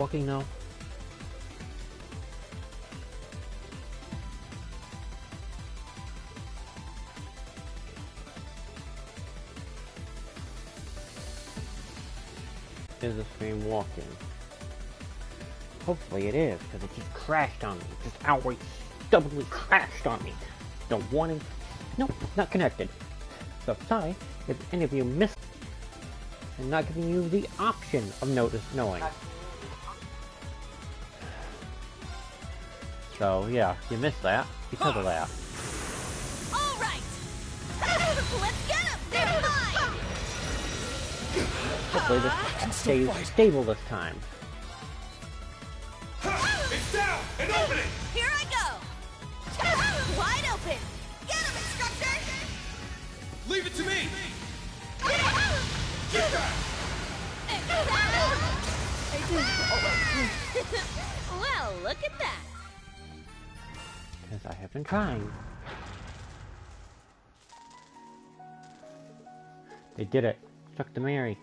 Walking now. Is the stream walking? Hopefully it is, because it just crashed on me. Just outright stubbornly crashed on me. Don't want it. Nope, not connected. So sorry if any of you missed and not giving you the option of knowing. So yeah, you missed that because of that. All right, let's get him. They're mine. Hopefully this stays stable this time. It's down! An opening! Here I go. Wide open. Get him, instructor. Leave it to me! Get that! Well, look at that. Because I have been trying. They did it. Struck the Mary.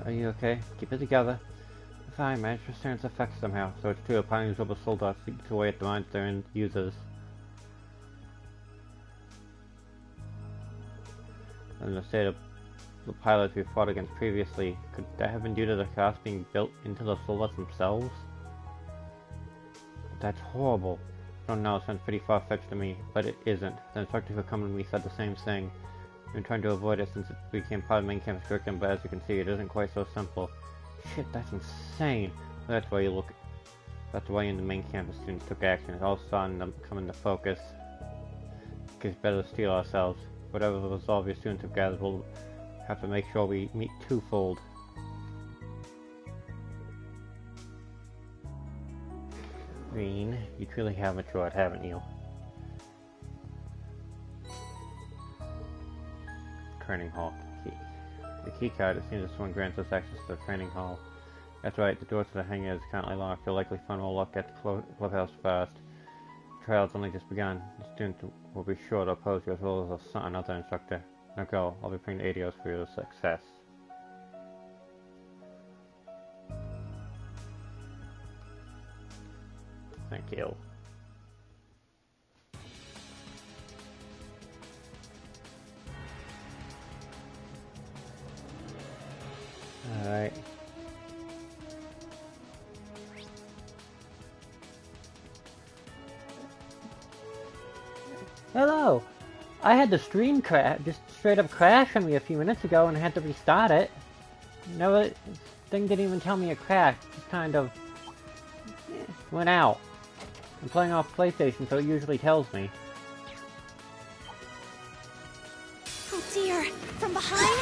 Are you okay? Keep it together. Fine, managed to return its effects somehow, so it's true a pioneer's rubber soldiers eats away at the monster and users. And the state of the pilots we fought against previously, could that have been due to the chaos being built into the soldiers themselves? That's horrible. I don't know, it sounds pretty far-fetched to me, but it isn't. The instructor who came to me said the same thing. We've been trying to avoid it since it became part of main campus curriculum, but as you can see, it isn't quite so simple. Shit, that's insane. Well, that's why that's why in the main campus students took action. It all saw them come into focus. It's better to steel ourselves. Whatever the resolve your students have gathered, we'll have to make sure we meet twofold. Green, you truly have matured, haven't you? Training hall. Key. The key card, it seems this one grants us access to the training hall. That's right, the door to the hangar is currently locked. You'll likely find we'll look at the clubhouse first. The trial's only just begun. The students will be sure to oppose you as well as another instructor. Now go, I'll be praying to ADOS for your success. Thank you. Alright. Hello! I had the stream just straight up crash on me a few minutes ago and I had to restart it. No, the thing didn't even tell me it crashed, just kind of went out. I'm playing off PlayStation, so it usually tells me. Oh dear, from behind?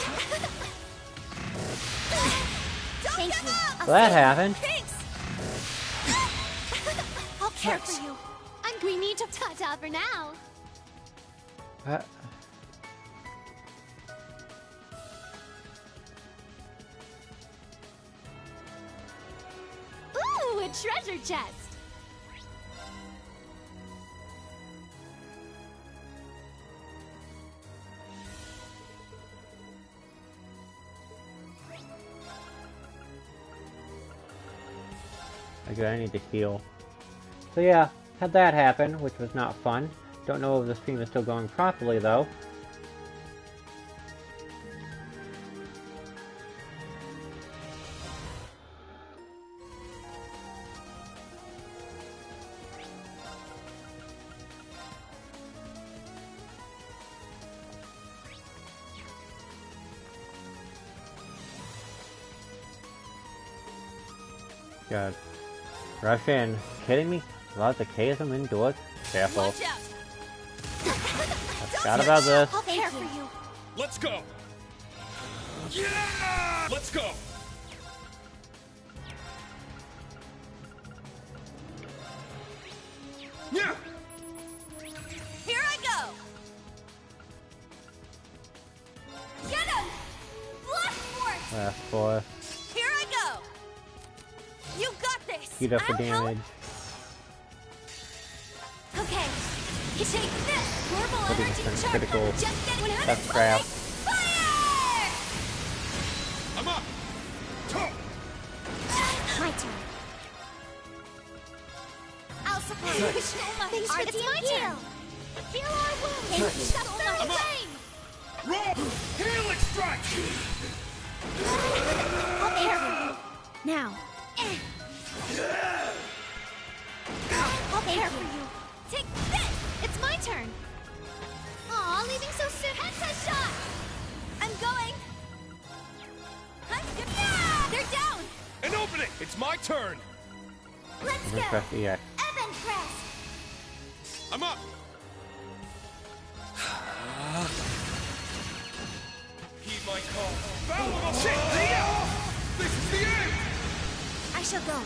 Thank you. So that happened. Thanks. I'll care for you. We need to ta-ta for now. Ooh, a treasure chest. Okay, I need to heal. So yeah, had that happen, which was not fun. Don't know if the stream is still going properly though. God. Rush in. Kidding me? Lots of chaos indoors? Careful. Watch out. Forgot about this. I'll care for you. Let's go! Yeah! Let's go! Yeah! Here I go. Get him! Blast force! Last four. Here I go. You got this. Heat up the I'll help. damage. Okay. You take this! Orbital 40% energy charge critical. from just getting 100 That's crap. Fire! I'm up. Top. My turn. I'll support you. Thanks for the team. Heal our wounds. Stop the I'm up. rain. Roll. Healing strike. I'll care for you. Now. I'll care for you. Take this! It's my turn. Aw, leaving so soon. Headset shot! I'm going. Yeah! They're down! An opening. It's my turn. Let's I'm gonna press EX. Evan press! I'm up. Heed my call. Battle of the shit. This is the end. I shall go.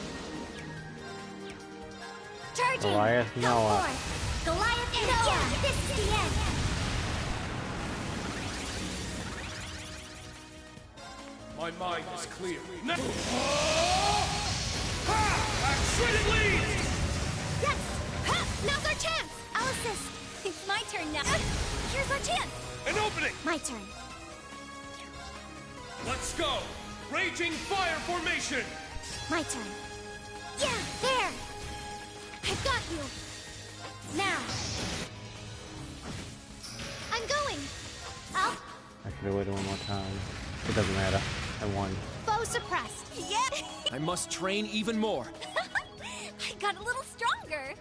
Charging! Goliath, Go Noah. forth. Goliath, Noah! Yeah, this is the end! My mind is clear. Next. Ha! Shredded leaves. Yes! Ha! Now's our chance! I'll assist. It's my turn now. Here's our chance. An opening. My turn. Let's go. Raging fire formation. My turn. Yeah, there! I've got you. Now. I'm going. I'll... I should have waited one more time. It doesn't matter. I won. Foe suppressed. Yeah! I must train even more. I got a little stronger.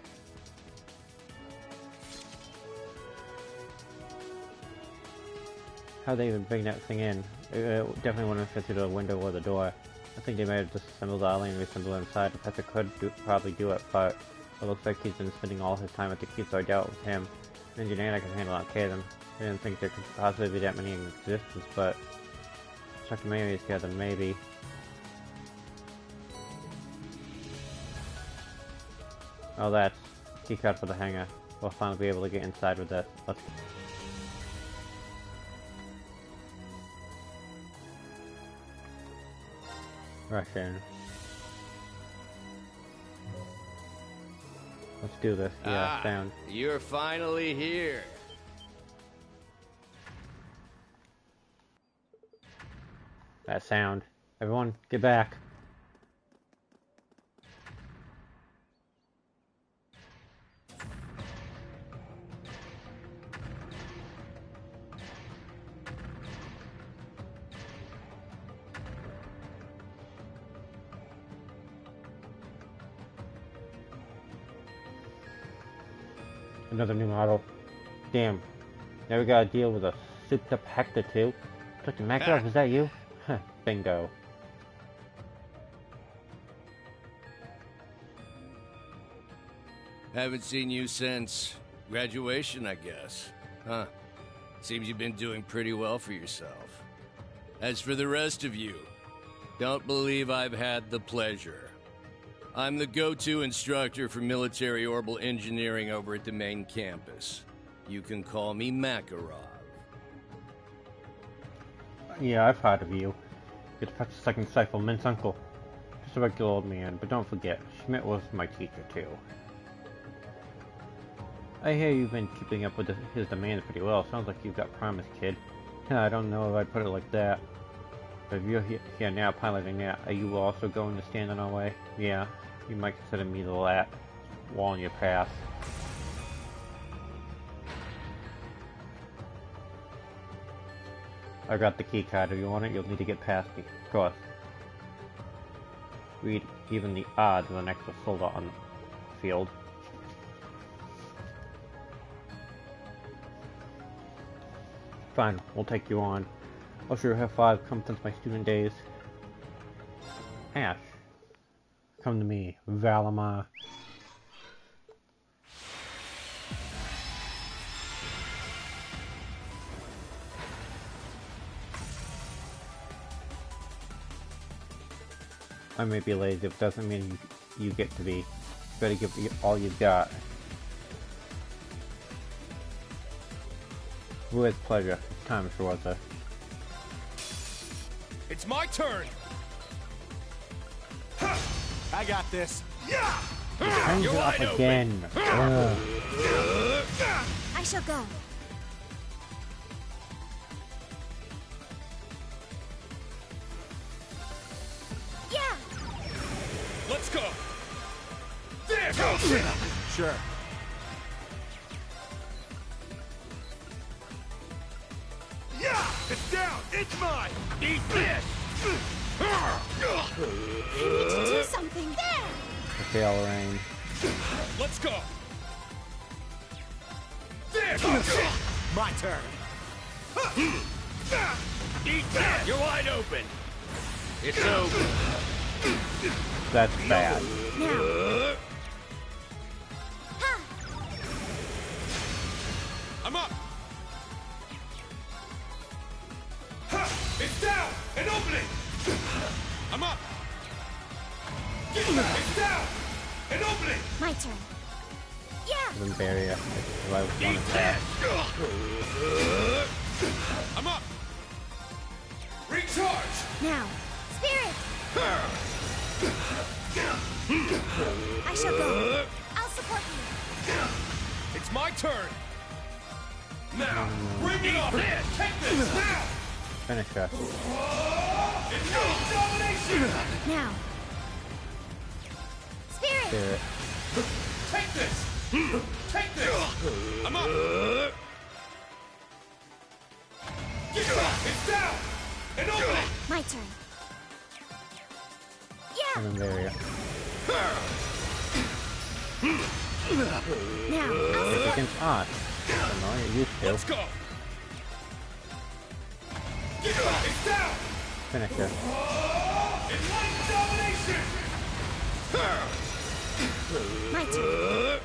How'd they even bring that thing in? It definitely wouldn't fit through the window or the door. I think they might have disassembled the alley and reassembled it inside. Professor could probably do it, but it looks like he's been spending all his time at the key, so I doubt with him. An engineer that can handle Arcadum. I didn't think there could possibly be that many in existence, but Dr. Mayonnaise got them, maybe. Oh, that's keycard for the hangar. We'll finally be able to get inside with that. Let's rush in. Let's do this. Yeah, sound. You're finally here. That sound. Everyone, get back. Another new model. Damn. Now we gotta deal with a souped up Hector too. Dr. Makarov, is that you? Huh, bingo. Haven't seen you since graduation, I guess. Huh. Seems you've been doing pretty well for yourself. As for the rest of you, don't believe I've had the pleasure. I'm the go-to instructor for military orbital engineering over at the main campus. You can call me Makarov. Yeah, I've heard of you. You're the Professor Second Cycle Min's uncle. Just a regular old man, but don't forget, Schmidt was my teacher too. I hear you've been keeping up with his demands pretty well. Sounds like you've got promise, kid. I don't know if I'd put it like that. But if you're here now piloting that, are you also going to stand in our way? Yeah, you might consider me the wall in your path. I got the key card. If you want it, you'll need to get past me. Of course. Read even the odds of an extra silver on the field. Fine, we'll take you on. I'll sure have 5 come since my student days. Ash. Come to me, Valimar. I may be lazy, but it doesn't mean you get to be. You better give it all you've got. With pleasure. It's time, Schwarzer. It's my turn. I got this. Yeah. Turns it off again. Ugh. I shall go. Yeah. Let's go. There goes. Sure. Yeah, it's down. It's mine. Eat this. I need to do something. There. Okay, Lorraine. Let's go. There goes. My turn. Eat that. You're wide open. It's over. That's bad. Now. Ha. I'm up. Ha! It's down. An opening. I'm up. It's down. An opening. My turn. Yeah. Even barrier. That's what I was going Eat to that. say. I'm up. Recharge. Now. Spirit. I shall go. I'll support you. It's my turn. Now, bring it on. Take this now. Finish her. It's your domination. Now. Spirit. Spirit. Take this. Take this. I'm up. Get back. It's down. An opening. My turn. Yeah. Even barrier. Now. I'll support. Against us. I don't know, you're used to. Let's go. Get back. It's down. Finish her. It's light domination. My turn.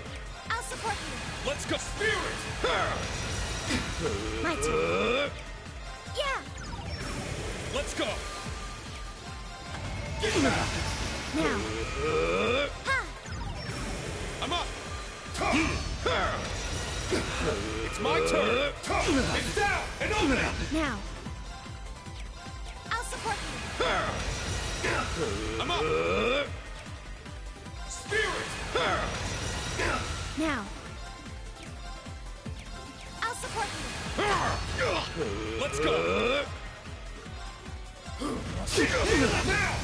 I'll support you. Let's go. Spirit. My turn. Yeah. Let's go. Get back. Now. Ha. I'm up. It's my turn. It's down. An opening. Now. I'll support you. I'm up. Spirit. Now. I'll support you. Let's go. Now.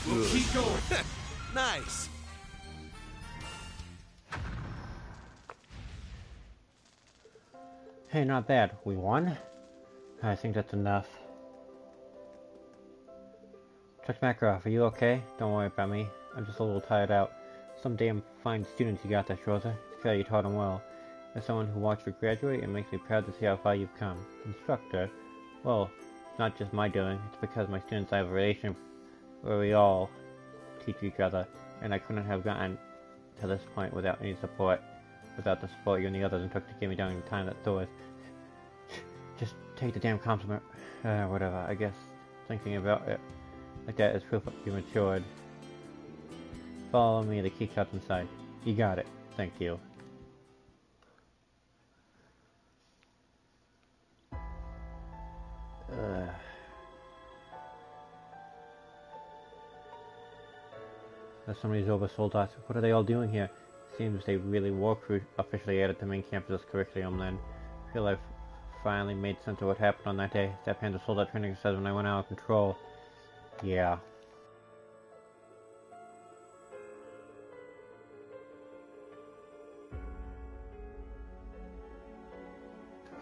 We'll keep going. Nice. Hey, not bad. We won? I think that's enough. Chuck Makarov, are you okay? Don't worry about me. I'm just a little tired out. Some damn fine students you got there, Schwarzer. It's clear you taught them well. As someone who watched you graduate, it makes me proud to see how far you've come. Instructor? Well, it's not just my doing. It's because my students have a relation where we all teach each other, and I couldn't have gotten to this point without any support. Without the support you and the others took to get me down in time that doors. Just take the damn compliment. Whatever. I guess thinking about it like that is proof that you matured. Follow me, the key shop's inside. You got it. Thank you. There's some of these oversold us. What are they all doing here? Seems they really war crew officially added to main campus's curriculum then. I feel I've finally made sense of what happened on that day. That Panda soldier training exercise when I went out of control. Yeah.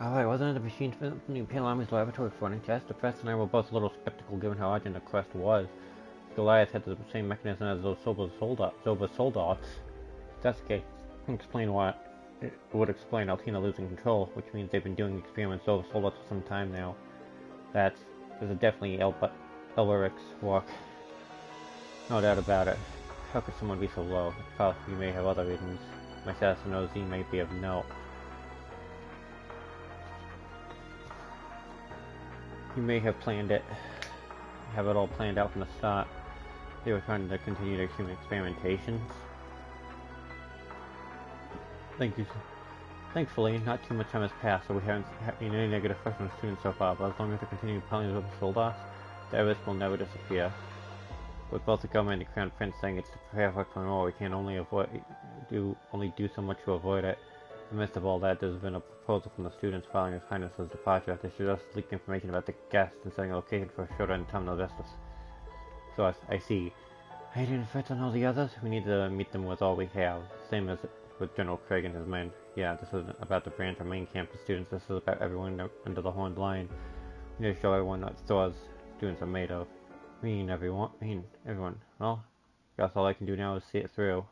Alright, wasn't it the machine from the Imperial Army's laboratory for running tests? The Professor and I were both a little skeptical given how urgent the quest was. Goliath had the same mechanism as those Zova Soldats. That's okay. Explain what? It would explain Altina losing control, which means they've been doing experiments over Soldats for some time now. This is definitely Elberic's work. No doubt about it. How could someone be so low? It's possible you may have other reasons. My assassin OZ may be of note. You may have planned it. Have it all planned out from the start. They were trying to continue their human experimentations. Thank you. Thankfully, not too much time has passed, so we haven't seen any negative effects on the students so far, but as long as they continue piling up soldiers, the risk will never disappear. with both the government and the Crown Prince saying it's to prepare for war, we can only do so much to avoid it. In the midst of all that, there's been a proposal from the students following His Highness's departure. They should just leak information about the guests and setting a location for Shota and Tom Novestus. So I see. Hayden, Fritz, and all the others, we need to meet them with all we have. Same as with General Craig and his men. Yeah, this isn't about the branch or main campus students, this is about everyone under the Horned Lion. We need to show everyone what Thor's students are made of. Everyone. Well, guess all I can do now is see it through.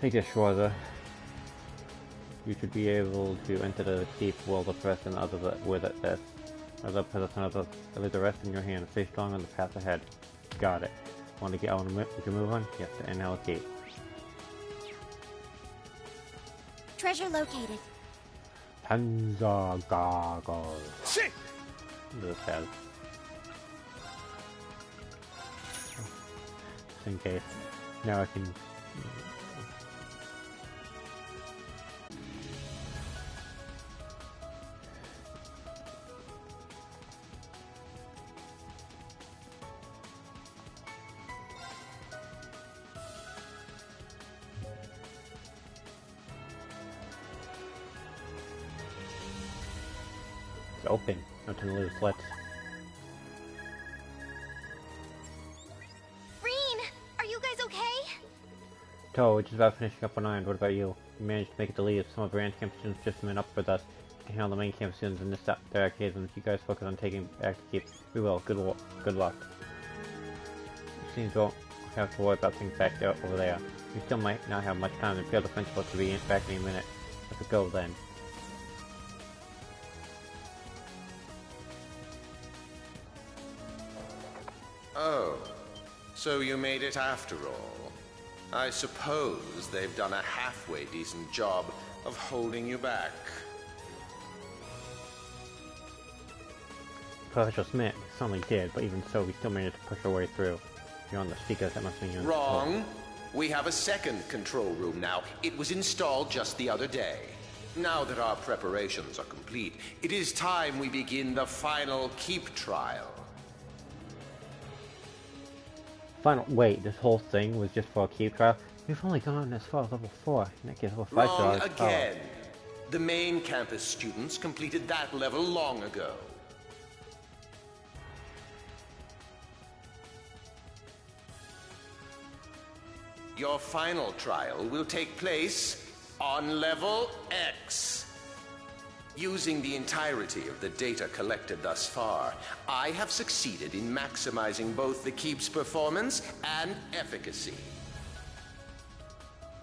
Take this, Schwarzer. You should be able to enter the keep while the press and others with it. Other possession of the rest in your hands. Stay strong on the path ahead. Got it. Want to get on we can move on? Yes, to NL Keep. Treasure located. Panzer goggles. Shit! This has. Just in case. Now I can. It's open. Nothing to lose. Let's. Reen, are you guys okay? Toe, we're just about finishing up on Iron. What about you? We managed to make it to leave. Some of branch camp students just met up with us. We can handle the main camp students in this their arcades, and if you guys focus on taking back the keep, we will. Good luck. It seems we won't have to worry about things back there over there. We still might not have much time, and feel the principal to be back any minute. Let's go then. Oh, so you made it after all. I suppose they've done a halfway decent job of holding you back. Professor Smith certainly did, but even so, we still managed to push our way through. You're on the speakers, that must mean you're Wrong. We have a second control room now. It was installed just the other day. Now that our preparations are complete, it is time we begin the final keep trial. Wait, this whole thing was just for a keep trial? We've only gone as far as level 4. In that case, level 5 Wrong stars. again. The main campus students completed that level long ago. Your final trial will take place on level X. Using the entirety of the data collected thus far, I have succeeded in maximizing both the keep's performance and efficacy.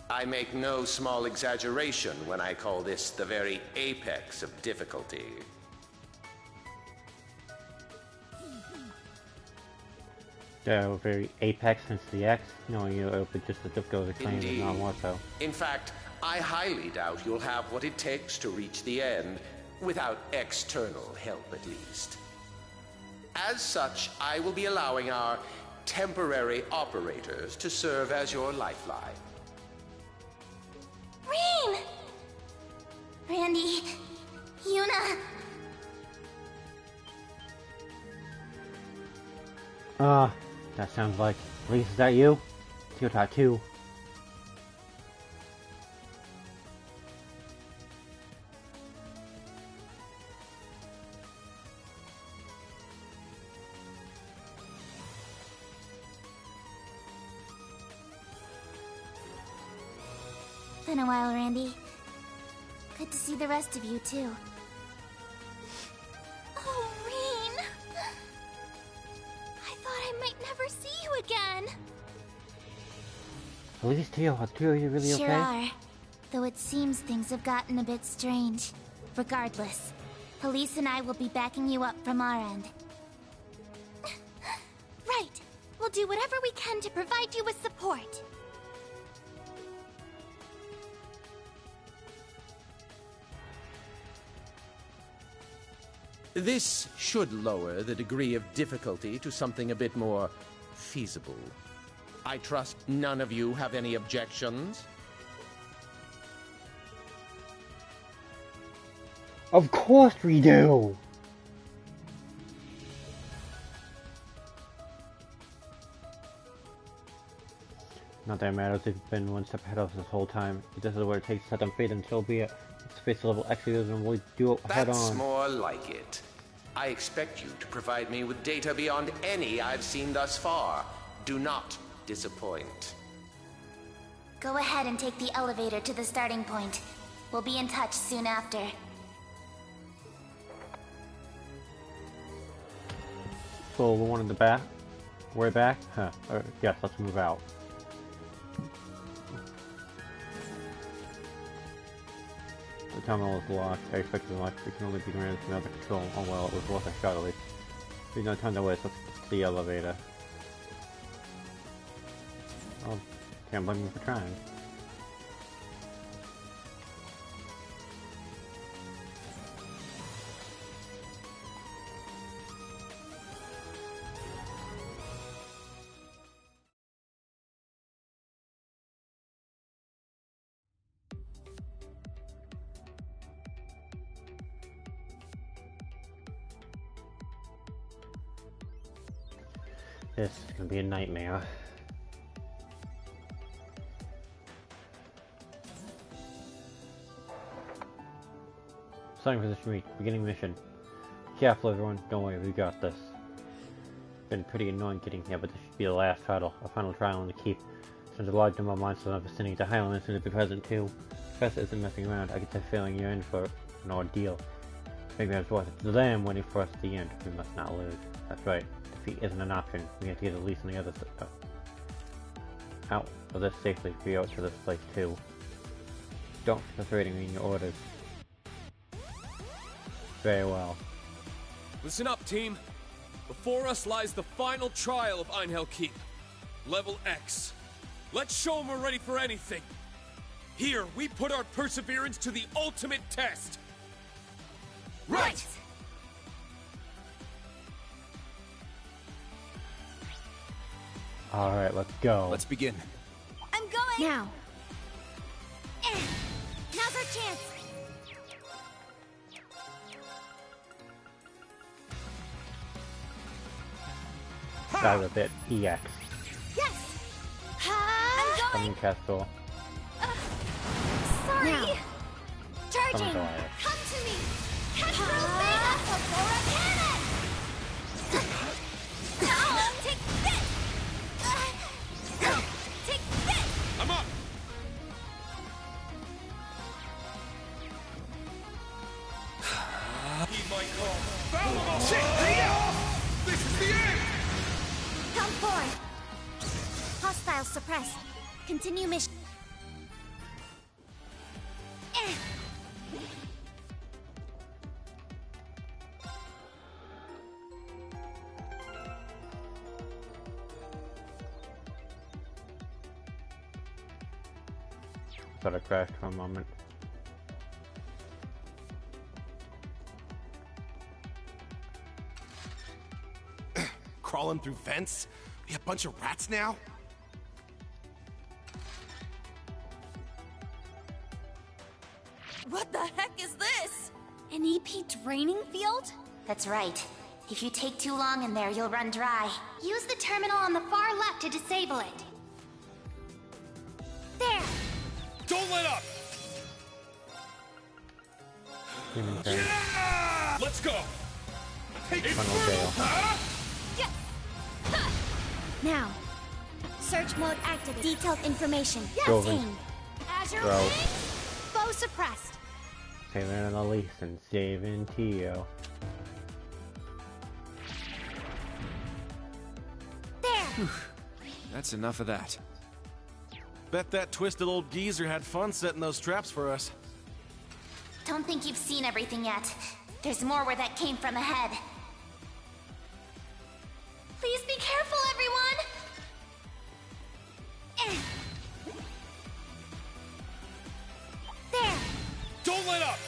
I make no small exaggeration when I call this the very apex of difficulty. The very apex since the X, knowing you open just the difficulty claims and not more so. In fact, I highly doubt you'll have what it takes to reach the end, without external help at least. As such, I will be allowing our temporary operators to serve as your lifeline. Reen! Randy, Yuna. That sounds like. Elise, is that you? It's your tattoo. Been a while, Randy. Good to see the rest of you, too. Oh, Reen! I thought I might never see you again. Elise, Tio, are you really Sure okay? are. Though it seems things have gotten a bit strange. Regardless, Police and I will be backing you up from our end. Right. We'll do whatever we can to provide you with support. This should lower the degree of difficulty to something a bit more feasible. I trust none of you have any objections? Of course we do! Not that it matters if you've been one step ahead of us this whole time. If this is what it takes to set them free, then so be it. Let's face the level X users and we'll do it head That's on. more like it. I expect you to provide me with data beyond any I've seen thus far. Do not disappoint. Go ahead and take the elevator to the starting point. We'll be in touch soon after. So the one in the back? Way back? Huh. Yes, let's move out. The terminal is locked. I expect it locked. It can only be granted from other control. Oh well, it was worth a shot at least. There's no time to waste. Let's get to the elevator. Oh, can't blame me for trying. This is gonna be a nightmare. Starting position, beginning mission. Careful everyone, don't worry, we got this. Been pretty annoying getting here, but this should be the last hurdle, a final trial in the keep. Since a large number of monsters in the vicinity, the Highland is going to be present too. Professor isn't messing around, I get the feeling you're in for an ordeal. Maybe it's worth it to them waiting for us at the end. We must not lose. That's right. Defeat isn't an option. We have to get at least on the other side. Out of this safely. Be out to this place too. Don't frustrating me in your orders. Very well. Listen up, team. Before us lies the final trial of Einhell Keep. Level X. Let's show them we're ready for anything. Here, we put our perseverance to the ultimate test. Right! Alright, let's go. Let's begin. I'm going! Now. Now's our chance! Die with it. EX. Yes! I'm going! Coming Castle. Sorry! Coming Charging! Goliath. Come to me! Castlevania! Aurora Cannon! Take this! Take this! I'm up! Heed my call. Valuable shit! This is the end! Come forward! Hostiles suppressed. Continue mission. Thought I crashed for a moment. Crawling through vents? We a bunch of rats now? What the heck is this? An EP training field? That's right. If you take too long in there, you'll run dry. Use the terminal on the far left to disable it. There! Don't let up! Human turn. Let's go! Take it! Funnel Gale. Yes! Ha! Now, search mode activated. Detailed information. Yes, Golden. team. Azure Throw. Wing. Foe suppressed. Saving an Elise and saving Tio. There! That's enough of that. Bet that twisted old geezer had fun setting those traps for us. Don't think you've seen everything yet. There's more where that came from ahead. Please be careful, everyone! There! Don't let up!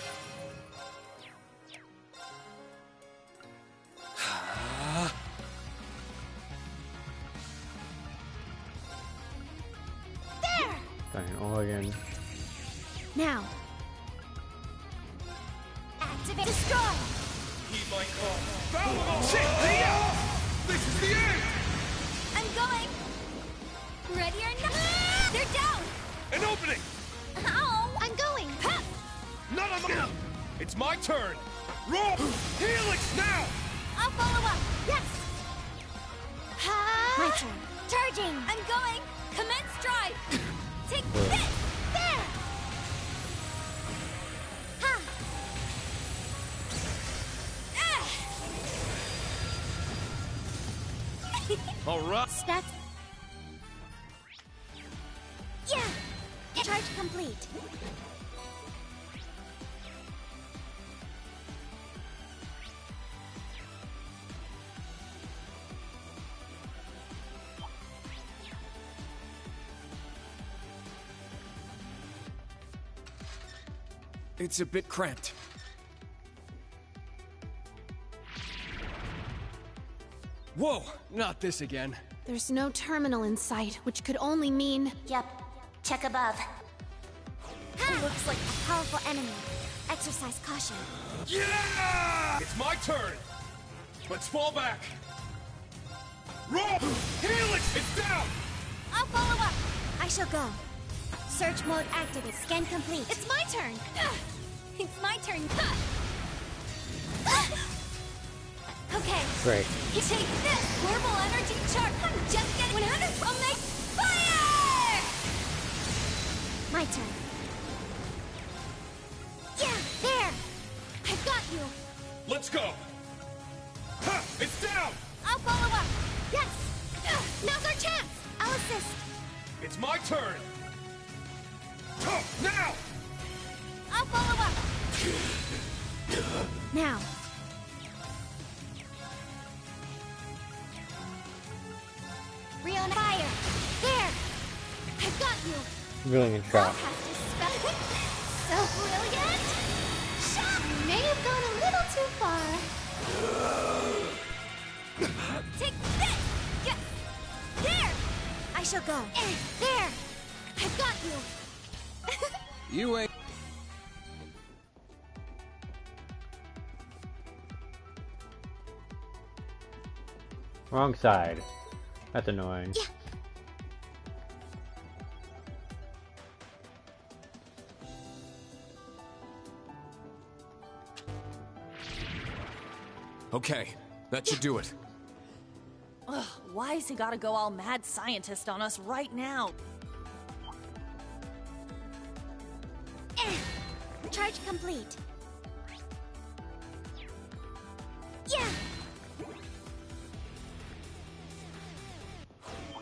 There! Got an Oregon. Now. Activate. Destroy! Heed my call. Valuable shit! This is the end! I'm going! Ready or not? It's my turn! Roll! Helix now! I'll follow up! Yes! Ha! My turn. Charging! I'm going! Commence drive! Take this! There! Ha! Alright! That's... Yeah! Charge complete. It's a bit cramped. Whoa! Not this again. There's no terminal in sight, which could only mean... Yep. Check above. Looks like a powerful enemy. Exercise caution. Yeah! It's my turn! Let's fall back! Roll! Helix! It's down! I'll follow up! I shall go. Search mode activated. Scan complete. It's my turn! It's my turn! Okay. Great. You take this! Verbal energy charge! I'm just getting 100 from me! Fire! My turn. Yeah! There! I've got you! Let's go! Ha! It's down! I'll follow up! Yes! Now's our chance! I'll assist! It's my turn! Ha! Now! I'll follow up! Now. Rio fire! There! I've got you! Brilliant shot. So brilliant! Shot! You may have gone a little too far. Take this! Yes! There! I shall go. There! I've got you! You ain't... Wrong side. That's annoying. Yeah. Okay, that should do it. Ugh, why's he gotta go all mad scientist on us right now? Charge complete. Yeah!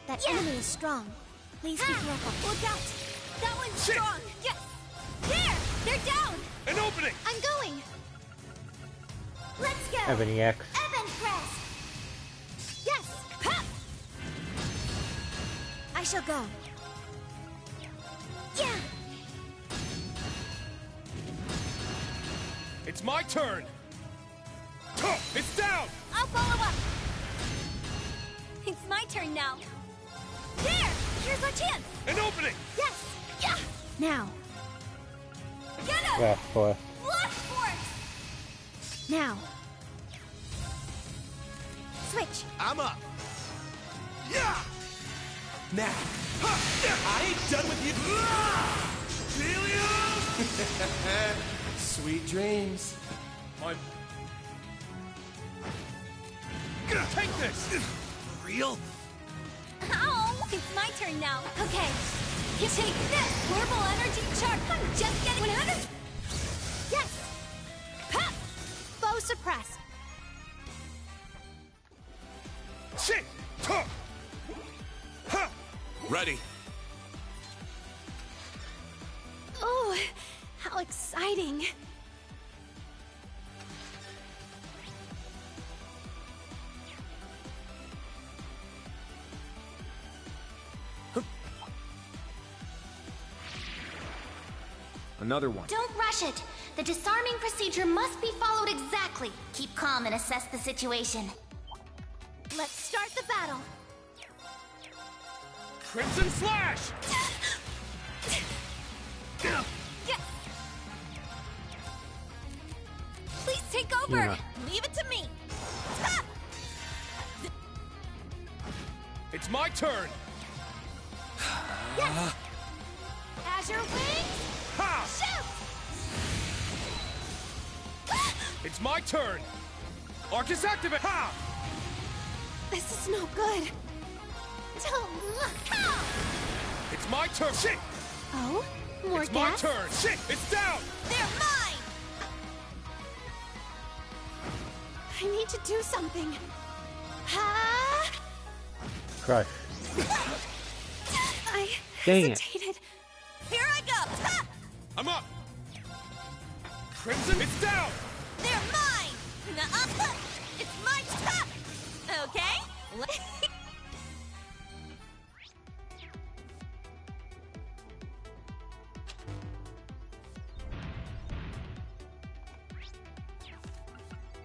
That enemy is strong. Please be careful. Look out! That one's Shit. strong! Yes! There! They're down! An opening! I'm going! Let's go! Ebony X. Evan Crest! Yes! Ha! I shall go. Yeah! It's my turn! Ha! It's down! I'll follow up! It's my turn now. There! Here's our chance! An opening! Yes! Yeah! Now. Get him! Blast Force. Blast Force! Now. Switch. I'm up. Yeah. Now. Ha! I ain't done with you. Sweet dreams. I'm... Take this! For real? Ow! It's my turn now. Okay. You take this! Verbal energy charge! I'm just getting 100! Yes! Ha! Foe suppressed. Shit! Ha! Ha! Ready. Oh, how exciting. Another one. Don't rush it. The disarming procedure must be followed exactly. Keep calm and assess the situation. Let's start the battle. Crimson Slash! Yes. Please take over. Yuna. Leave it to me. Ha! It's my turn! Yes. Azure wings. Ha! Shoot! It's my turn! Arcus activate! Ha! This is no good. Don't look. How? It's my turn! Shit! Oh? More It's gas? my turn! Shit! It's down! They're mine! I need to do something. Ha! Crush. I Dang it. hesitated. Here I go! Ha! I'm up! Crimson, it's down! They're mine! Nuh-uh. It's my turn! Okay?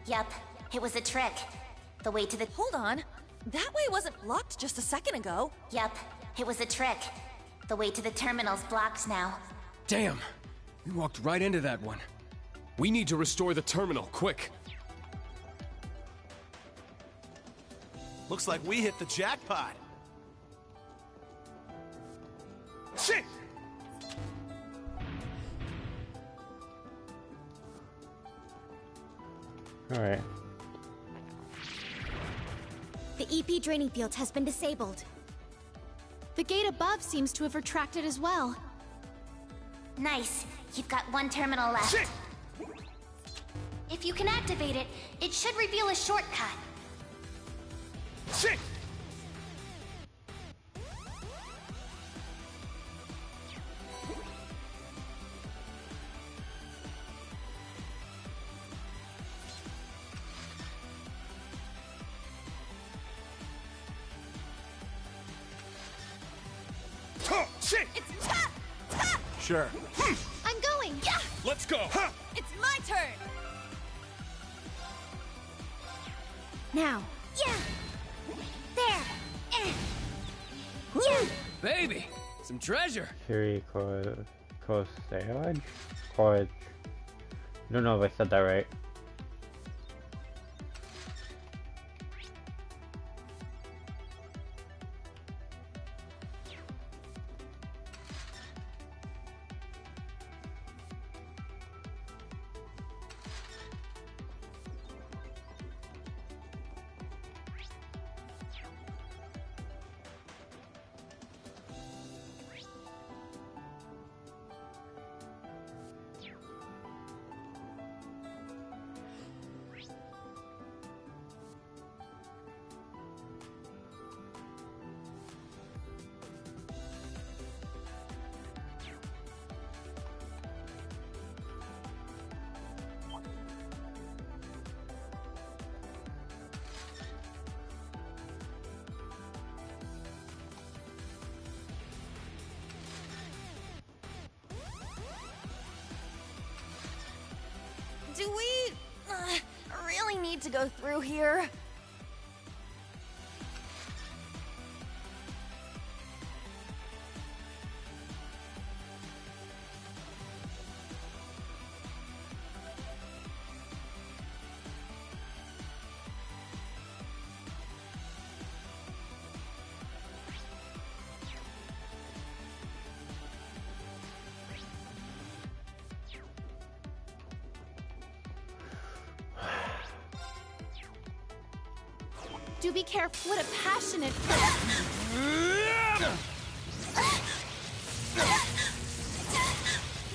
Yup, it was a trick. The way to the... Hold on. That way wasn't blocked just a second ago. Yup, it was a trick. The way to the terminal's blocked now. Damn! We walked right into that one. We need to restore the terminal, quick! Looks like we hit the jackpot. Shit! Alright. The EP draining field has been disabled. The gate above seems to have retracted as well. Nice. You've got one terminal left. Shit! If you can activate it, it should reveal a shortcut. Shit! Oh, shit! It's ta! Ta! Sure. I'm going! Yeah! Let's go! Ha! It's my turn! Now. Yeah! There! Yeah! Baby, some treasure. Shiri Koseoj? I don't know if I said that right. Do we really need to go through here? Do be careful. What a passionate...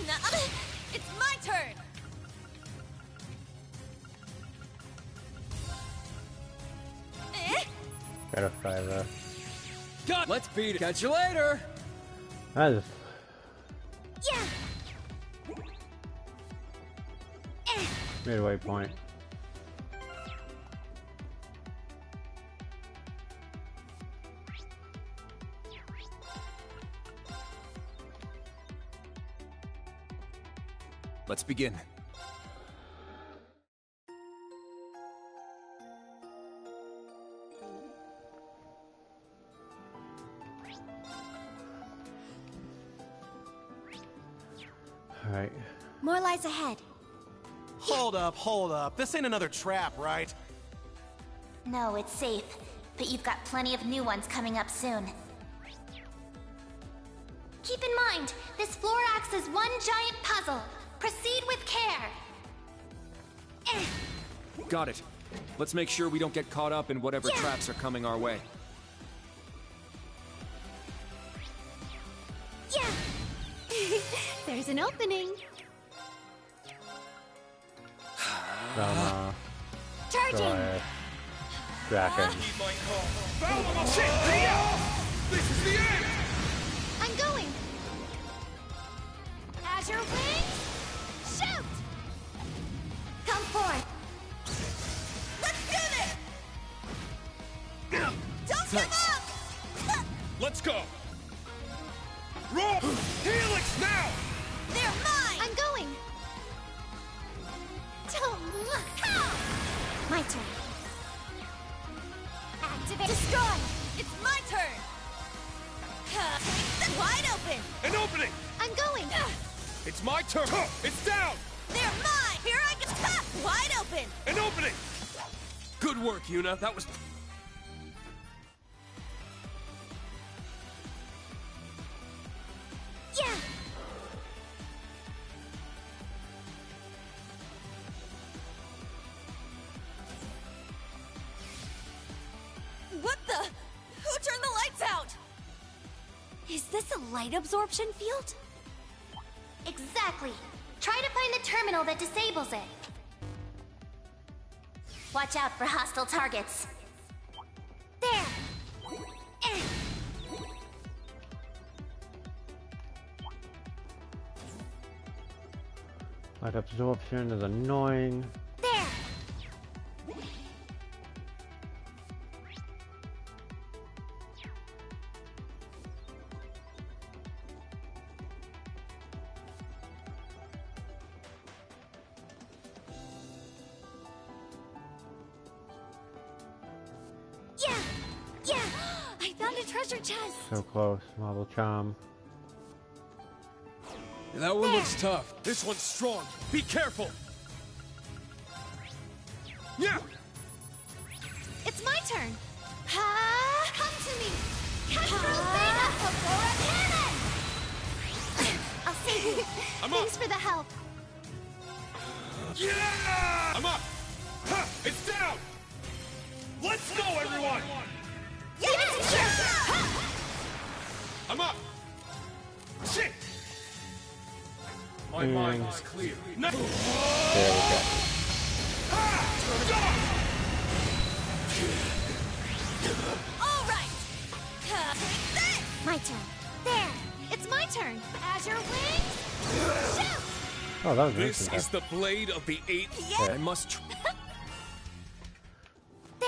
Nuh-uh. It's my turn! Eh? Gotta try that. God, let's beat it. Catch you later! That is... Yeah! midway point. Let's begin. Alright. More lies ahead. Hold up. This ain't another trap, right? No, it's safe. But you've got plenty of new ones coming up soon. Keep in mind, this floor acts as one giant puzzle. Proceed with care. Got it. Let's make sure we don't get caught up in whatever traps are coming our way. Yeah! There's an opening. Charging! Draken. This is the end! I'm going! Azure Wings! Shoot! Come forth! Let's do this! Don't give up! Let's go! Roll! Helix now! They're mine! I'm going! Don't look! My turn. Activate! Destroy! It's my turn! Wide open! An opening! I'm going! It's my turn! It's down! They're mine! Here I go! Wide open! An opening! Good work, Yuna. That was... Yeah! What the? Who turned the lights out? Is this a light absorption field? Exactly. Try to find the terminal that disables it. Watch out for hostile targets. There! Eh. Light absorption is annoying. There! Yeah! Yeah! I found a treasure chest! So close. Marble charm. That one looks tough. This one's strong. Be careful! Yeah! It's my turn! Ha! Come to me! Castrol Beta! Aurora Cannon! I'll save you! I'm Thanks up! for the help! Yeah! I'm up! Ha! It's down! Let's go, everyone! Yes! I'm up! Shit! My mind is clear. No! There we go. All right! This! My turn. There! It's my turn! Azure Wings! Shoot! Oh, that was This instant. is the blade of the 8th. Yeah. I must...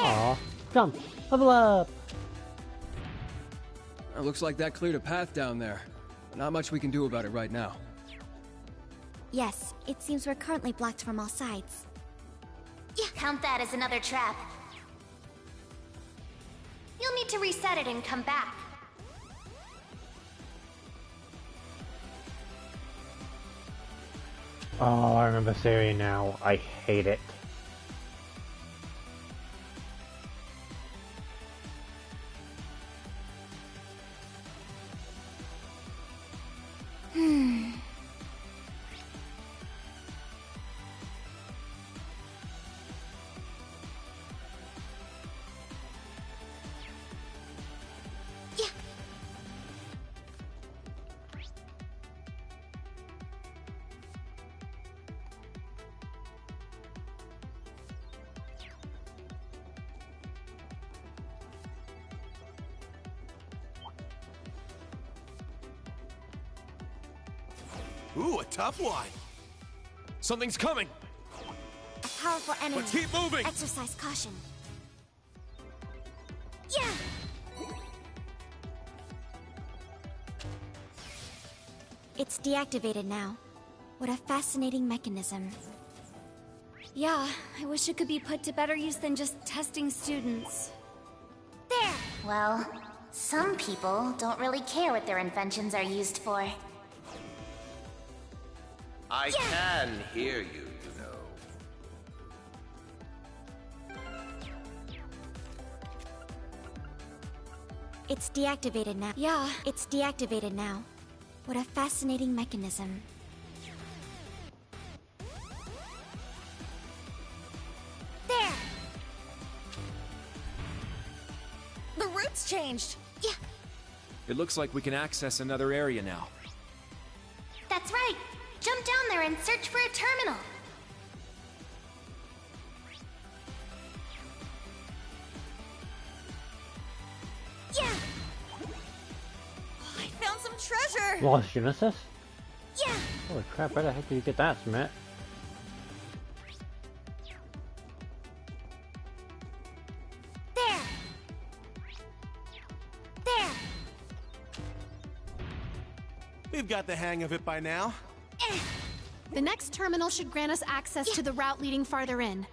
Aw. Jump. Level up. It looks like that cleared a path down there. Not much we can do about it right now. Yes, it seems we're currently blocked from all sides. Yeah. Count that as another trap. You'll need to reset it and come back. Oh, I remember this area now. I hate it. Ooh, a tough one. Something's coming. A powerful enemy. Let's keep moving. Exercise caution. Yeah! It's deactivated now. What a fascinating mechanism. Yeah, I wish it could be put to better use than just testing students. There! Well, some people don't really care what their inventions are used for. I can hear you, you know. It's deactivated now. Yeah, it's deactivated now. What a fascinating mechanism. There! changed. Yeah, It looks like we can access another area now. That's right. Jump down there and search for a terminal. yeah, I found some treasure! Lost Genesis? yeah. Holy crap, where the heck did you get that, Smith? There. There. We've got the hang of it by now. The next terminal should grant us access to the route leading farther in.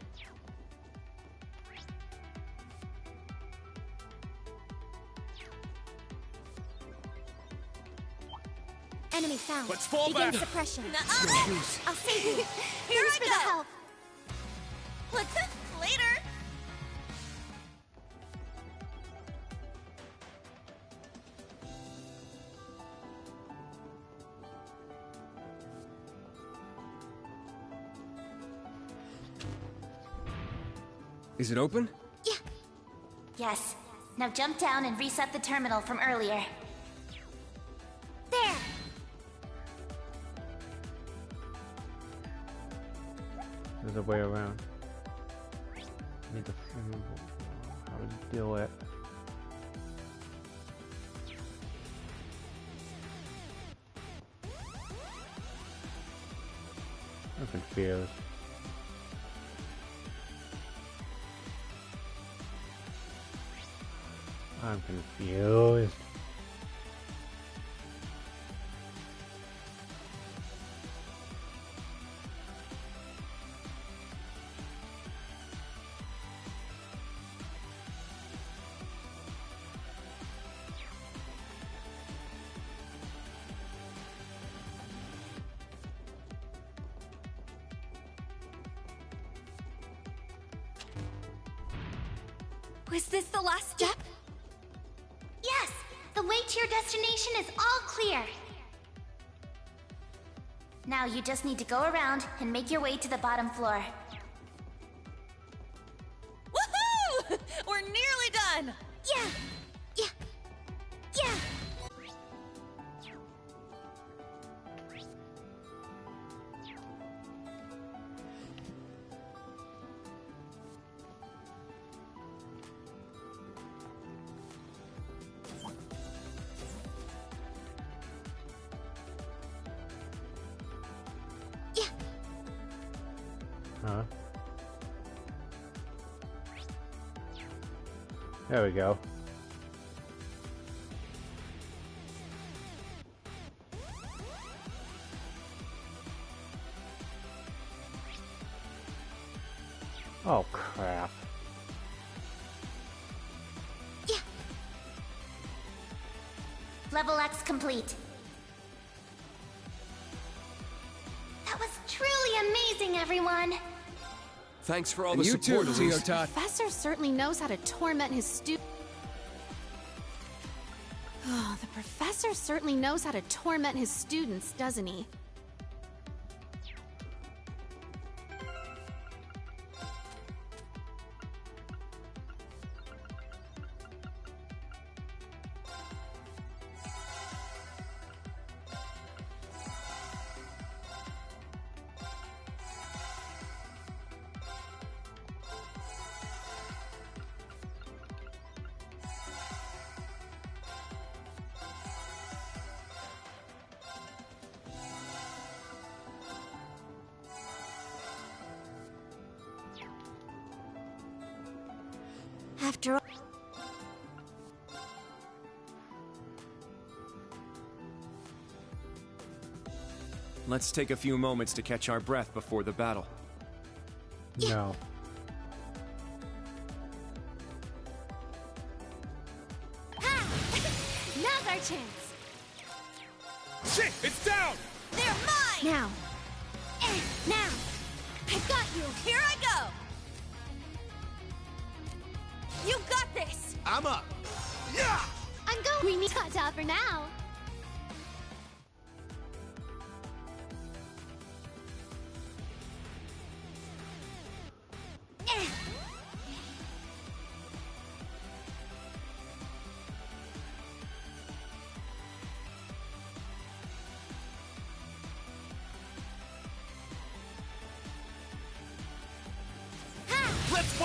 Enemy found. Let's fall Begin back. suppression. Nuh-uh. I'll save you. Here Thanks I for the go. help. Let's later. Is it open? Yes. Now jump down and reset the terminal from earlier. There. There's a way around. Need to figure out how to do it. I'm confused. I'm confused. Was this the last step? Yes! The way to your destination is all clear. Now you just need to go around and make your way to the bottom floor. Woohoo! We're nearly done. Yeah. Yeah. Yeah. Huh? There we go. Oh crap. Level X complete. That was truly amazing, everyone. Thanks for all And the you support, too, Elise. Teotot. Professor certainly knows how to torment his students. Oh, the professor certainly knows how to torment his students, doesn't he? After all. Let's take a few moments to catch our breath before the battle. No. Now's our chance. Shit! It's down! They're mine. Now. Now. I got you. Here I go. You got this. I'm up. Yeah! I'm going. We need cut out for now.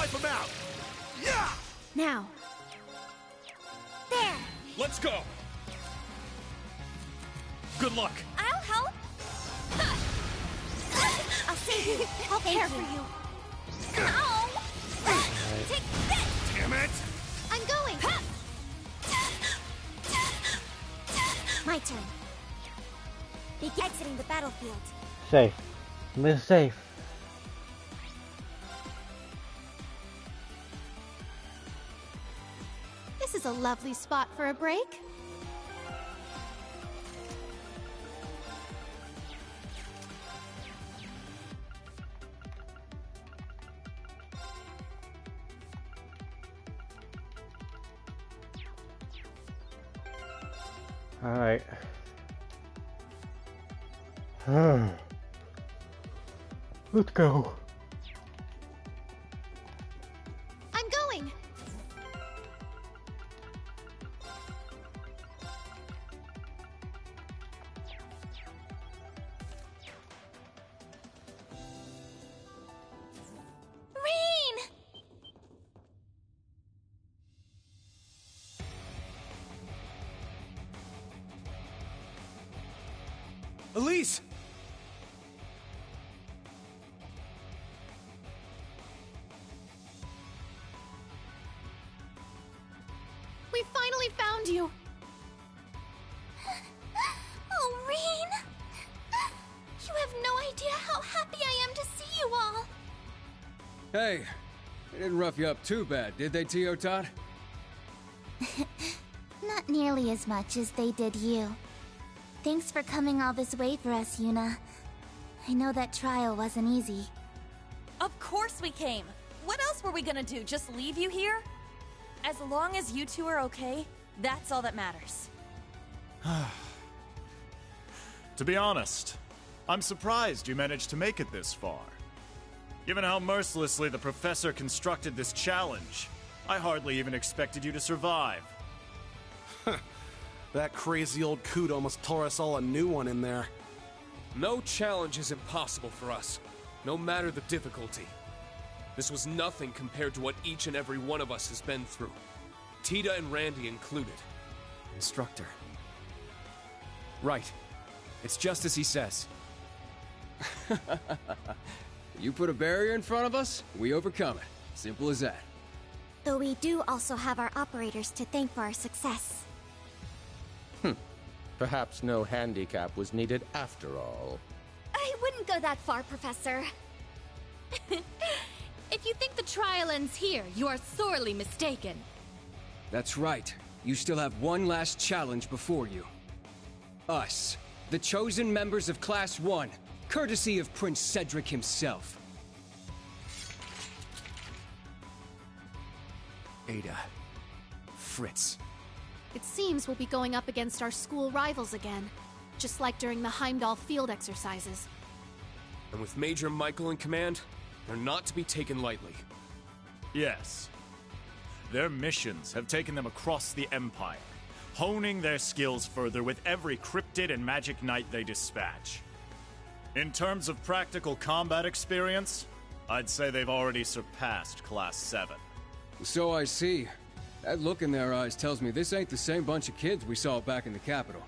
wipe them out! Yeah! Now. There! Let's go! Good luck! I'll help! I'll save you! I'll care for you! Ow! Take this! Damn it! I'm going! My turn. Be exiting the battlefield. Safe. We're safe. This is a lovely spot for a break. Alright. Let's go. I'm going! Rain! Elise! We finally found you! Oh, Rain! You have no idea how happy I am to see you all! Hey, they didn't rough you up too bad, did they, Teotot? Not nearly as much as they did you. Thanks for coming all this way for us, Yuna. I know that trial wasn't easy. Of course we came! What else were we gonna do, just leave you here? As long as you two are okay, that's all that matters. To be honest, I'm surprised you managed to make it this far. Given how mercilessly the professor constructed this challenge, I hardly even expected you to survive. That crazy old coot almost tore us all a new one in there. No challenge is impossible for us, no matter the difficulty. This was nothing compared to what each and every one of us has been through. Tita and Randy included. Instructor. Right. It's just as he says. You put a barrier in front of us, we overcome it. Simple as that. Though we do also have our operators to thank for our success. Perhaps no handicap was needed after all. I wouldn't go that far, Professor. If you think the trial ends here, you are sorely mistaken. That's right. You still have one last challenge before you. Us, the chosen members of Class 1, courtesy of Prince Cedric himself. Ada. Fritz. It seems we'll be going up against our school rivals again, just like during the Heimdall field exercises. And with Major Michael in command, they're not to be taken lightly. Yes. Their missions have taken them across the Empire, honing their skills further with every cryptid and magic knight they dispatch. In terms of practical combat experience, I'd say they've already surpassed Class 7. So I see. That look in their eyes tells me this ain't the same bunch of kids we saw back in the capital.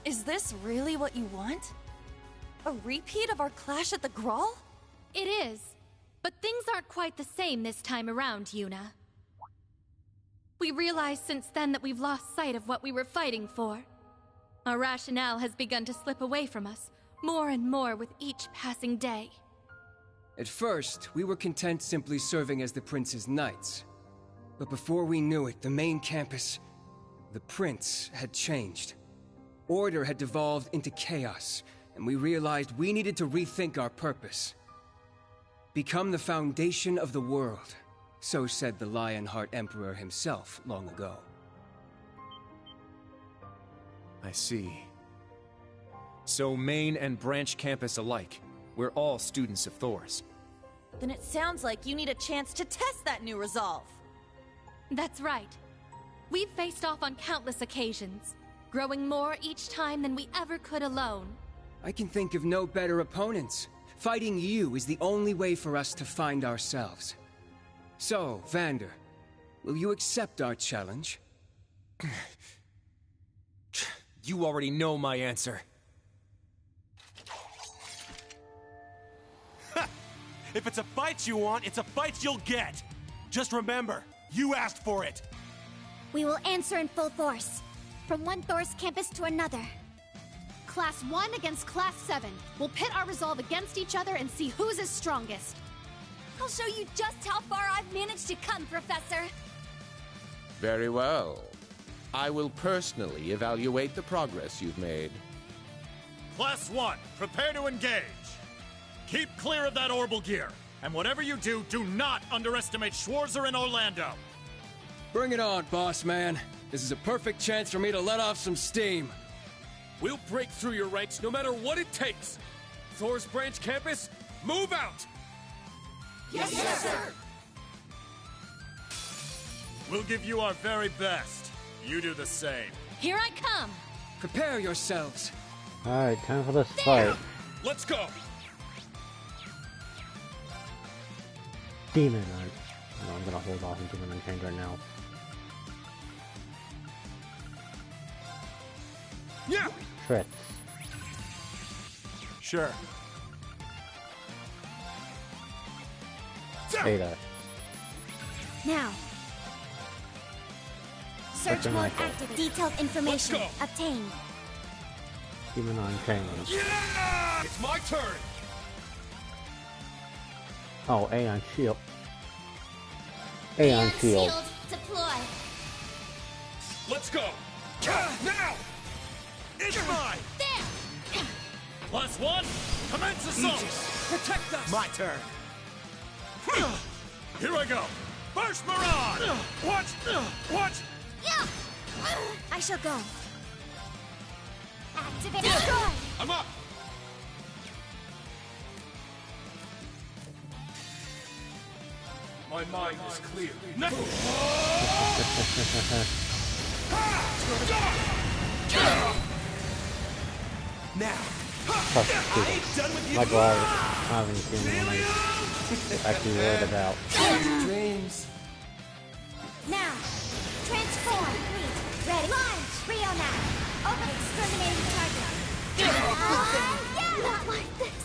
Is this really what you want? A repeat of our clash at the Grawl? It is. But things aren't quite the same this time around, Yuna. We realized since then that we've lost sight of what we were fighting for. Our rationale has begun to slip away from us, more and more with each passing day. At first, we were content simply serving as the Prince's knights. But before we knew it, the main campus, the Prince, had changed. Order had devolved into chaos, and we realized we needed to rethink our purpose. Become the foundation of the world, so said the Lionheart Emperor himself long ago. I see. So main and branch campus alike, we're all students of Thor's. Then it sounds like you need a chance to test that new resolve. That's right. We've faced off on countless occasions, growing more each time than we ever could alone. I can think of no better opponents. Fighting you is the only way for us to find ourselves. So, Vander, will you accept our challenge? You already know my answer. If it's a fight you want, it's a fight you'll get. Just remember, you asked for it. We will answer in full force. From one Thor's campus to another. Class 1 against Class 7. We'll pit our resolve against each other and see who's is strongest. I'll show you just how far I've managed to come, Professor. Very well. I will personally evaluate the progress you've made. Class 1, prepare to engage. Keep clear of that orbital gear. And whatever you do, do not underestimate Schwarzer and Orlando. Bring it on, boss man. This is a perfect chance for me to let off some steam. We'll break through your ranks no matter what it takes. Thor's Branch Campus, move out! Yes, sir! We'll give you our very best. You do the same. Here I come! Prepare yourselves. Alright, time for this fight. Let's go! Demon Knight. No, I'm gonna hold off on Demon Unchained right now. Yeah! Fritz. Sure. Ada. Now. Search What's your mode rifle? active. Detailed information Let's obtained. Demon Unchained. Yeah! It's my turn! Oh, Aeon Shield. Aeon Shield. Deploy. Let's go! Now! It's mine! There! Class 1, commence assault! Protect us! My turn. Here I go! First Mirage! What? Yeah! I shall go. Activate destroy! I'm up! My mind is clear. Now. I ain't done with you. Like I haven't seen when I actually wrote it out. Dreams. Now. Transform. Ready. Launch. Rio now. Open exterminating target. Yeah! Not like this.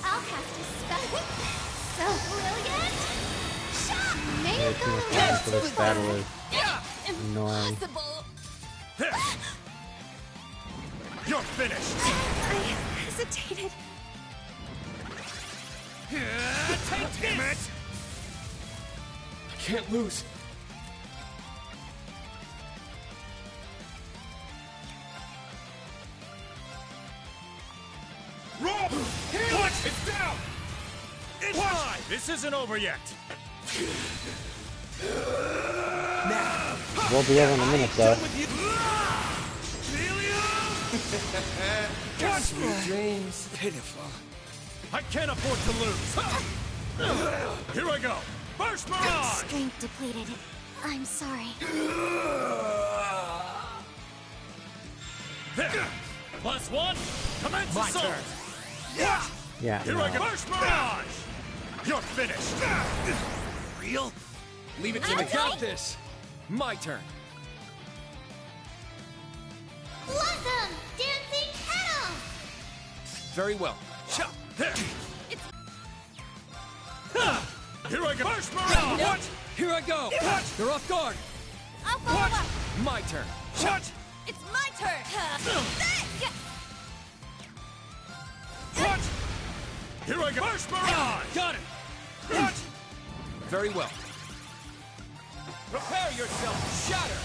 I'll cast a spell. So brilliant! Shot! Way too much time for this battle is annoying. Impossible! You're finished! I hesitated. Damn it! I can't lose. Roll! What? It's down! It's mine! This isn't over yet. We'll be over in a minute though. Sweet dreams. Pitiful. I can't afford to lose. Here I go. First Mirage! Strength depleted. I'm sorry. There. Plus 1, commence My assault. turn. Yeah, Here no. I go. First Mirage! You're finished. Real? Leave it to me. Got this. My turn. Blossom! Dancing petals! Very well. There. Here I go. First Mirage! What? Here I go. What? They're off guard. I'll follow up! My turn. What? It's my turn! What? Here I go. First Mirage! Got it. What? Very well. Prepare yourself. Shatter.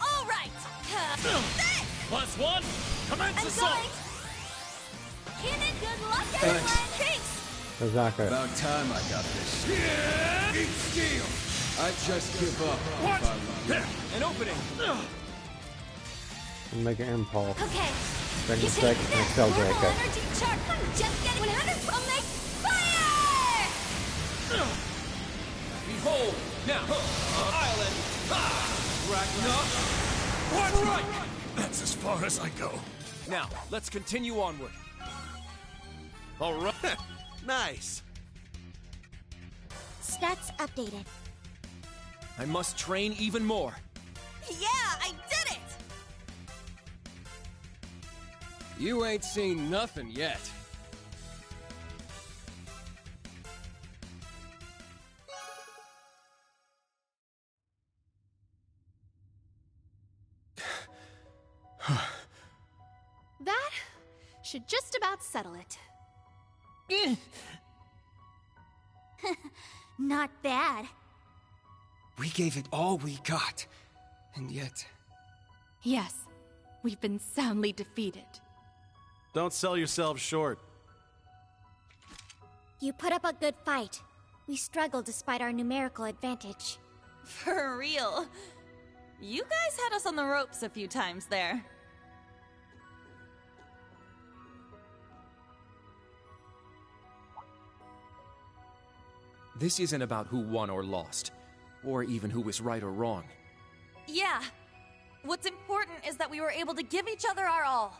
All right! Plus 1, commence I'm assault. going! Cannon, good luck, everyone! Thanks! Berserker. About time I got this. Eat steel. I'd just give up. What? If I were you. There. An opening. Mega Impulse. Okay. Second You Strike take and this! Cell Orbital Breaker. energy chart! I'm just getting 100 from my fire! Behold, Now, I'll end Ragnarok. What? Right! That's as far as I go. Now, let's continue onward. All right. Nice. Stats updated. I must train even more. Yeah, I did it! You ain't seen nothing yet. That should just about settle it. Not bad. We gave it all we got, and yet... Yes, we've been soundly defeated. Don't sell yourselves short. You put up a good fight. We struggled despite our numerical advantage. For real. You guys had us on the ropes a few times there. This isn't about who won or lost, or even who was right or wrong. Yeah. What's important is that we were able to give each other our all.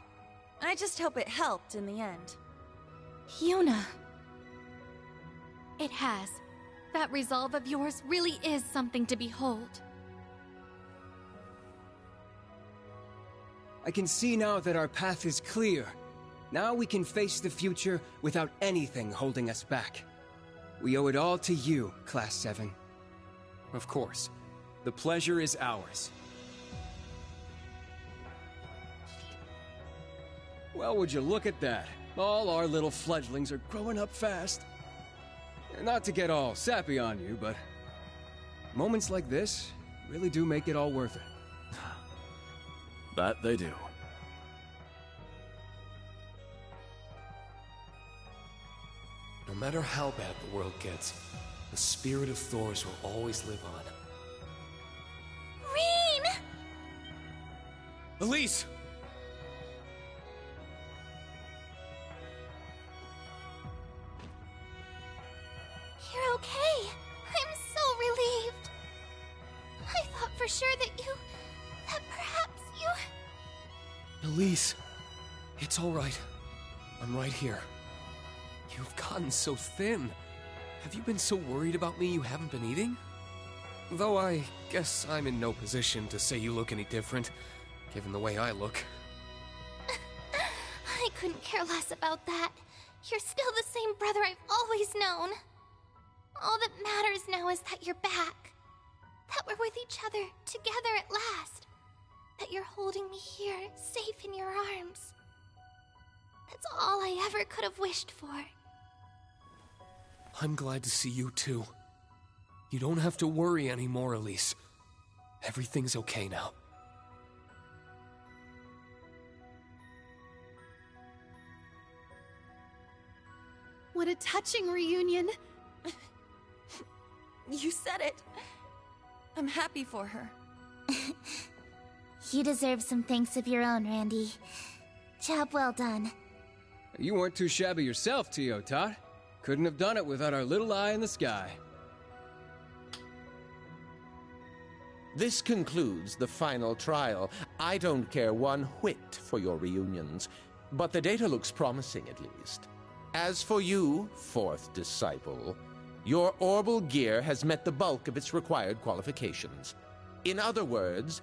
I just hope it helped in the end. Yuna. It has. That resolve of yours really is something to behold. I can see now that our path is clear. Now we can face the future without anything holding us back. We owe it all to you, Class 7. Of course. The pleasure is ours. Well, would you look at that? All our little fledglings are growing up fast. Not to get all sappy on you, but moments like this really do make it all worth it. That they do. No matter how bad the world gets, the spirit of Thors will always live on. Rean! Elise! You're okay. I'm so relieved. I thought for sure that perhaps you... Elise, it's all right. I'm right here. You've gotten so thin. Have you been so worried about me you haven't been eating? Though I guess I'm in no position to say you look any different, given the way I look. I couldn't care less about that. You're still the same brother I've always known. All that matters now is that you're back. That we're with each other, together at last. That you're holding me here, safe in your arms. That's all I ever could have wished for. I'm glad to see you too. You don't have to worry anymore, Elise. Everything's okay now. What a touching reunion. You said it. I'm happy for her. You deserve some thanks of your own, Randy. Job well done. You weren't too shabby yourself, Teotot. Couldn't have done it without our little eye in the sky. This concludes the final trial. I don't care one whit for your reunions, but the data looks promising at least. As for you, fourth disciple, your orbal gear has met the bulk of its required qualifications. In other words,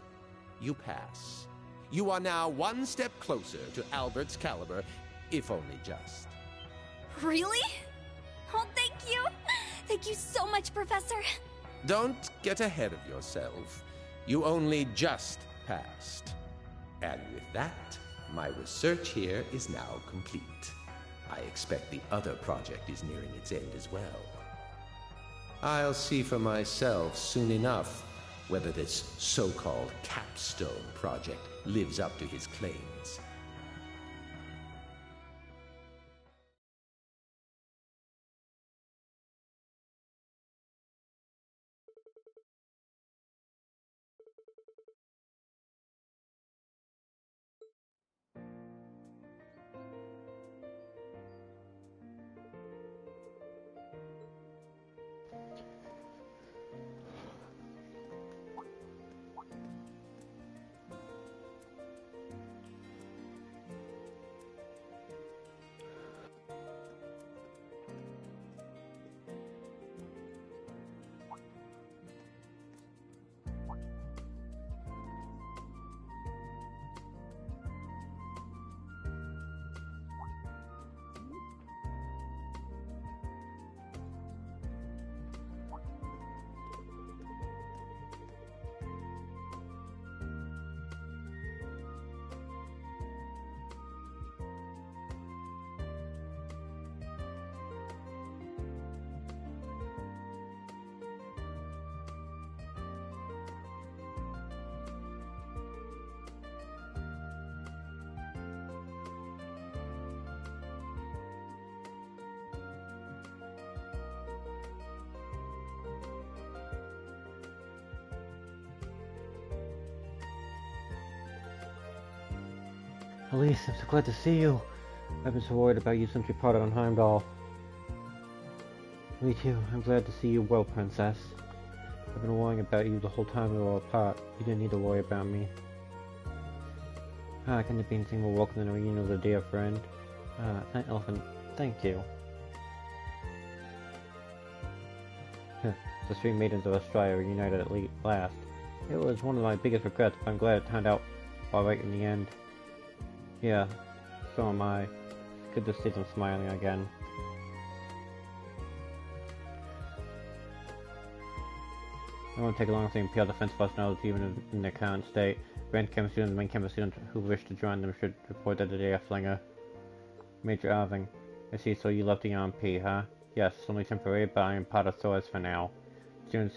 you pass. You are now one step closer to Albert's caliber, if only just. Really? Oh, thank you! Thank you so much, Professor! Don't get ahead of yourself. You only just passed. And with that, my research here is now complete. I expect the other project is nearing its end as well. I'll see for myself soon enough whether this so-called capstone project lives up to his claims. Elise, I'm so glad to see you. I've been so worried about you since we parted on Heimdall. Me too. I'm glad to see you well, Princess. I've been worrying about you the whole time we were apart. You didn't need to worry about me. Can it be anything more welcome than a reunion with a dear friend? Night Elephant, thank you. The three maidens of Australia reunited at last. It was one of my biggest regrets, but I'm glad it turned out alright in the end. Yeah, so am I. It's good to see them smiling again. It won't take long to impale the defense personnel even in their current state. Grand campus students and main campus students who wish to join them should report at the day of Flinger. Major Irving, I see, so you left the RMP, huh? Yes, only temporary, but I am part of SOAS for now. Students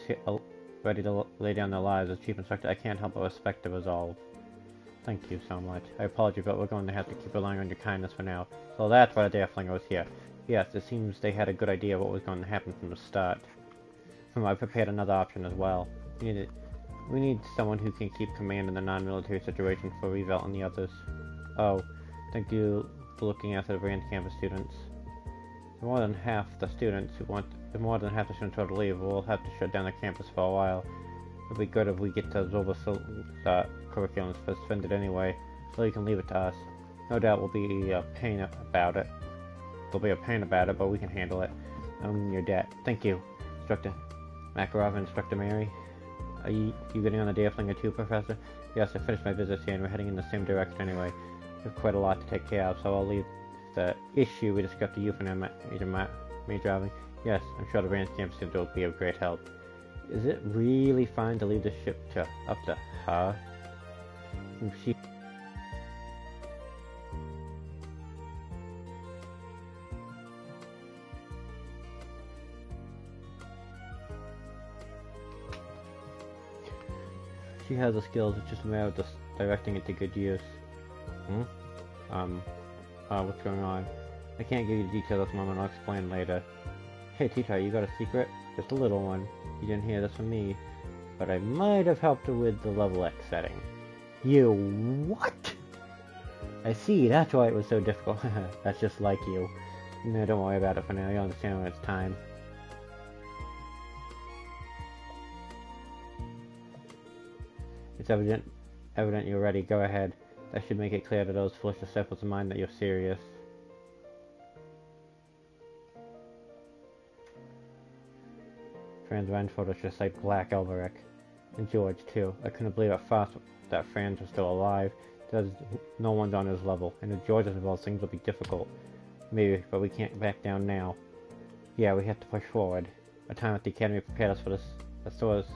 ready to lay down their lives as Chief Instructor, I can't help but respect the resolve. Thank you so much. I apologize, but we're going to have to keep relying on your kindness for now. So that's why the day of Flinger was here. Yes, it seems they had a good idea of what was going to happen from the start. I prepared another option as well. We need someone who can keep command in the non-military situation for Revel and the others. Oh, thank you for looking after the Brand campus students. More than half the students who want to leave, we'll have to shut down the campus for a while. It'd be good if we get the Zova curriculum suspended anyway, so you can leave it to us. No doubt we'll be a pain about it. There'll be a pain about it, but we can handle it. I'm in your debt. Thank you, Instructor Makarov and Instructor Mary. Are you getting on the day of Flinger too, Professor? Yes, I finished my visits here and we're heading in the same direction anyway. We have quite a lot to take care of, so I'll leave the issue we discussed to you for now, Major Irving. Yes, I'm sure the Brand campus student will be of great help. Is it really fine to leave the ship up to her? She has the skills, it's just a matter of just directing it to good use. What's going on? I can't give you the details at the moment, I'll explain later. Hey Teacher, you got a secret? Just a little one. You didn't hear this from me, but I might have helped her with the level X setting. You what? I see, that's why it was so difficult. That's just like you. No, don't worry about it for now, you'll understand when it's time. It's evident you're ready. Go ahead. That should make it clear to those foolish disciples of mine that you're serious. Franz Reinfeld was just like Black Elberic. And George, too. I couldn't believe at first that Franz was still alive. No one's on his level. And if George is involved, things will be difficult. Maybe, but we can't back down now. Yeah, we have to push forward. Our time at the Academy prepared us for this.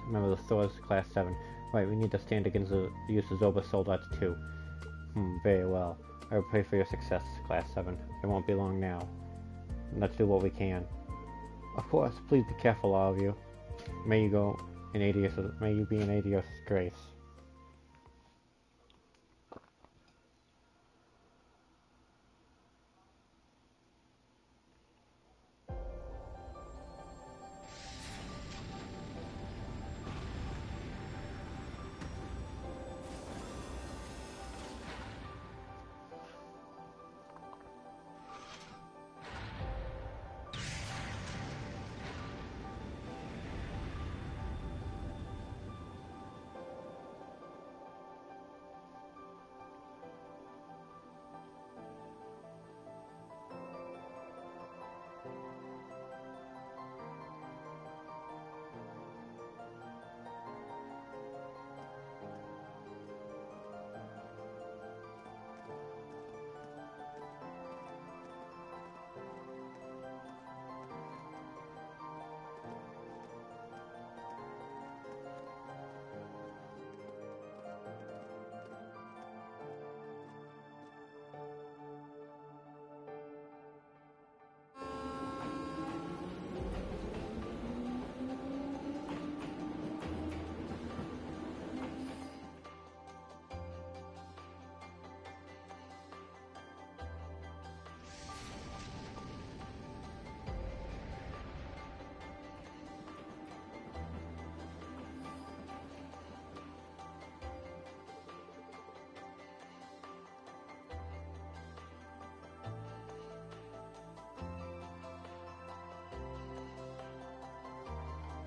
Remember the Thor's Class 7. Right, we need to stand against the use of Zoba Soldats too. Very well. I will pray for your success, Class 7. It won't be long now. Let's do what we can. Of course, please be careful, all of you. May you be in Adios' grace.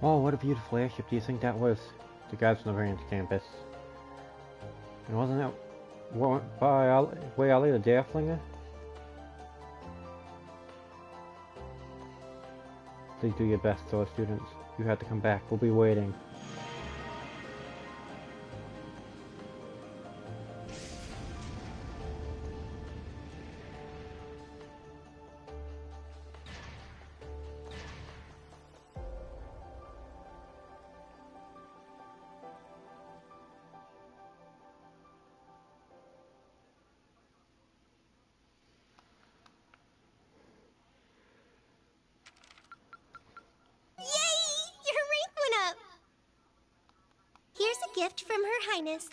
Oh, what a beautiful airship. Do you think that was the guys from the Branch campus? And wasn't that by Way Ali the Dairflinger? Please do your best, Thor students. You have to come back. We'll be waiting. Gift from Her Highness.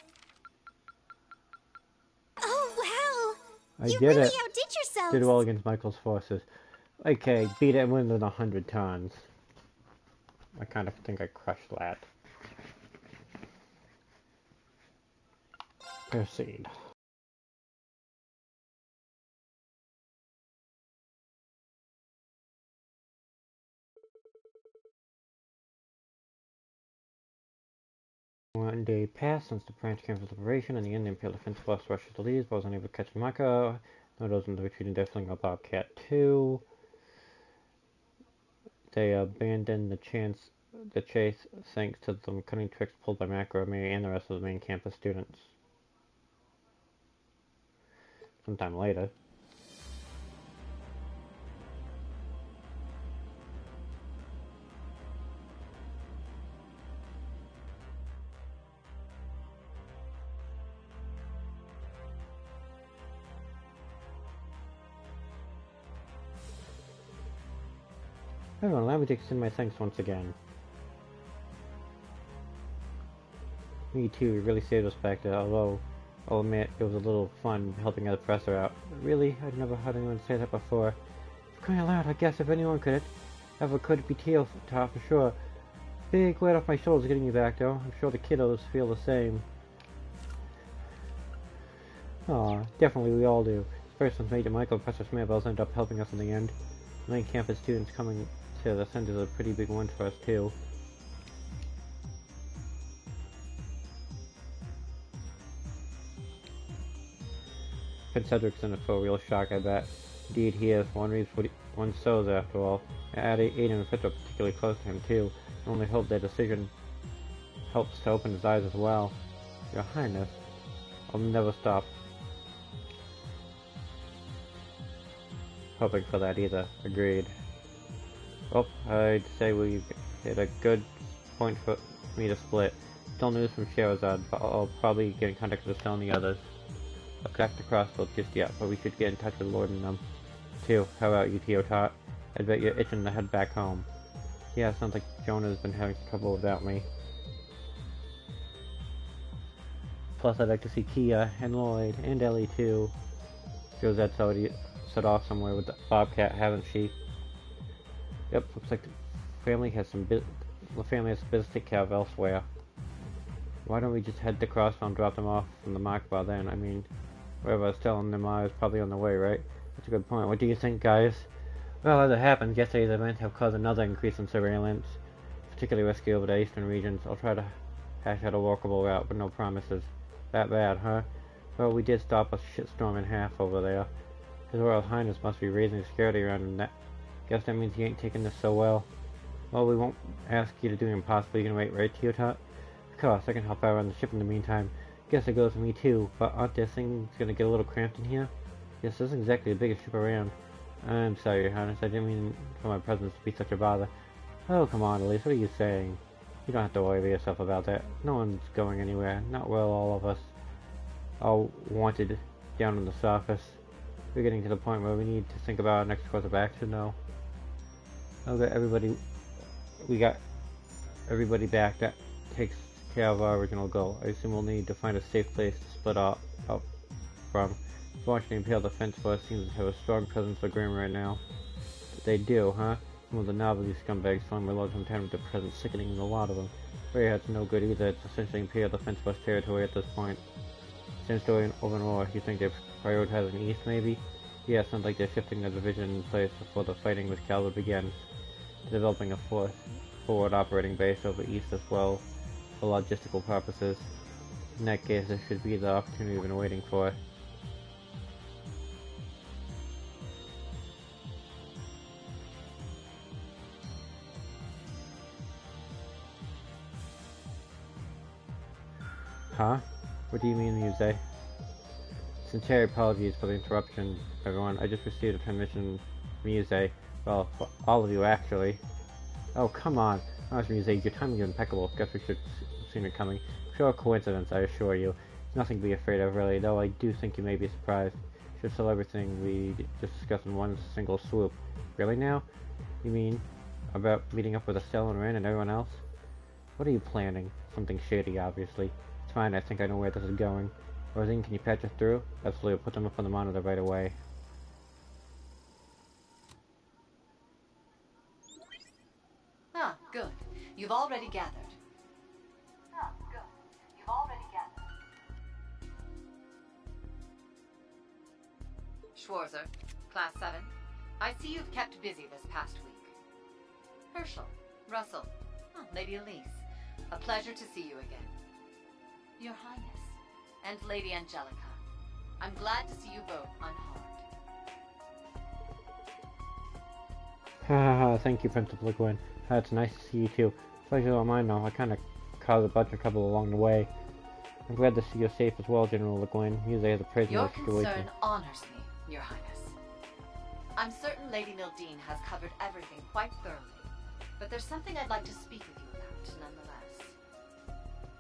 Oh, wow! I You did really it. outdid yourselves! Did well against Michael's forces. Okay, beat it within 100 tons. I kind of think I crushed that. Proceed. One day passed since the branch campus operation, and the Indian Imperial Defense Force rushed to the lead, but was unable to catch Mako. No, those in the retreating Deathling of Bobcat 2. They abandoned the chase thanks to some cunning tricks pulled by Macro, Mary, and the rest of the main campus students. Sometime later. Everyone, allow me to extend my thanks once again. Me too, you really saved us back there, although I'll admit it was a little fun helping the professor out. Really? I'd never heard anyone say that before. It's kind of loud, I guess if anyone could be Teal for sure. Big weight off my shoulders getting you back though. I'm sure the kiddos feel the same. Aw, definitely we all do. First one's Major Michael and Professor Smearbells ended up helping us in the end. The main campus students coming to the center is a pretty big one for us too. Prince Cedric's in it for a real shock, I bet. Indeed, he is. One reaps what one sows, after all. Aiden and Fitz are particularly close to him too. I only hope their decision helps to open his eyes as well. Your Highness, I'll never stop hoping for that either. Agreed. Well, I'd say we hit a good point for me to split. Still news from Sherazad, but I'll probably get in contact with Estelle and the others. I'll crack the crossbow just yet, but we should get in touch with Lord and them, too. How about you, Teotot? I bet you're itching to head back home. Yeah, sounds like Jonah's been having some trouble without me. Plus, I'd like to see Kia, and Lloyd, and Ellie, too. Josette's already set off somewhere with the Bobcat, haven't she? Yep, looks like the family has some business to take care of elsewhere. Why don't we just head to Crossbow and drop them off from the Mach Bar then? I mean, wherever Estelle and them are is probably on the way, right? That's a good point. What do you think, guys? Well, as it happens, yesterday's event have caused another increase in surveillance, particularly risky over the eastern regions. I'll try to hash out a walkable route, but no promises. That bad, huh? Well, we did stop a shitstorm in half over there. His Royal Highness must be raising security around him. Guess that means he ain't taking this so well. Well, we won't ask you to do the impossible. You can wait, right, Teotot? Of course, I can help out on the ship in the meantime. Guess it goes to me too, but aren't there things gonna get a little cramped in here? Yes, this isn't exactly the biggest ship around. I'm sorry, Your Highness, I didn't mean for my presence to be such a bother. Oh, come on, Elise, what are you saying? You don't have to worry yourself about that. No one's going anywhere. Not well, all of us are wanted down on the surface. We're getting to the point where we need to think about our next course of action, though. We got everybody back. That takes care of our original goal. I assume we'll need to find a safe place to split up from. Fortunately, Imperial Defense Force seems to have a strong presence for Grimm right now. They do, huh? Some of the novelty scumbags find my lord from time to present, sickening in a lot of them. Greyhat's no good either. It's essentially Imperial Defense Force territory at this point. Same story over in war. You think they're prioritizing east, maybe? Yeah, it sounds like they're shifting their division in place before the fighting with Calvin begins. Developing a force forward operating base over east as well, for logistical purposes. In that case, this should be the opportunity we've been waiting for. Huh? What do you mean, Muse? Sincere apologies for the interruption, everyone. I just received a transmission from Muse. Well, for all of you, actually. Oh, come on. Honest, Muse, your timing is impeccable. Guess we should have seen it coming. Pure coincidence, I assure you. Nothing to be afraid of, really, though I do think you may be surprised. Should sell everything we just discussed in one single swoop. Really now? You mean about meeting up with Estelle and Ren and everyone else? What are you planning? Something shady, obviously. It's fine, I think I know where this is going. Rosine, can you patch us through? Absolutely, I'll put them up on the monitor right away. Ah, good. You've already gathered. Schwarzer, Class 7. I see you've kept busy this past week. Herschel, Russell, Lady Elise. A pleasure to see you again. Your Highness, and Lady Angelica. I'm glad to see you both unharmed. Thank you, Principal Gwyn. It's nice to see you too. Pleasure all mine now. I kinda caused a bunch of trouble along the way. I'm glad to see you're safe as well, General Le Guin. Usually has a prisoner Your situation. concern honors me, Your Highness. I'm certain Lady Mildine has covered everything quite thoroughly, but there's something I'd like to speak with you about, nonetheless.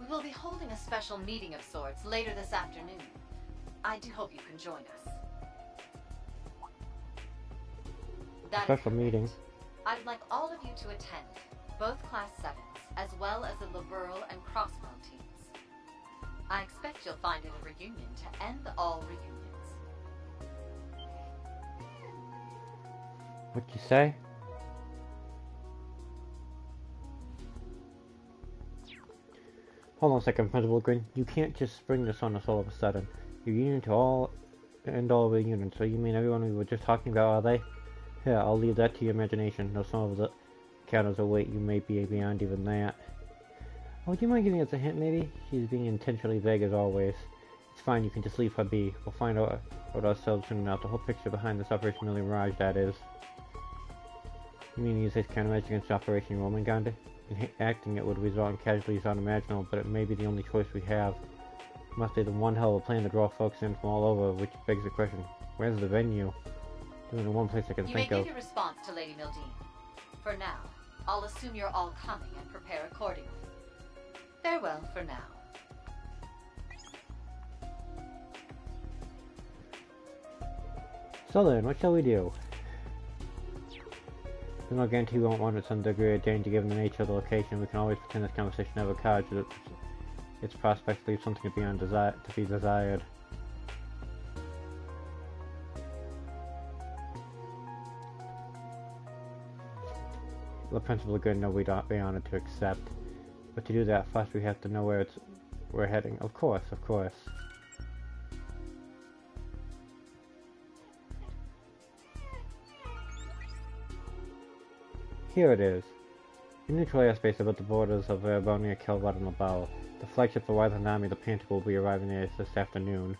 We will be holding a special meeting of sorts later this afternoon. I do hope you can join us. Special meeting. I would like all of you to attend, both Class 7s, as well as the Liberal and Crossbow teams. I expect you'll find it a reunion to end all reunions. What'd you say? Hold on a second, Principal Gwyn. You can't just spring this on us all of a sudden. Reunion to all reunion. So you mean everyone we were just talking about, are they? Yeah, I'll leave that to your imagination. Though some of the counters are weight, you may be beyond even that. Oh, would you mind giving us a hint, maybe? She's being intentionally vague as always. It's fine, you can just leave her be. We'll find out ourselves soon enough. The whole picture behind this Operation Millie Mirage, that is. You mean use this countermeasure against Operation Romanganda? Acting it would result in casualties unimaginable, but it may be the only choice we have. It must be the one hell of a plan to draw folks in from all over, which begs the question, where's the venue? There's only one place I can think of. You may give your response to Lady Mildine. For now, I'll assume you're all coming and prepare accordingly. Farewell for now. So then, what shall we do? There's no guarantee we won't want it some degree of danger given the nature of the location. We can always pretend this conversation never occurred, so its prospects leave something to be desired. The Principal Good know we'd be honored to accept. But to do that, first we have to know where we're heading. Of course, of course. Here it is. In neutral airspace about the borders of Erebonia, Kelvad, and Labao. The flagship of the Wyvern Army, the Panther, will be arriving there this afternoon.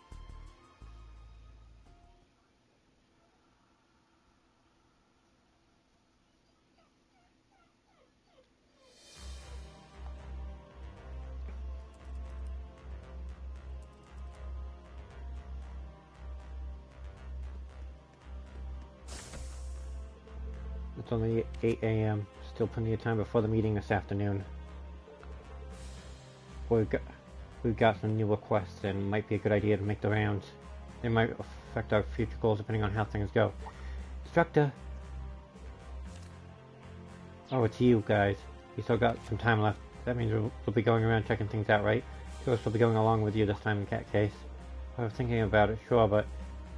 It's only 8 a.m. Still plenty of time before the meeting this afternoon. We've got some new requests and it might be a good idea to make the rounds. They might affect our future goals depending on how things go. Instructor! Oh, it's you guys. You still got some time left. That means we'll be going around checking things out, right? Sure, we'll be going along with you this time in that case. I was thinking about it, sure, but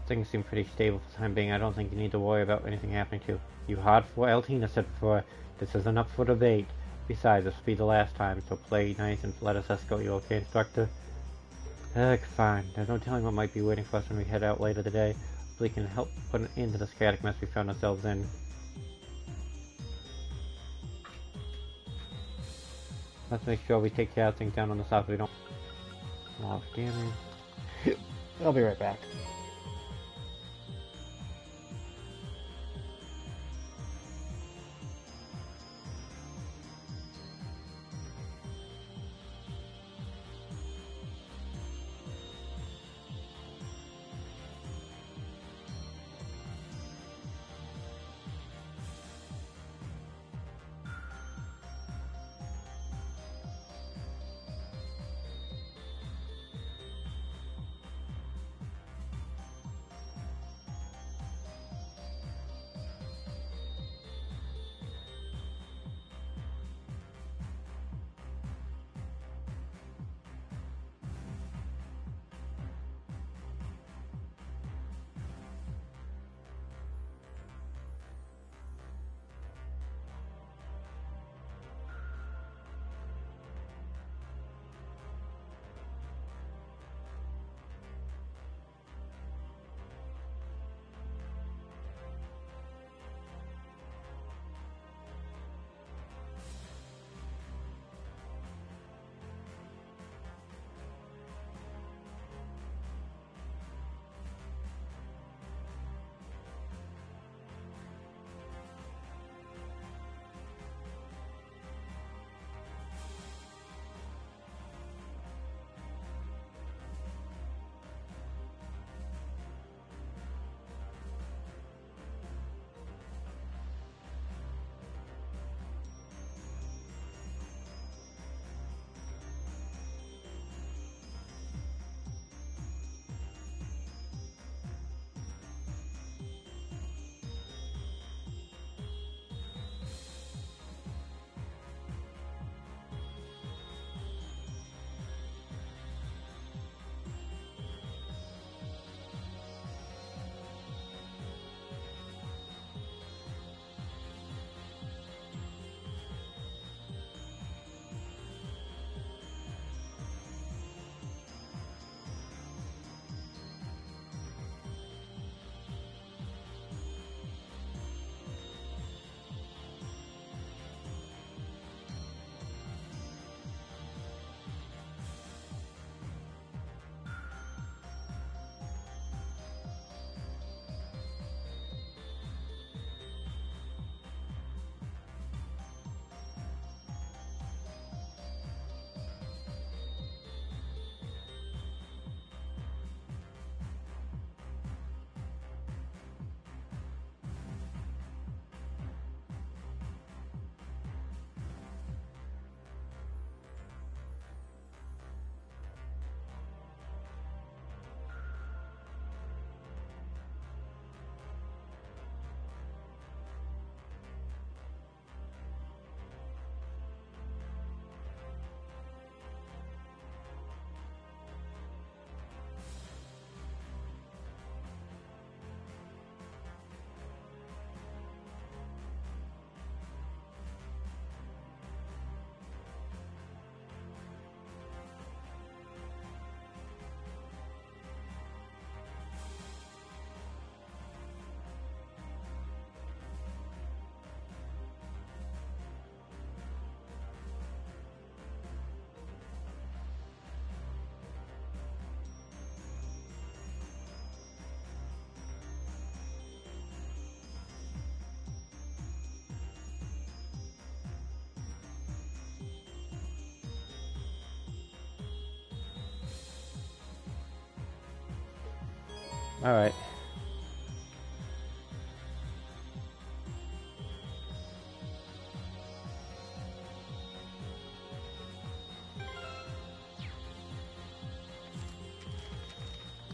things seem pretty stable for the time being. I don't think you need to worry about anything happening to you. Hard for Altina said before, this isn't up for debate. Besides, this will be the last time, so play nice and let us escort you, okay, Instructor? Ugh, fine. There's no telling what might be waiting for us when we head out later today. We can help put an end to the chaotic mess we found ourselves in. Let's make sure we take care of things down on the south. We don't lost damage. I'll be right back. Alright.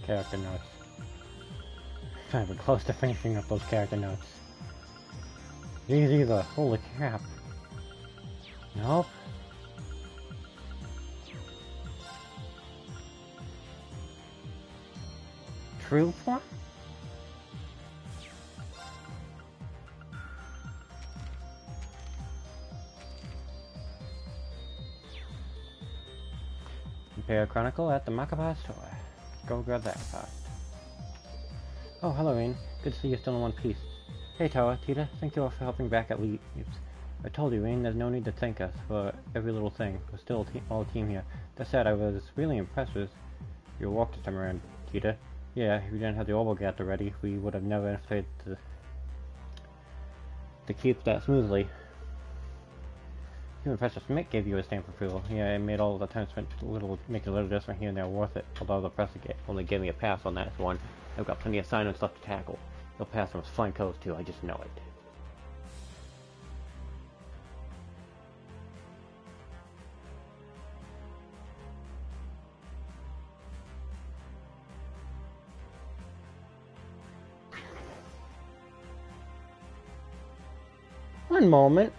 Character notes. Not even close to finishing up those character notes. These either. Holy crap. Nope. True form? Imperial Chronicle at the Makaba store. Go grab that part. Oh, hello, Rain. Good to see you're still in one piece. Hey, Toa, Tita, thank you all for helping back at Leeds. I told you, Rain, there's no need to thank us for every little thing. We're still all team here. That said, I was really impressed with your walk this time around, Tita. Yeah, if we didn't have the orbital gap ready, we would have never anticipated to keep that smoothly. Even Professor Smith gave you a stamp of approval. Yeah, it made all the time spent make a little difference here and there worth it. Although the professor only gave me a pass on that one. I've got plenty of assignments left to tackle. He'll pass on his flying colors too, I just know it. One moment.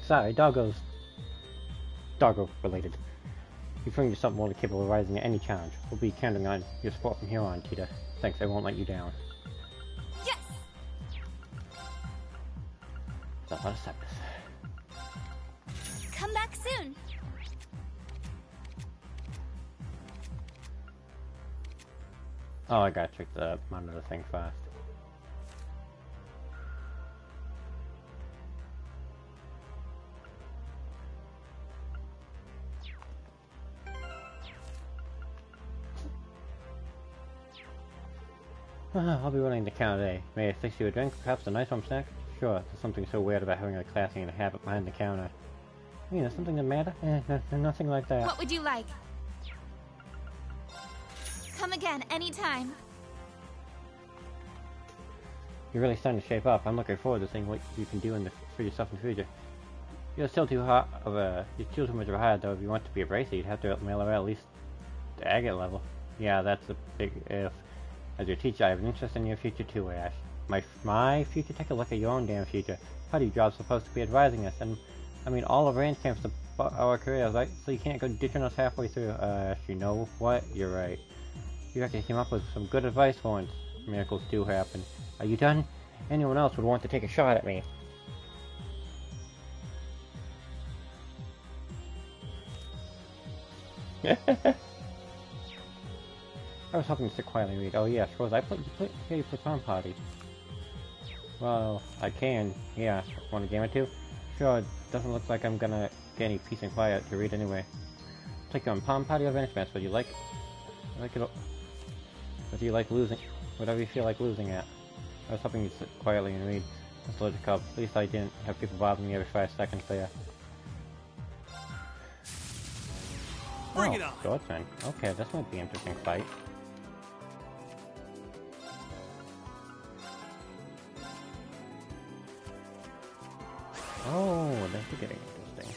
Sorry, doggo related. You've proven yourself more than capable of rising to any challenge. We'll be counting on your support from here on, Tita. Thanks, I won't let you down. Yes! That's a lot of sadness. Come back soon! Oh, I gotta check the monitor thing fast. I'll be running the counter today. May I fix you a drink? Perhaps a nice home snack? Sure, there's something so weird about having a classy and a habit behind the counter. You know, something the matter? Nothing like that. What would you like? Come again, anytime. You're really starting to shape up. I'm looking forward to seeing what you can do for yourself in the future. You're still too much of a hire, though. If you want to be a bracer, you'd have to mail her at least the agate level. Yeah, that's a big if. As your teacher, I have an interest in your future too, Ash. My future? Take a look at your own damn future. Part of your job's supposed to be advising us, and I mean, all of Rand's camps about our careers, right? So you can't go ditching us halfway through. Ash, you know what? You're right. You actually came up with some good advice for once. Miracles do happen. Are you done? Anyone else would want to take a shot at me. I was hoping to sit quietly and read. Oh yeah, suppose you play Prom Party. Well, I can. Yeah. Want a game or two? Sure, it doesn't look like I'm gonna get any peace and quiet to read anyway. Take you on Prom Party or Vanish Mask, would you like it? Whether you like losing, whatever you feel like losing at. I was hoping you'd sit quietly and read. That's logical. At least I didn't have people bothering me every 5 seconds there. Bring it on! Swordsman. Okay, this might be an interesting fight. Oh, that's getting interesting.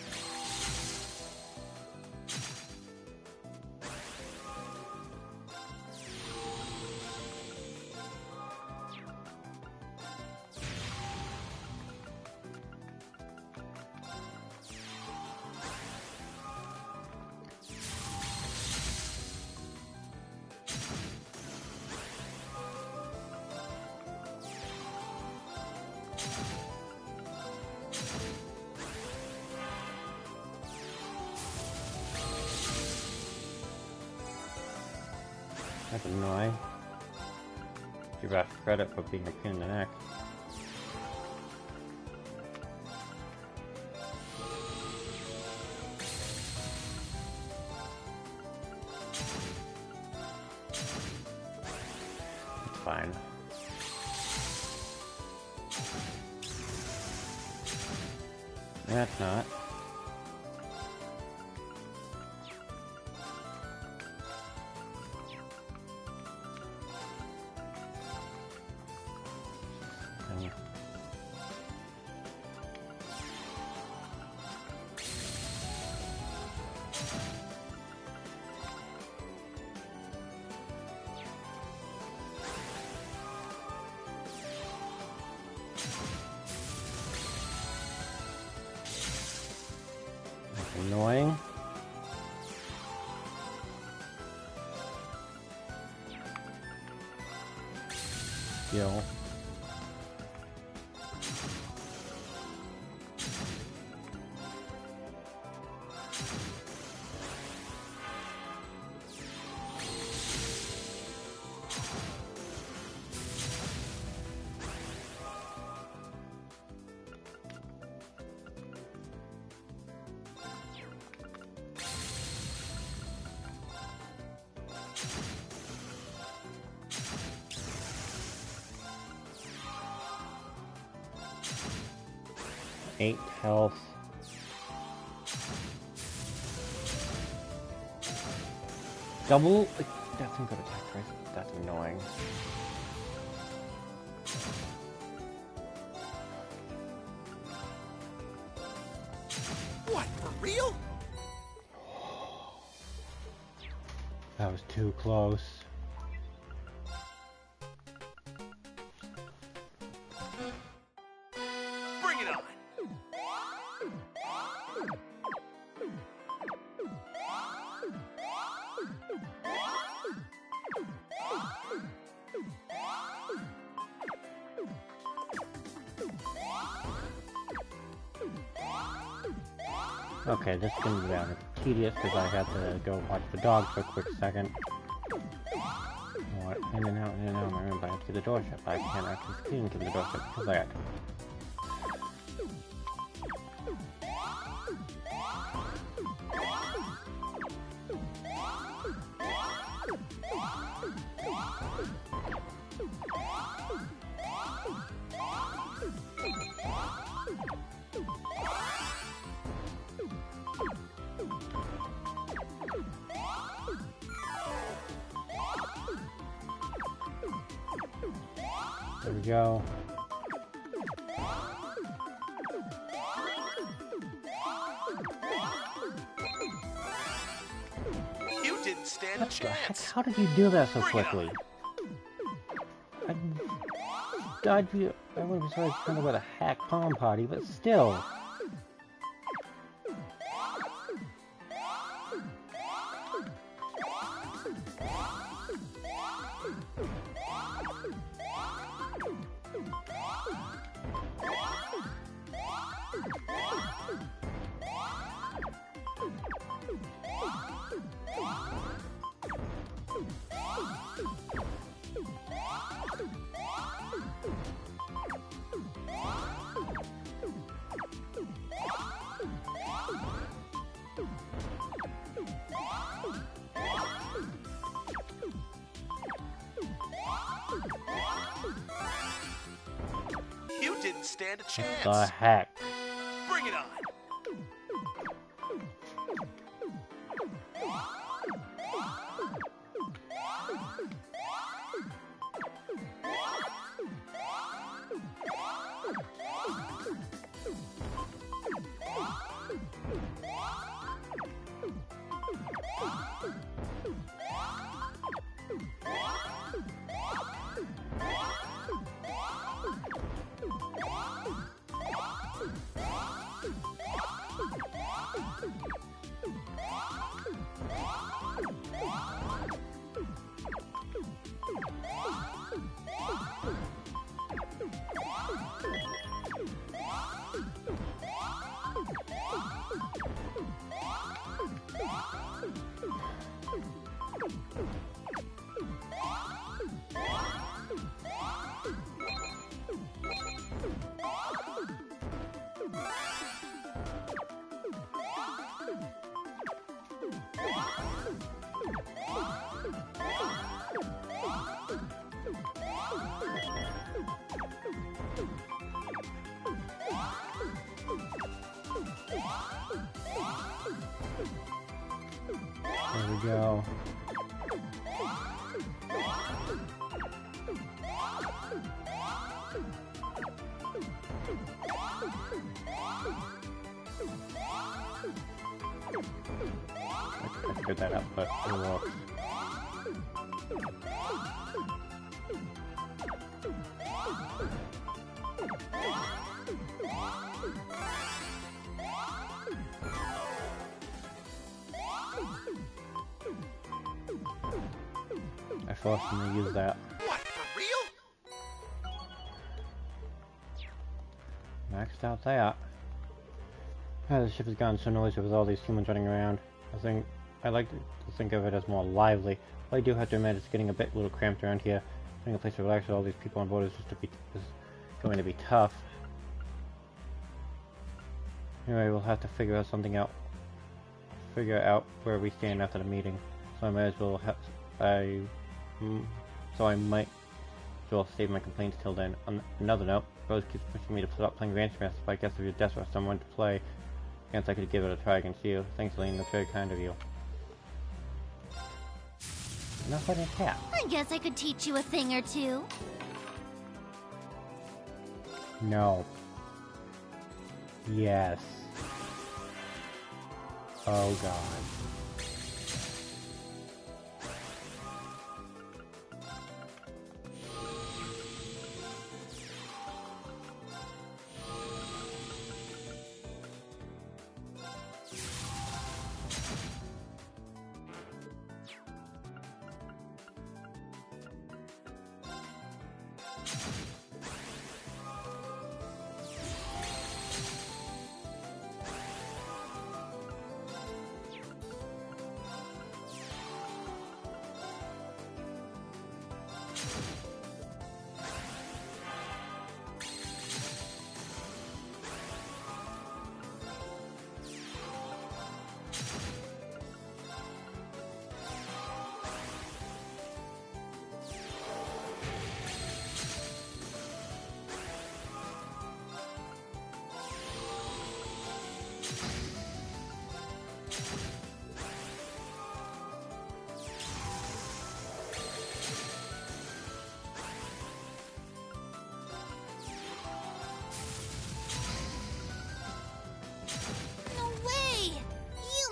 That's annoying. Give us credit for being a pain in the neck. fine. That's not. Annoying. Yo. Eight health. Double? That's some good attack price. That's annoying. What, for real? That was too close. Bring it on! Okay, this is going to be rather tedious because I had to go watch the dog for a quick second. What? In and out of my room, but I have to the doorstep. I can't actually see into the doorstep because I got There we go. You didn't stand a chance. How did you do that so quickly? I would be sorry to with a hack palm party, but still. You didn't stand a chance. What the heck? Bring it on. go. I figured that out, but it works. I forced him to use that. What, for real? Maxed out that. The ship has gotten so noisy with all these humans running around. I like to think of it as more lively. But I do have to admit it's getting a little cramped around here. Finding a place to relax with all these people on board is going to be tough. Anyway, we'll have to figure out where we stand after the meeting. So I might as well I might as well save my complaints till then. On another note, Rose keeps pushing me to stop playing Ranch Master, but I guess if you're desperate for someone to play, I guess I could give it a try against you. Thanks, Lane. That's very kind of you. Enough fighting a cat. I guess I could teach you a thing or two. No. Yes. Oh god.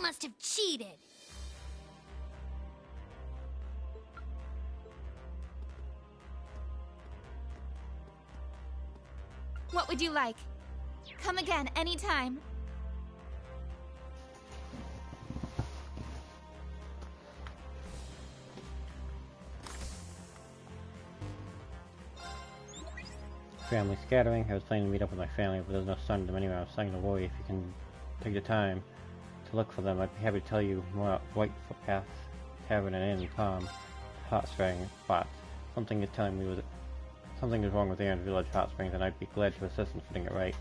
Must have cheated. What would you like? Come again, anytime. Family scattering. I was planning to meet up with my family, but there's no sun to them anywhere. I was starting to worry. If you can take the time to look for them, I'd be happy to tell you more about White Footpath Tavern and Inn, Tom, Hot Spring spots. Something is telling me something is wrong with Aaron's Village Hot Springs, and I'd be glad to assist in putting it right.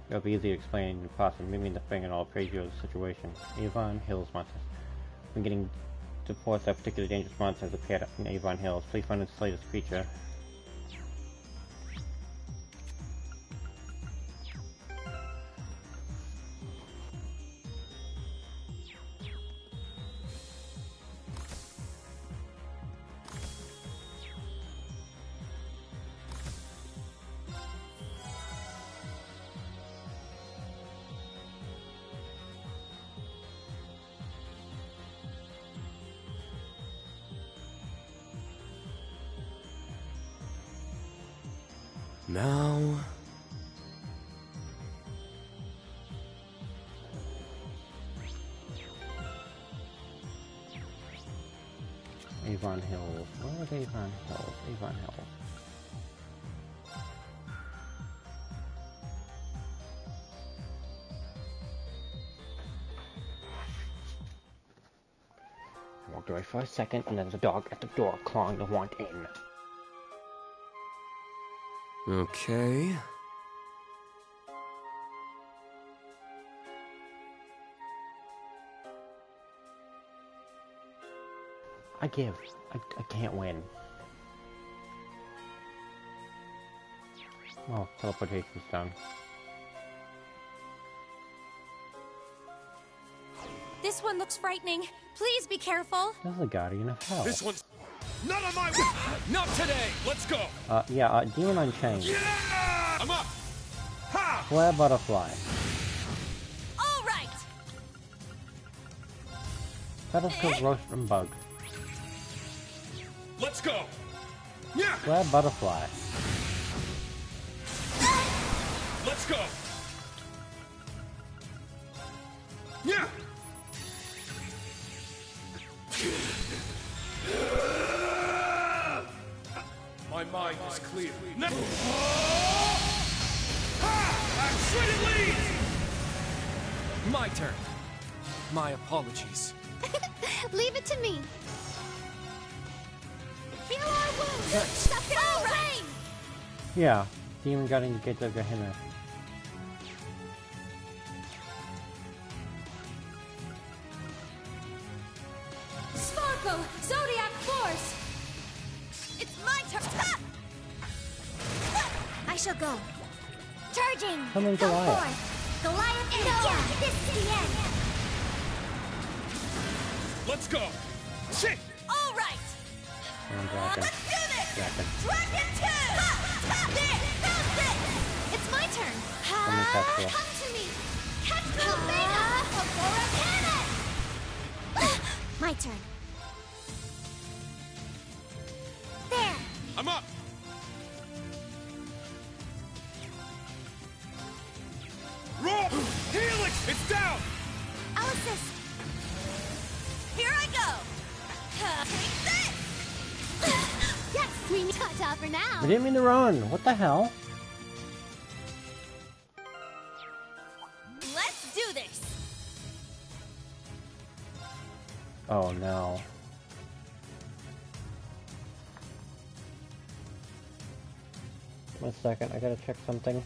It'll be easy to explain in person. Meet me in the thing and I'll praise you of the situation. Avon Hills monsters. When getting to reports that particular dangerous monster has appeared in Avon Hills. Please find its latest creature. Now... Avon Hills. Where was Avon Hills? Avon Hills. I walked away for a second, and then there's a dog at the door clawing to want in. Okay. I give. I can't win. Oh, teleportation's done. This This one looks frightening. Please be careful. This is a guardian of hell. This one's not on my way. Not today. Let's go. Yeah, Demon Unchained. Yeah! I'm up. Ha! Flare Butterfly. All right. Pedestal Roast and Bug. Let's go. Yeah. Flare Butterfly. Let's go. Yeah. My mind is clear. Shredded leaves! My turn. My apologies. Leave it to me. Heal our wounds. Suffering rain. Yeah, Demon Guardian Gates of Gehenna. Sparkle! Zodiac Force! It's my turn. I shall go. Charging! Summon Go Goliath. forth! Goliath and yeah, this is the end! Let's go. Shit. All right. Summon Dragon. Let's do this. Dragon. Dragon 2! There! Found it! It's my turn! Summon Tetsuo. Come to me! Tetsuo Beta! Aurora Cannon! My turn. There! I'm up. Roar! Helix! It's down! I'll assist. Here I go. Take this! Yes, we need ta-ta for now. I didn't mean to run. What the hell? Let's do this. Oh no. One second, I gotta check something.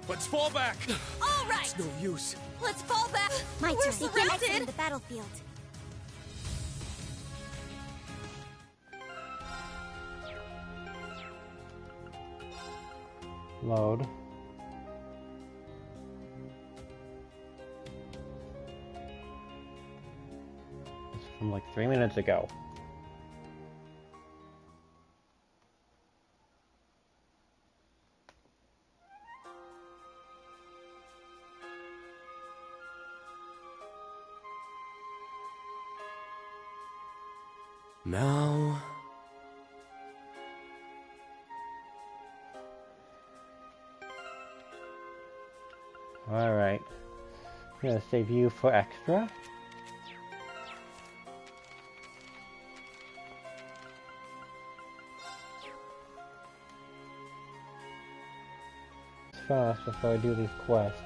Let's fall back. All right. It's no use. Let's fall back. My We're turn. Begin exiting surrounded. the battlefield. Load. It's from like 3 minutes ago. Now... Alright. I'm gonna save you for extra. Fast before I do these quests.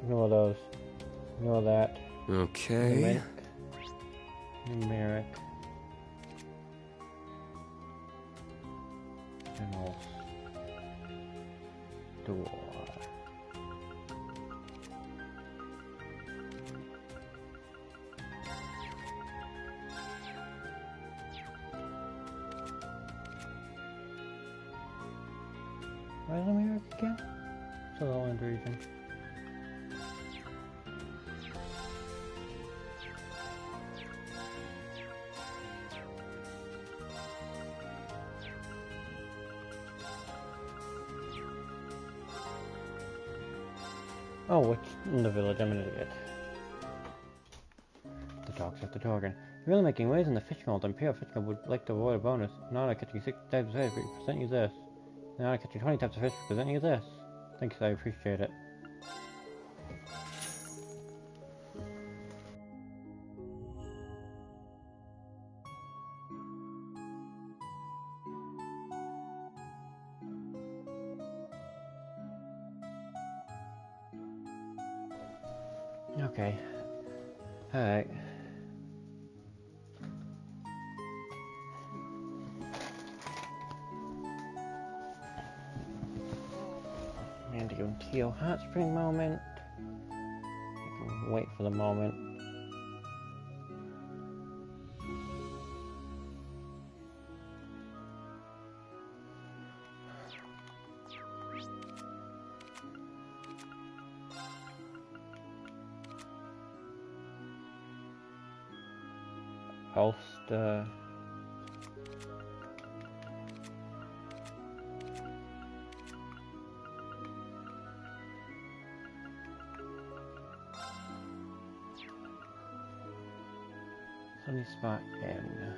Ignore those. Ignore that. Okay. Numeric. General. Door. Where's Numeric again? Sutherland region. Oh, it's in the village, I'm an idiot. The dogs at the Torgan. You're really making waves in the fish mold. Imperial Fish Club would like to award a bonus. Now I catching 6 types of fish, present you this. Now I catching 20 types of fish, present you this. Thanks, I appreciate it. Okay. Alright. Andy and Teal hot spring moment. You can wait for the moment. Ulster. Sunny spot in.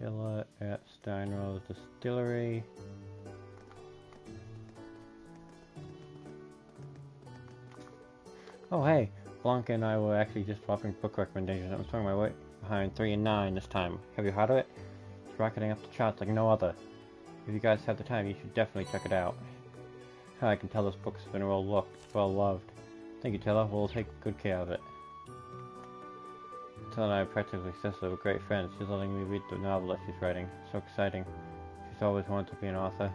Tilla at Steinrose Distillery. Oh hey, Blanca and I were actually just swapping book recommendations. I'm throwing my weight behind 3 and 9 this time. Have you heard of it? It's rocketing up the charts like no other. If you guys have the time, you should definitely check it out. I can tell this book's been well looked, well loved. Thank you, Tilla. We'll take good care of it. Tilla and I are practically sisters. We're great friends. She's letting me read the novel that she's writing. So exciting. She's always wanted to be an author.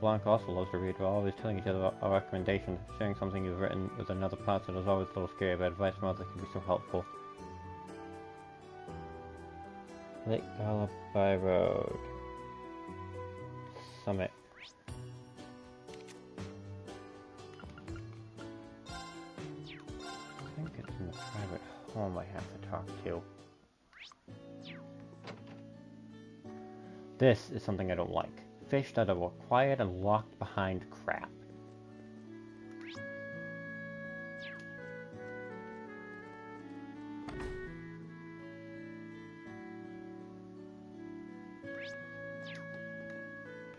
Blanca also loves to read. We're always telling each other our recommendations. Sharing something you've written with another person is always a little scary, but advice from others can be so helpful. Lake Galabai Road. Summit. I think it's in the private home I have to talk to. This is something I don't like. Fish that are quiet and locked behind crap.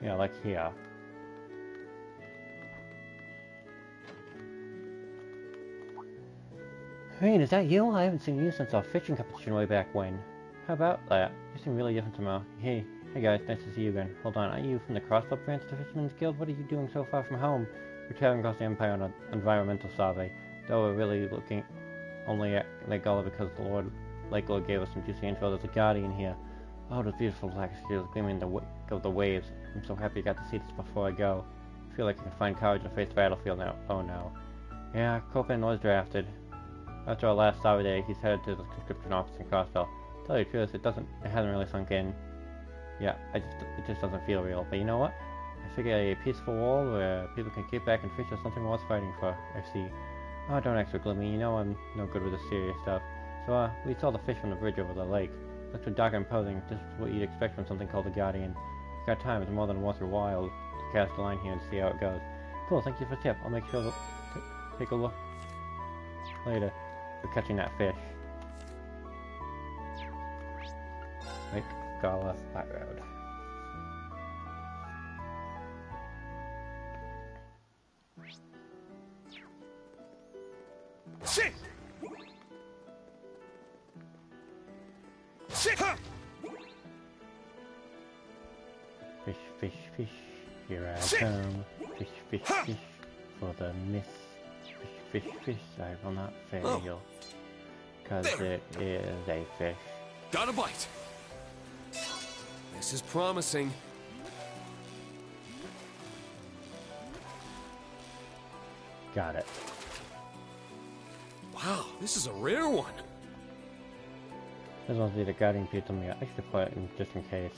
Yeah, like here. Hey, is that you? I haven't seen you since our fishing competition way back when. How about that? You seem really different tomorrow. Hey guys, nice to see you again. Hold on, are you from the Crossbow branch of the Fisherman's Guild? What are you doing so far from home? We're traveling across the Empire on an environmental survey. Though we're really looking only at Lake Gullah because the Lake Lord gave us some juicy info. There's a guardian here. Oh, those beautiful black scales gleaming in the wake of the waves. I'm so happy I got to see this before I go. I feel like I can find courage to face the battlefield now. Oh no. Yeah, Copan was drafted. After our last survey day, he's headed to the conscription office in Crossbell. To tell you the truth, it hasn't really sunk in. Yeah, it just doesn't feel real. But you know what? I figure a peaceful world where people can get back and fish is something worth fighting for. I see. Oh, don't act so gloomy. You know I'm no good with the serious stuff. So, we saw the fish from the bridge over the lake. Looks so dark and imposing, just what you'd expect from something called the Guardian. If you've got time, it's more than worth your while to cast a line here and see how it goes. Cool, thank you for the tip. I'll make sure to take a look later for catching that fish. Lake Gullah Flat Road. Shit! Shit! Huh! Fish, fish, fish, here I come. Fish, fish, fish, for the miss. Fish, fish, fish, I will not fail. Cause it is a fish. Got a bite! This is promising. Got it. Wow, this is a rare one. This must be the Guardian piece on me. I should put it in just in case.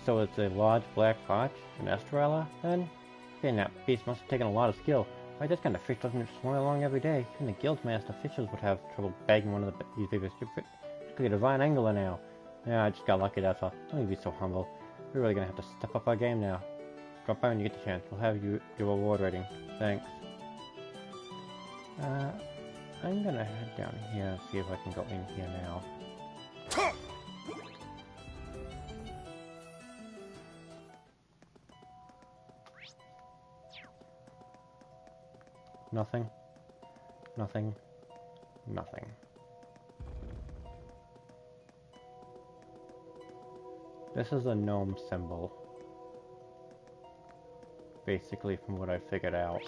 So it's a large black potch in Estrella, then? Okay, that beast must have taken a lot of skill. Why, this kind of fish doesn't just swim along every day. Even the guild's master fishers would have trouble bagging one of these bigger ships. Look at a divine angler now. Yeah, I just got lucky, that's all. Don't you be so humble. We're really gonna have to step up our game now. Drop by when you get the chance. We'll have your reward rating. Thanks. I'm gonna head down here and see if I can go in here now. Nothing. Nothing. Nothing. This is a gnome symbol. basically, from what I figured out.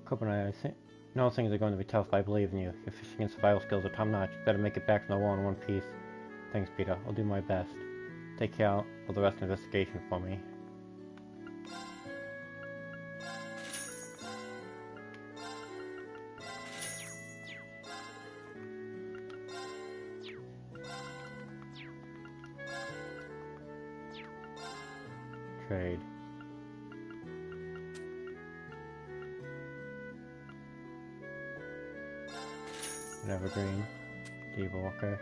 Copenhagen, I think. No things are going to be tough, but I believe in you. Your fishing and survival skills are top-notch. You better make it back from the wall in one piece. Thanks, Peter. I'll do my best. Take care of the rest of the investigation for me. Trade. Evergreen. Diva Walker.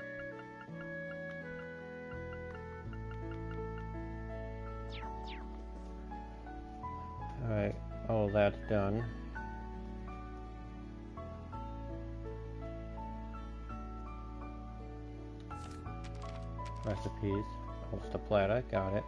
Alright, all that's done. Recipes. Holster platter, got it.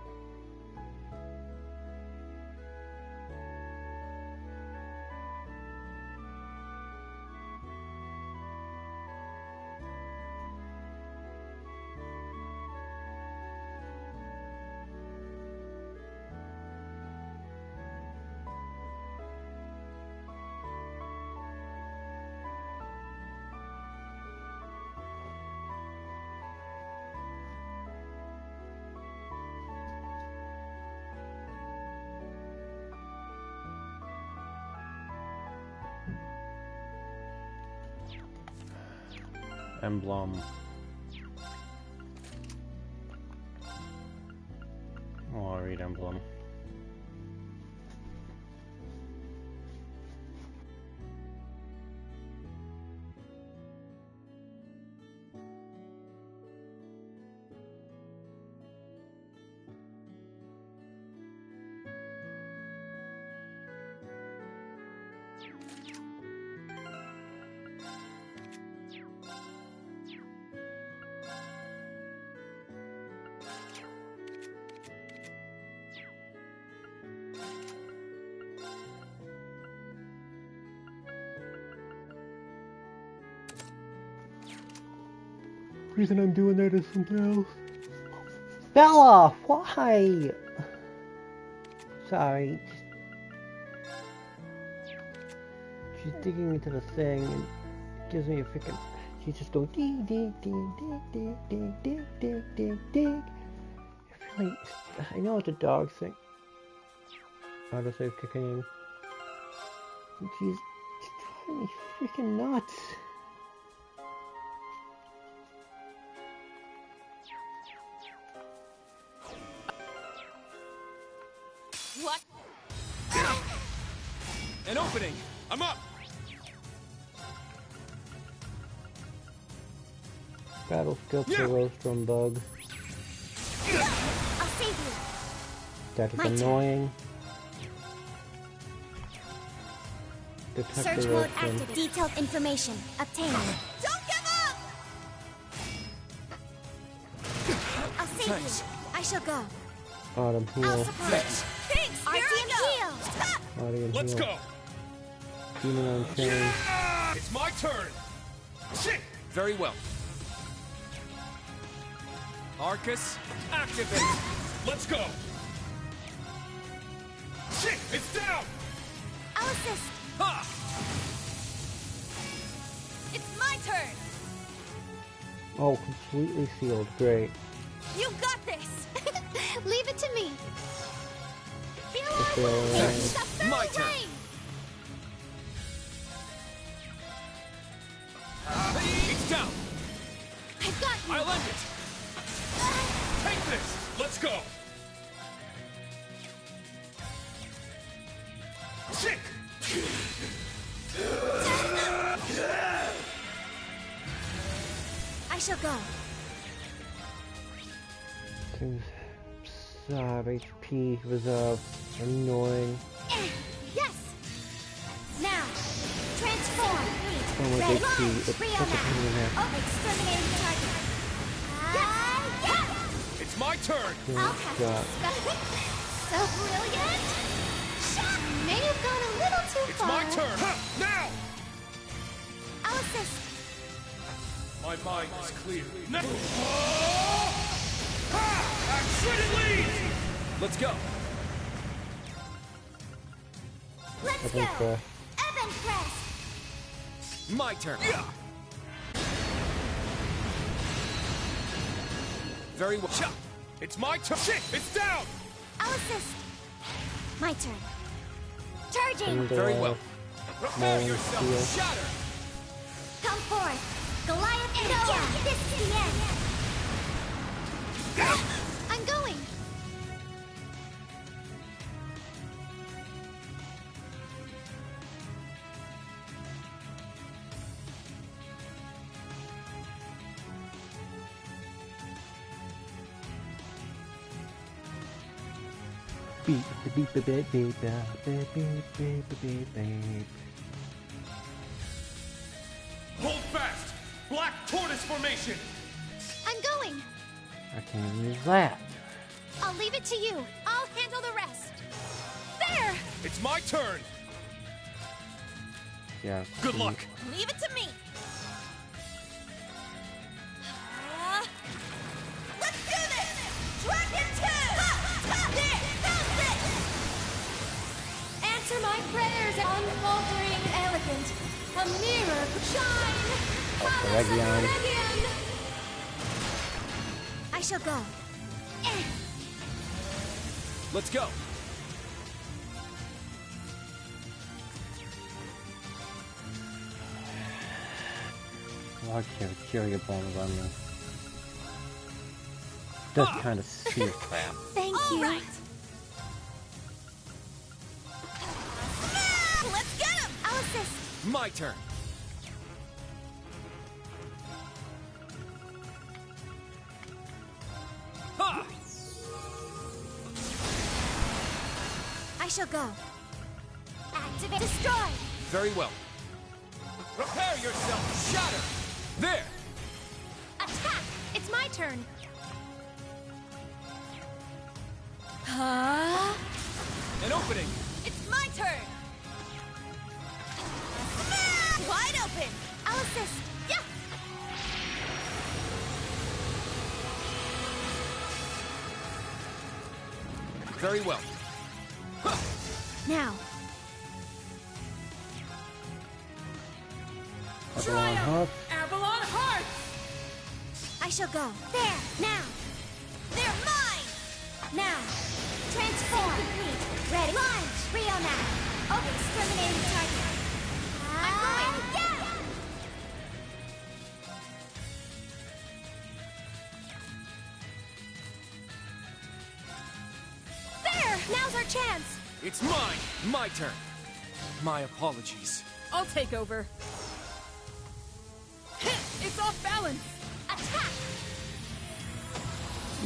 Emblem. Oh, I'll read emblem. The reason I'm doing that is something else. Bella, why? Sorry. She's digging into the thing and it gives me a freaking. She's just going dig, dig, dig, dig, dig, dig, dig, dig, dig. Really, I know it's a dog thing. Autosave kicking in. And she's driving me freaking nuts. What? An opening! I'm up! Battle skill for Rostrum Bug. I'll save you. That is My turn. annoying. Detect Search the mode Rostrum. active. Detailed information obtained. Don't give up! I'll save you. I shall go. Autumn I'll heal. support. Thanks, RTM heal. Audience Let's heal. go! Demon on chain. It's my turn! Shit! Very well. Arcus, activate! Let's go! Shit! It's down! I'll assist. Ha! It's my turn! Oh, completely sealed. Great. You got this! Leave it to me. My turn. It's down! I've got you. I'll end it! Take this! Let's go! Shit! I shall go. Seems HP reserve. Annoying. Yes. Now, transform. So much Ready. HP. It's such a pain in the neck. Oh, exterminating target. Yes. It's my turn! I'll catch God. So brilliant. Shot. May have gone a little too It's far. my turn! Now! assist. My mind is clear. Action lead! Let's go. Let's think, go. Evan Crest. My turn. Yeah. Very well. Cha! It's my turn. Shit! It's down! I'll assist. My turn. Charging. Very well. Prepare yourself. Shatter! Come forth. Goliath and go. This is the end. I'm going. Beep, beep, beep, beep, beep, beep, beep, beep, beep, beep. Hold fast! Black Tortoise formation! I'm going. I can't use that. I'll leave it to you. I'll handle the rest. There! It's my turn! Yeah. Good luck! Leave it to me. Let's do this! Dragon 2! There! Bounce it! Answer my prayers, unfaltering, elegant. A mirror, shine! Region. I shall go. Let's go. Large Kyria bombs on you. Does kind of see crap. Thank you. Right. Let's get him! I'll assist. My turn. Ha! I shall go. Activate. Destroy. Very well. Prepare yourself! Shatter! There! Attack! It's my turn. Huh? An opening! It's my turn! Wide open! I'll assist. Yeah! Very well. Now. Avalon Heart. Avalon Heart! I shall go. There. Now. They're mine! Now. Transform. Ready. Launch. Rio now. Open exterminating target. I'm going. Yeah! There! Now's our chance. It's mine! My turn. My apologies. I'll take over. It's off balance! Attack!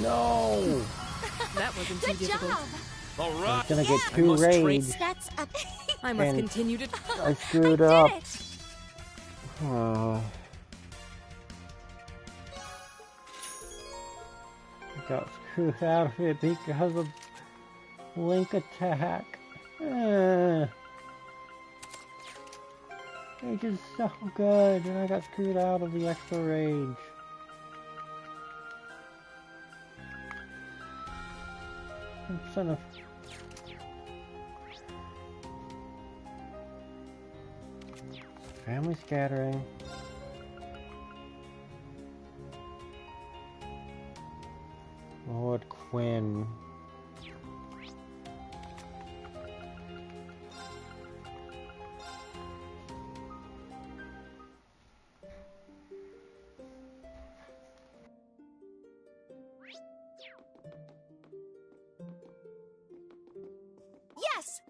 No! That wasn't too Good difficult. job. All I'm right! gonna get I two must train. raids. That's a... I must And- continue to... I screwed I up. did it. Oh. I got screwed out of it because of Link attack. Rage is so good, and I got screwed out of the extra rage. Son of... Family scattering. Lord Quinn. Yes!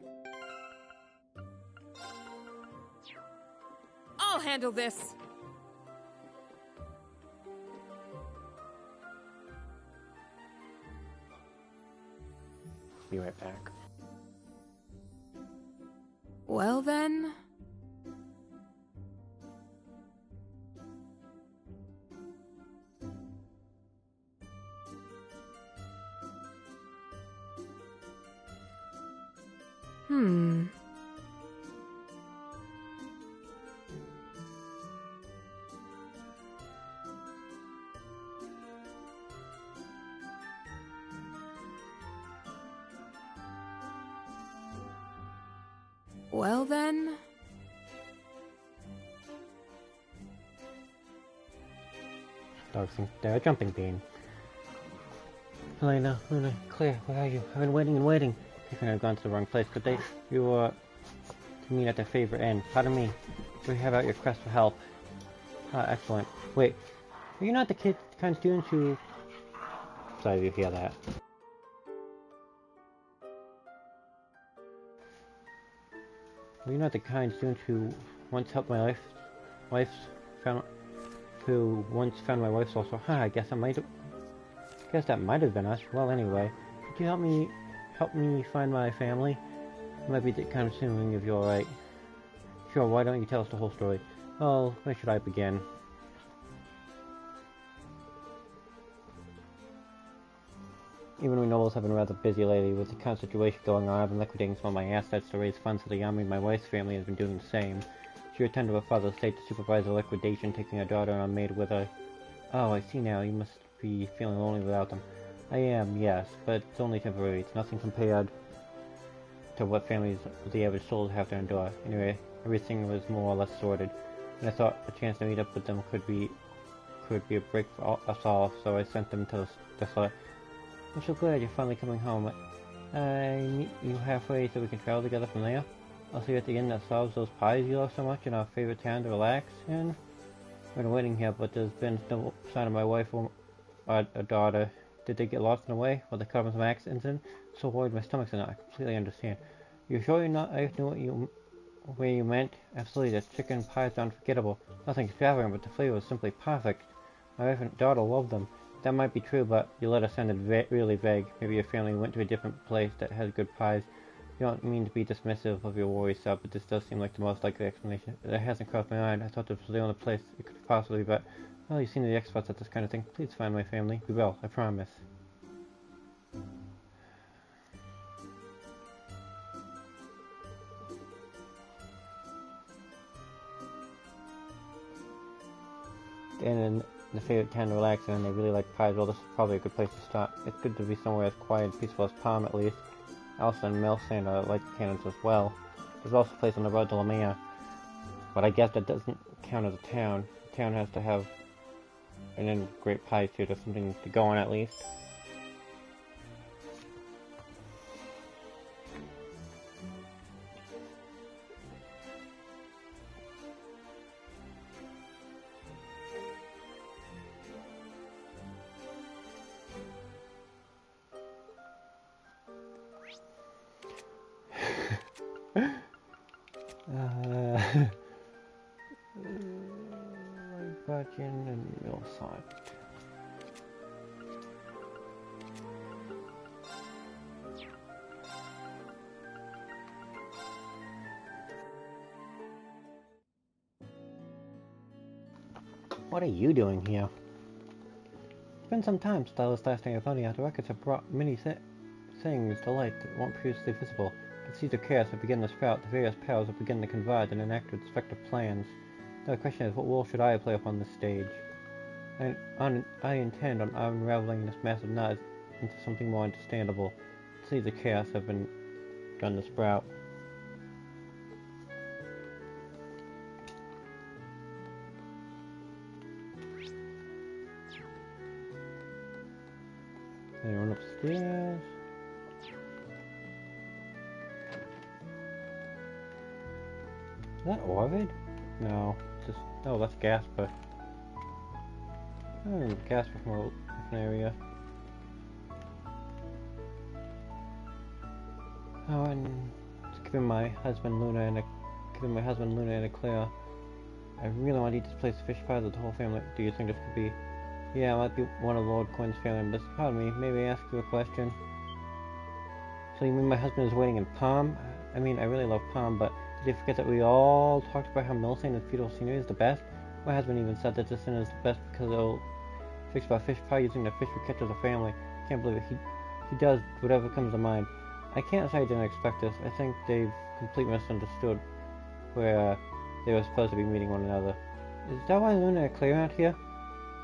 I'll handle this. Be right back. Well then... Well then... Dog thinks they're a jumping bean. Elena, Luna, Claire, where are you? I've been waiting and waiting. I think I've gone to the wrong place. Could they... You were... to meet at the favorite inn. Pardon me. Do you have out your quest for help? Ah, excellent. Wait. Are you not the kind of students who... Sorry if you hear that. Are you not the kind of student who once helped my who once found my wife's also? I guess that might have been us. Well, anyway, could you help me find my family? It might be kind of assuming if you're alright. Sure, why don't you tell us the whole story? Well, where should I begin? Even we nobles have been rather busy lately with the kind of situation going on. I've been liquidating some of my assets to raise funds for the army. My wife's family has been doing the same. She returned to her father's estate to supervise the liquidation, taking her daughter and her maid with her. Oh, I see now. You must be feeling lonely without them. I am, yes, but it's only temporary. It's nothing compared to what families of the average souls have to endure. Anyway, everything was more or less sorted, and I thought a chance to meet up with them could be a break for us all, so I sent them to the slut. I'm so glad you're finally coming home. I meet you halfway so we can travel together from there. I'll see you at the inn that serves those pies you love so much in our favorite town to relax in. We've been waiting here, but there's been no sign of my wife or a daughter. Did they get lost in the way? Or they caught in some accident? So worried my stomach's in. I completely understand. You sure you're not? I knew where you meant. Absolutely, the chicken pies are unforgettable. Nothing extravagant, but the flavor was simply perfect. My wife and daughter loved them. That might be true, but your letter sounded really vague. Maybe your family went to a different place that has good pies. You don't mean to be dismissive of your worries, sir, but this does seem like the most likely explanation. It hasn't crossed my mind. I thought this was the only place it could possibly be, but... Well, you seem to be experts at this kind of thing. Please find my family. We will, I promise. And in the favorite town to relax in, and they really like pies. Well, this is probably a good place to stop. It's good to be somewhere as quiet and peaceful as Palm, at least. Elsa and Milsand are like cannons as well. There's also a place on the road to Lamia, but I guess that doesn't count as a town. The town has to have an inn with great pies too. There's something to go on at least. Virgin and Millside. What are you doing here? It's been some time since I was last in Avonia. The records have brought many things to light that weren't previously visible. The seeds of chaos have begun to sprout, the various powers have begun to converge and enact respective plans. Now the question is, what role should I play upon this stage? I intend on unraveling this massive knot into something more understandable. The seeds of chaos have been begun to sprout. Anyone upstairs? Is that Orvid? No, just no. That's Gasper. Gasper from a different area. Oh, and giving my husband Luna and a Claire. I really want to eat this place of fish pies with the whole family. Do you think this could be? Yeah, it might be one of Lord Quinn's family members. Pardon me. Maybe I ask you a question. So you mean my husband is waiting in Palm? I mean, I really love Palm, but did you forget that we all talked about how Milsand and feudal scenery is the best? My husband even said that this inn is the best because it'll fix our fish pie using the fish we catch as a family. Can't believe it. He does whatever comes to mind. I can't say I didn't expect this. I think they've completely misunderstood where they were supposed to be meeting one another. Is that why Luna and Claire aren't here?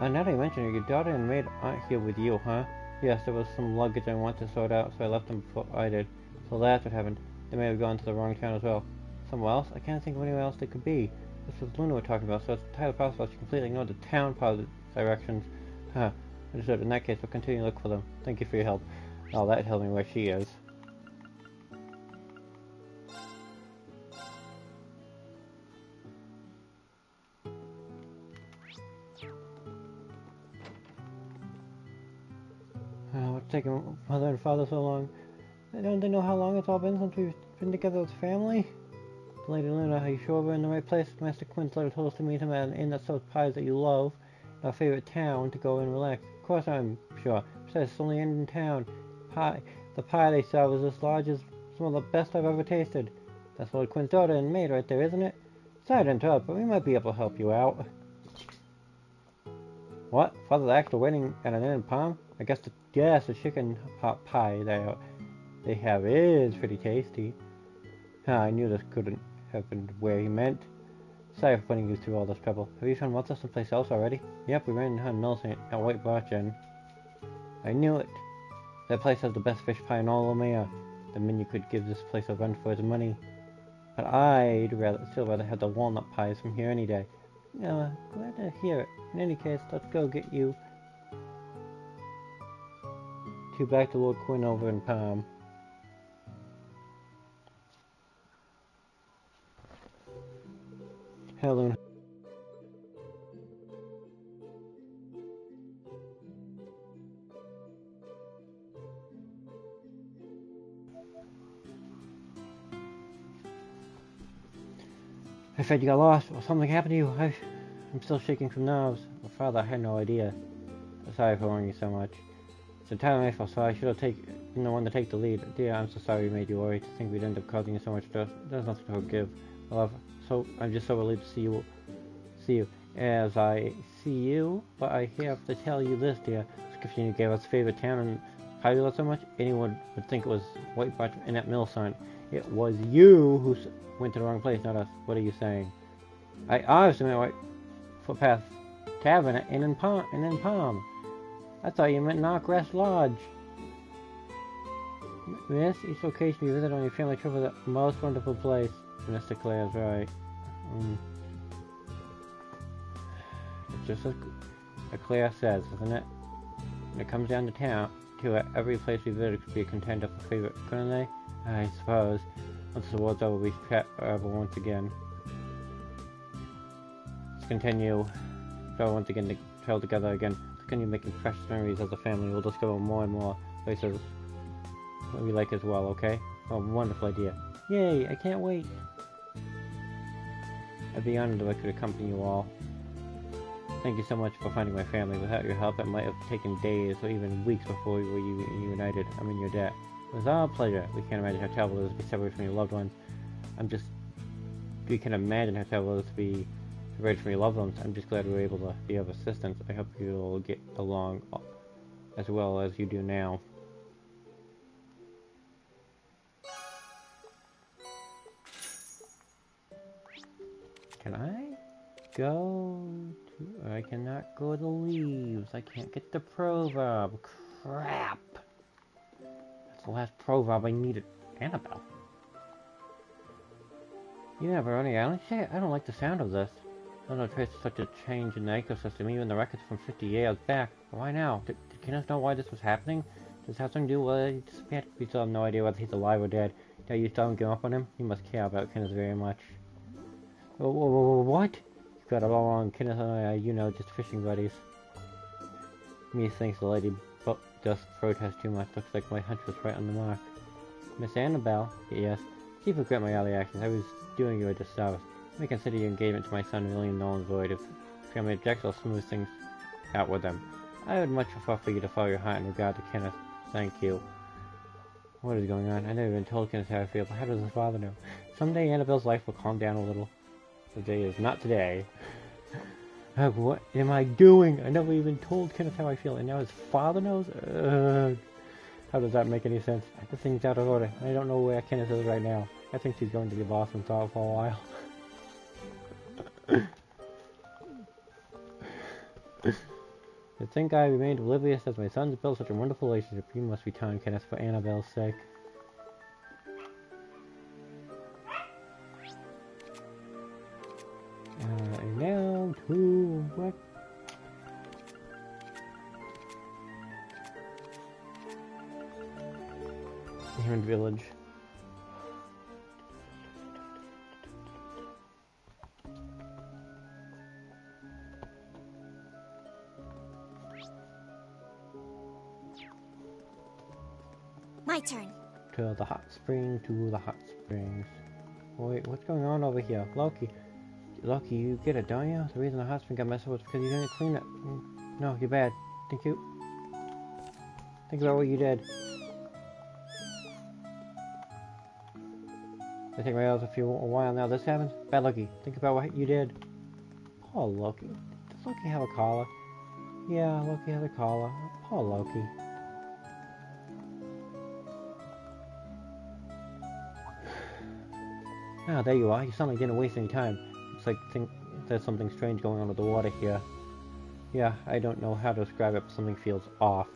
Now that you mention it, your daughter and maid aren't here with you, huh? Yes, there was some luggage I wanted to sort out, so I left them before I did. So that's what happened. They may have gone to the wrong town as well. Somewhere else? I can't think of anywhere else they could be. This was Luna we're talking about, so it's entirely possible she completely ignored the town part of the directions. Huh. Understood. In that case, we'll continue to look for them. Thank you for your help. Oh, that tells me where she is. What's taking Mother and Father so long? Don't they know how long it's all been since we've been together as a family? Lady Luna, are you sure we're in the right place? Master Quint's letter told us to meet him at an inn that sells pies that you love. Our favorite town to go and relax. Of course I'm sure. Besides, it's the only inn in town. The pie they sell is as large as some of the best I've ever tasted. That's Lord Quint's daughter and maid right there, isn't it? Sorry to interrupt, but we might be able to help you out. What? Father's actually waiting at an inn in Palm? I guess the chicken hot pie they have is pretty tasty. I knew this couldn't have been where he meant. Sorry for putting you through all this trouble. Have you found Mother someplace else already? Yep, we ran into Millicent at White Birch Inn. I knew it. That place has the best fish pie in all of Omea. The menu could give this place a run for its money. But I'd still rather have the walnut pies from here any day. Glad to hear it. In any case, let's go get you two back to Lord Quinn over in Palm. Hello. I said you got lost, or something happened to you. I'm still shaking from nerves. Well, Father, I had no idea. Sorry for worrying you so much. It's entirely my fault, so I should have been the one to take the lead. Dear, I'm so sorry we made you worry. To think we'd end up causing you so much stress. There's nothing to forgive. I'm just so relieved to see you. As I see you, but I have to tell you this, dear. Description you gave us favorite town and how you love so much, anyone would think it was White Birch Inn at Millicent. It was you who went to the wrong place, not us. What are you saying? I obviously meant White Footpath Tavern at Inn in Palm. I thought you meant Knock Rest Lodge. Miss, each location you visit on your family trip is the most wonderful place. Mr. Claire's right. It's just as Claire says, isn't it? When it comes down to it, every place we visit could be a contender for favorite, couldn't they? I suppose. Once the war's over, we travel once again. Let's continue. Travel once again to travel together again. Let's continue making precious memories as a family. We'll discover more and more places that we like as well, okay? Oh, wonderful idea. Yay, I can't wait. I'd be honored if I could accompany you all. Thank you so much for finding my family. Without your help, it might have taken days or even weeks before we were united. I'm in your debt. It was our pleasure. We can't imagine how terrible it is to be separated from your loved ones. We can imagine how terrible it is to be separated from your loved ones. I'm just glad we were able to be of assistance. I hope you'll get along as well as you do now. Can I go to... I cannot go to leaves. I can't get the proverb. Crap. That's the last proverb I needed. Annabelle. You never running out. I don't like the sound of this. I don't know if it's such a change in the ecosystem. Even the records from 50 years back. Why now? Did Kenneth know why this was happening? Does it have something to do with it? We still have no idea whether he's alive or dead. Now you still haven't given up on him? You must care about Kenneth very much. What? You got it all wrong. Kenneth and I, just fishing buddies. Me thinks the lady just protests too much. Looks like my hunch was right on the mark. Miss Annabelle? Yes. Please regret my early actions. I was doing you a disservice. Let me consider your engagement to my son, William Nolan Void. If family objects, I'll smooth things out with them. I would much prefer for you to follow your heart in regard to Kenneth. Thank you. What is going on? I never even told Kenneth how I feel, but how does his father know? Someday Annabelle's life will calm down a little. Today is not today. What am I doing? I never even told Kenneth how I feel, and now his father knows? How does that make any sense? The thing's out of order. I don't know where Kenneth is right now. I think she's going to be lost and thought for a while. To think I remained oblivious as my sons built such a wonderful relationship. You must return, Kenneth, for Annabelle's sake. What? Human village. My turn. To the hot spring, to the hot springs. Wait, what's going on over here? Loki, you get it, don't you? The reason the hot spring got messed up was because you didn't clean it. No, you're bad. Think about what you did. I think my else a while now. This happens. Bad Loki. Think about what you did. Poor Loki. Does Loki have a collar? Yeah, Loki has a collar. Poor Loki. Ah, there you are. You sound like you didn't waste any time. It's like there's something strange going on with the water here. Yeah, I don't know how to describe it, but something feels off.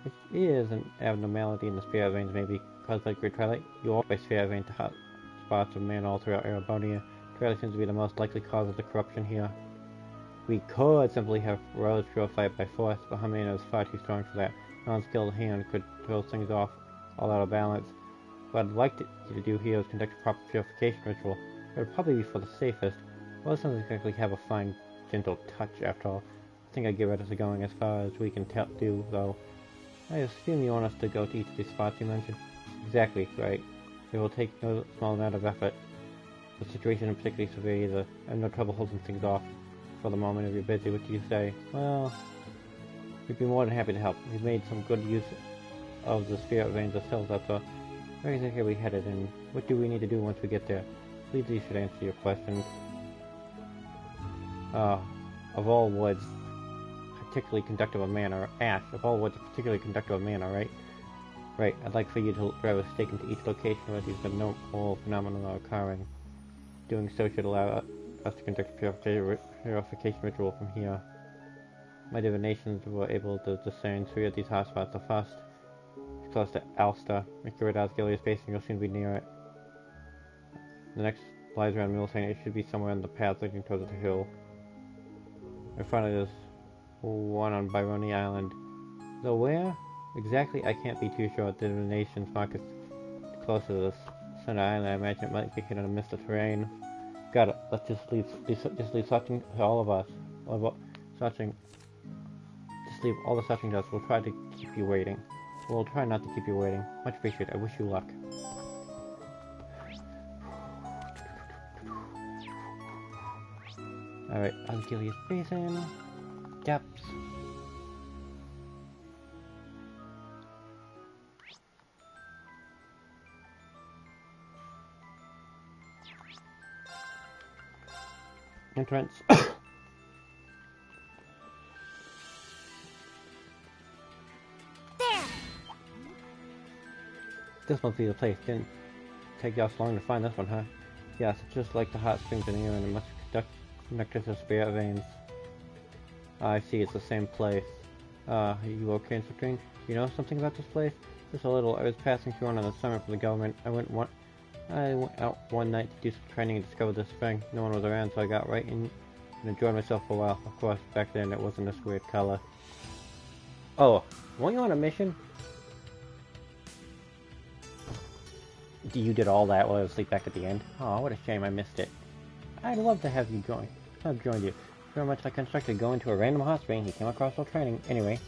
It is an abnormality in the spirit veins, maybe caused by Great Twilight. You always spirit vein to hot spots of man all throughout Erebonia. Twilight seems to be the most likely cause of the corruption here. We could simply have Rose purify it by force, but Helmena is far too strong for that. An unskilled hand could throw things off all out of balance. What I'd like you to do here is conduct a proper purification ritual. It would probably be for the safest. Well, it doesn't exactly have a fine, gentle touch, after all. I think I'd give it as going as far as we can do, though. I assume you want us to go to each of these spots you mentioned? Exactly, right. It will take no small amount of effort. The situation is particularly severe either. I have no trouble holding things off for the moment if you're busy. What do you say? Well, we'd be more than happy to help. We've made some good use of the spirit veins ourselves, that's all. Where exactly are we headed, and what do we need to do once we get there? Please, these should answer your questions. Of all woods, particularly conductive of mana, Ash, of all woods, particularly conductive of mana, right? Right, I'd like for you to drive a stake into each location where these abnormal phenomena are occurring. Doing so should allow us to conduct a purification ritual from here. My divinations were able to discern 3 of these hotspots. The first is close to Alsta. Make your way to Asgilia's base and you'll soon be near it. The next lies around Milsane. It should be somewhere on the path leading towards the hill. In front of this one on Byroni Island. Though where exactly, I can't be too sure. The divinations mark is close to this center island. I imagine it might be hidden amidst the terrain. Got it. Let's just leave searching to all of us. Searching. Just leave all the searching to us. We'll try to keep you waiting. We'll try not to keep you waiting. Much appreciated. I wish you luck. Alright, Asgilia's Basin. Depths. Entrance. There! This must be the place. Didn't take y'all so long to find this one, huh? Yes, it's just like the hot springs in here, and it must conduct to spirit veins. I see, it's the same place. Are you okay, Inspector? You know something about this place? Just a little. I was passing through on the summer for the government. I went out one night to do some training and discovered this spring. No one was around, so I got right in and enjoyed myself for a while. Of course, back then it wasn't this weird color. Oh, weren't you on a mission? You did all that while I was asleep back at the end? Oh, what a shame I missed it. I'd love to have you join. I've joined you. Very much like Constructor going to a random hot spring. He came across while training. Anyway,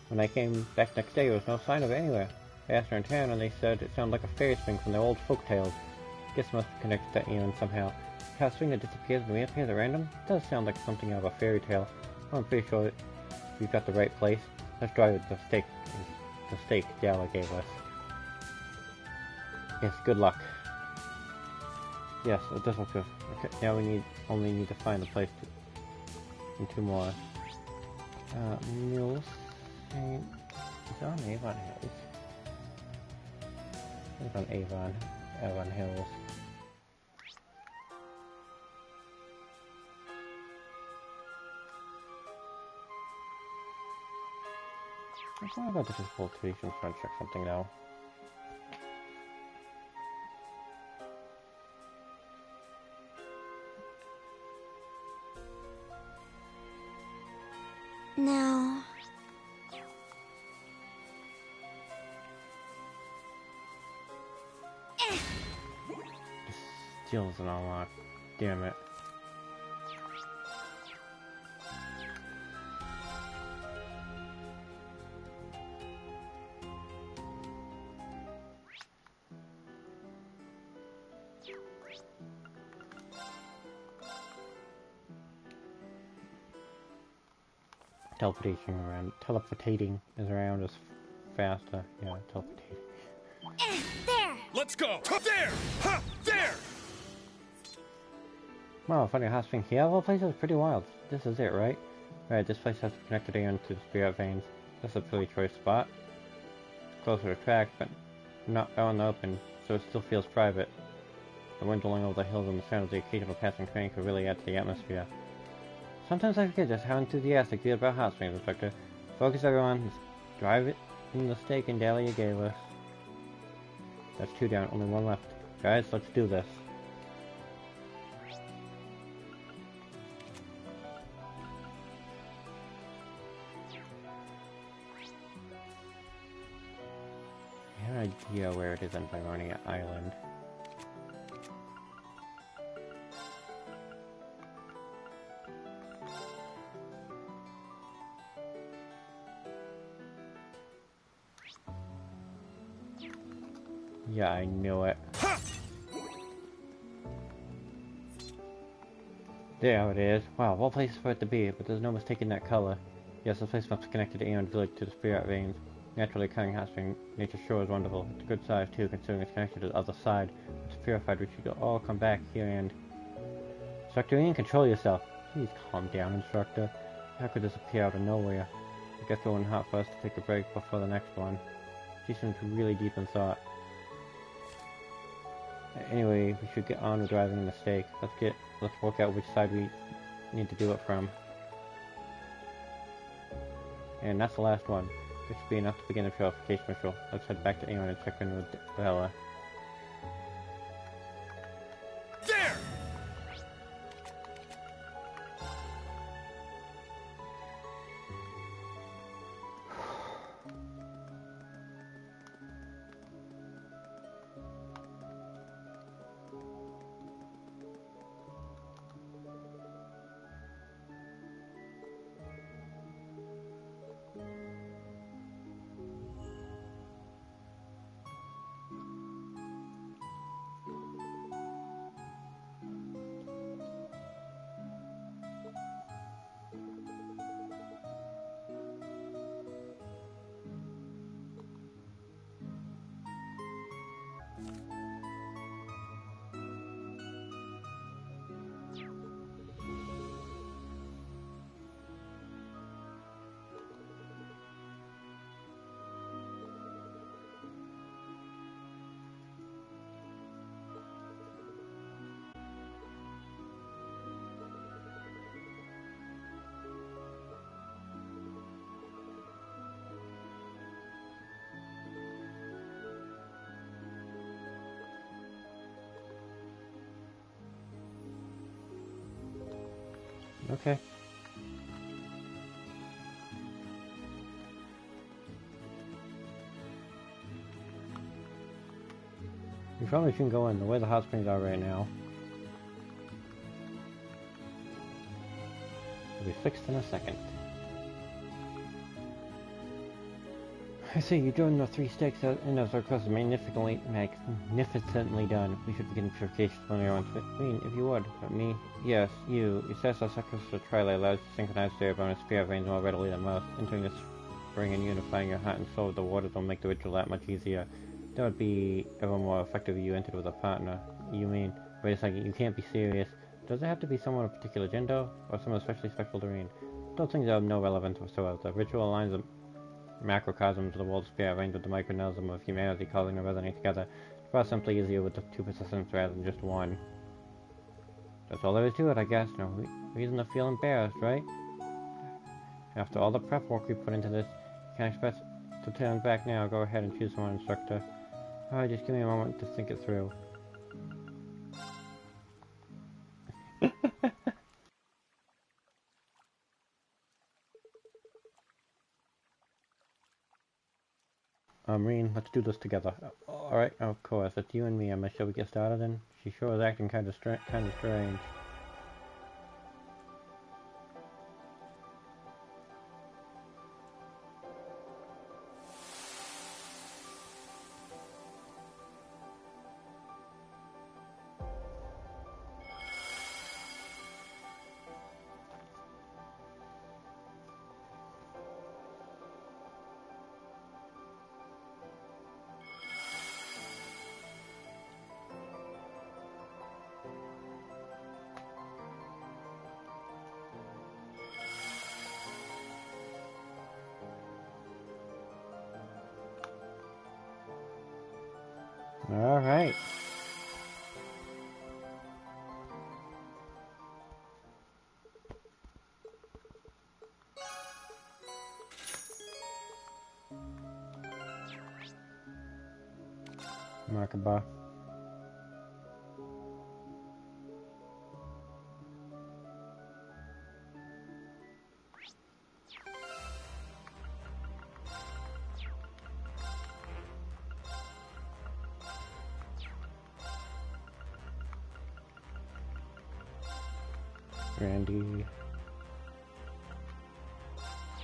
when I came back next day, there was no sign of it anywhere. I asked her in town, and they said it sounded like a fairy spring from their old folk tales. Guess it must be connected to Eon somehow. How a spring that disappears and reappears at random? It does sound like something out of a fairy tale. I'm pretty sure we've got the right place. Let's drive with the stake Dala gave us. Yes, good luck. Yes, it does look good. Okay, now we only need to find the place and 2 more. Mills. Is it on Avon Hills? It's on Avon Hills. I'm about to just pull Tradition Front check something now. Now... Still isn't unlocked. Damn it. Teleportating is around us faster. Yeah, teleportating. There! Let's go! There! Ha! There! Wow, funny hot spring here. Well, place is pretty wild. This is it, right? Right, this place has connected Aeon to the spirit veins. That's a pretty choice spot. It's closer to track, but not out in the open, so it still feels private. The wind blowing over the hills and the sound of the occasional passing train could really add to the atmosphere. Sometimes I forget just how enthusiastic you are about hot springs, Inspector. Focus everyone, let's drive it in the steak and Dahlia gave us. That's 2 down, only 1 left. Guys, let's do this. I have an idea where it is in Byronia Island. Yeah, I knew it. There it is. Wow, what place for it to be, but there's no mistaking that color. Yes, the place must be connected to Aeon Village to the spirit veins. Naturally occurring hot spring nature sure is wonderful. It's a good size too, considering it's connected to the other side. It's purified, we should all come back here and... Instructor Ian, control yourself. Please calm down, Instructor. How could this appear out of nowhere? I guess it wasn't hot for us to take a break before the next one. She seems really deep in thought. Anyway, we should get on with driving the mistake. Let's work out which side we need to do it from. And that's the last one. This should be enough to begin the purification ritual. Let's head back to Aeon and check in with Bella. There! Okay. We probably shouldn't go in the way the hot springs are right now. It'll be fixed in a second. I see, you joined the 3 stakes in as our quest is magnificently done. We should begin purification from your own queen, if you would. But me, yes, you. Your Cessar Sacrificial Twilight allows you to synchronize ceremony spirit veins more readily than most. Entering this spring and unifying your heart and soul with the waters will make the ritual that much easier. That would be ever more effective if you entered with a partner. You mean, wait a second, you can't be serious. Does it have to be someone of particular gender, or someone especially special to Rean? Those things have no relevance whatsoever. The ritual aligns the macrocosms of the world's spirit veins with the microcosm of humanity, causing them to resonate together. It's far simply easier with the 2 participants rather than just one. That's all there is to it, I guess. No reason to feel embarrassed, right? After all the prep work we put into this, you can't expect to turn back now. Go ahead and choose someone, Instructor. Alright, just give me a moment to think it through. Rean, let's do this together. Alright, of course, it's you and me. Shall we get started then? She sure is acting kind of strange. Alright. Merkaba. Randy.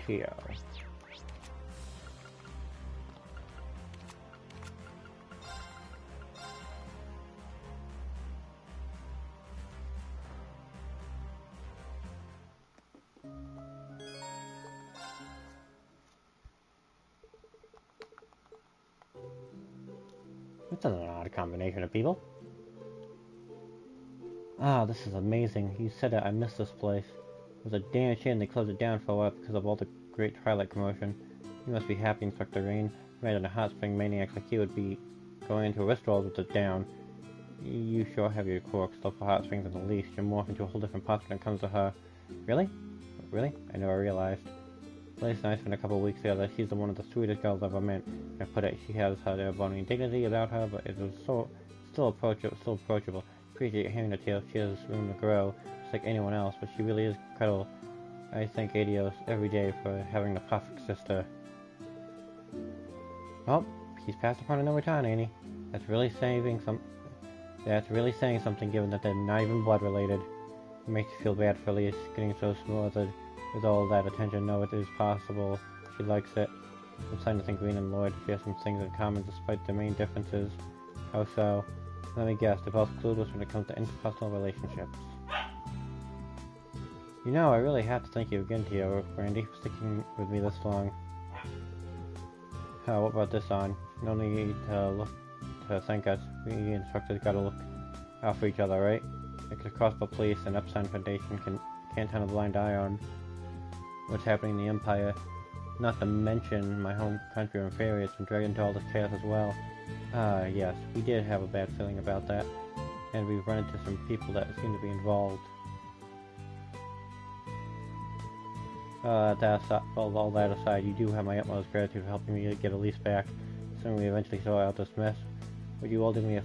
Theo. That's an odd combination of people. Ah, this is amazing. You said it, I miss this place. It was a damn shame they closed it down for a while because of all the great Twilight commotion. You must be happy, Inspector Rean. Imagine a hot spring maniac like you would be going into a restaurant with it down. You sure have your quirks, though for hot springs at the least. You're morphed into a whole different person when it comes to her. Really? Really? I never realized. Lisa and I spent a couple of weeks together. She's one of the sweetest girls I've ever met. I put it, she has her bony dignity about her, but it was still approachable. Appreciate hearing the tale. She has room to grow, just like anyone else, but she really is incredible. I thank Adios every day for having the perfect sister. Oh, he's passed upon another town, ain't he? That's really saying something, given that they're not even blood related. It makes you feel bad for Elise getting so smothered with all that attention. No, it is possible. She likes it. I'm starting to think Rean and Lloyd share some things in common despite their main differences. How so? Let me guess, they're both clueless when it comes to interpersonal relationships. You know, I really have to thank you again, Tio, Randy, for sticking with me this long. What about this on? No need to thank us. We instructors gotta look out for each other, right? Like the Crossbow Police and Epstein Foundation can't turn a blind eye on what's happening in the Empire. Not to mention my home country and Fairy has been dragged into all this chaos as well. Yes, we did have a bad feeling about that, and we've run into some people that seem to be involved. All that aside, you do have my utmost gratitude for helping me get Elise back, so we eventually sort out this mess. Would you all do me a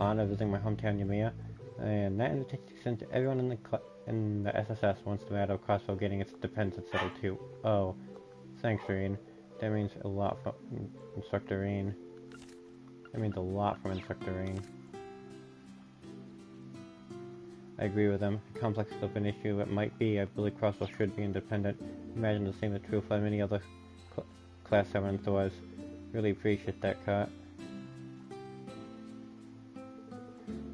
honor visiting my hometown, Yamiya? And that invitation is sent to everyone in the SSS once the matter of Crossbow getting its dependence settled too. Oh, thanks, Rean. That means a lot from Instructor Rean. That means a lot from Instructor Rean. I agree with him. Complex of an issue it might be, I believe Crossbow should be independent. Imagine the same is true for many other Class 7 Thors. Really appreciate that, Kat.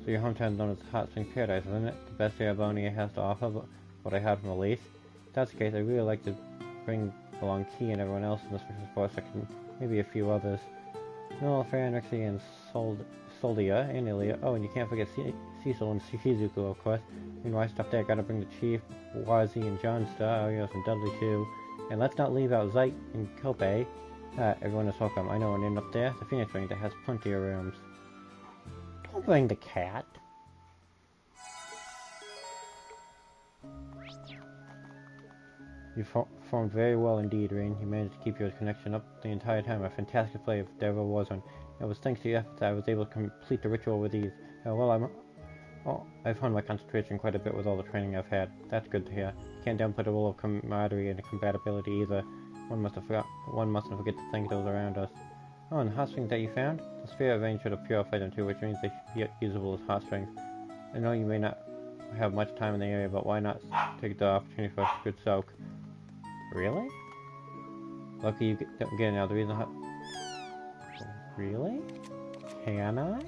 So your hometown is known as Hot Spring Paradise, isn't it? The best Erebonia has to offer, but what I have from Elise. If that's the case, I'd really like to bring along Key and everyone else in this force section, maybe a few others. No, Fairnexy and Soldia and Ilia. Oh, and you can't forget Cecil and Shizuku, of course. Meanwhile, stuff there, gotta bring the Chief, Wazi and Johnstar, Arios and Dudley too. And let's not leave out Zeit and Kope. Everyone is welcome. I know an inn up there, the Phoenix Ring, that has plenty of rooms. Don't bring the cat. You performed very well indeed, Rean. You managed to keep your connection up the entire time. A fantastic play if there ever was one. It was thanks to your efforts that I was able to complete the ritual with ease. I've honed my concentration quite a bit with all the training I've had. That's good to hear. Can't downplay the role of camaraderie and compatibility either. One mustn't forget to thank those around us. Oh, and the hot springs that you found? The sphere of rain should have purified them too, which means they should be usable as hot springs. I know you may not have much time in the area, but why not take the opportunity for a good soak? Really? Lucky you don't get it now. The reason Really? Can I?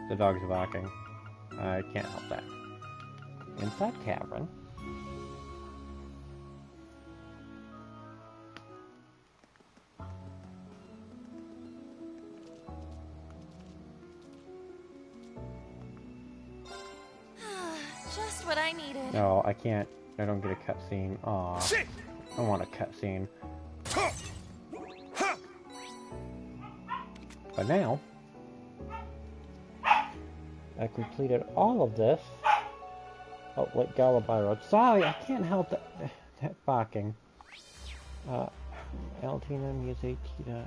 The dogs are barking. I can't help that. Inside cavern. Just what I needed. No, I can't. I don't get a cutscene. Aw. I want a cutscene. But now, I completed all of this. Oh, like Galabai Road. Sorry, I can't help that barking. Altina, Music, Tita,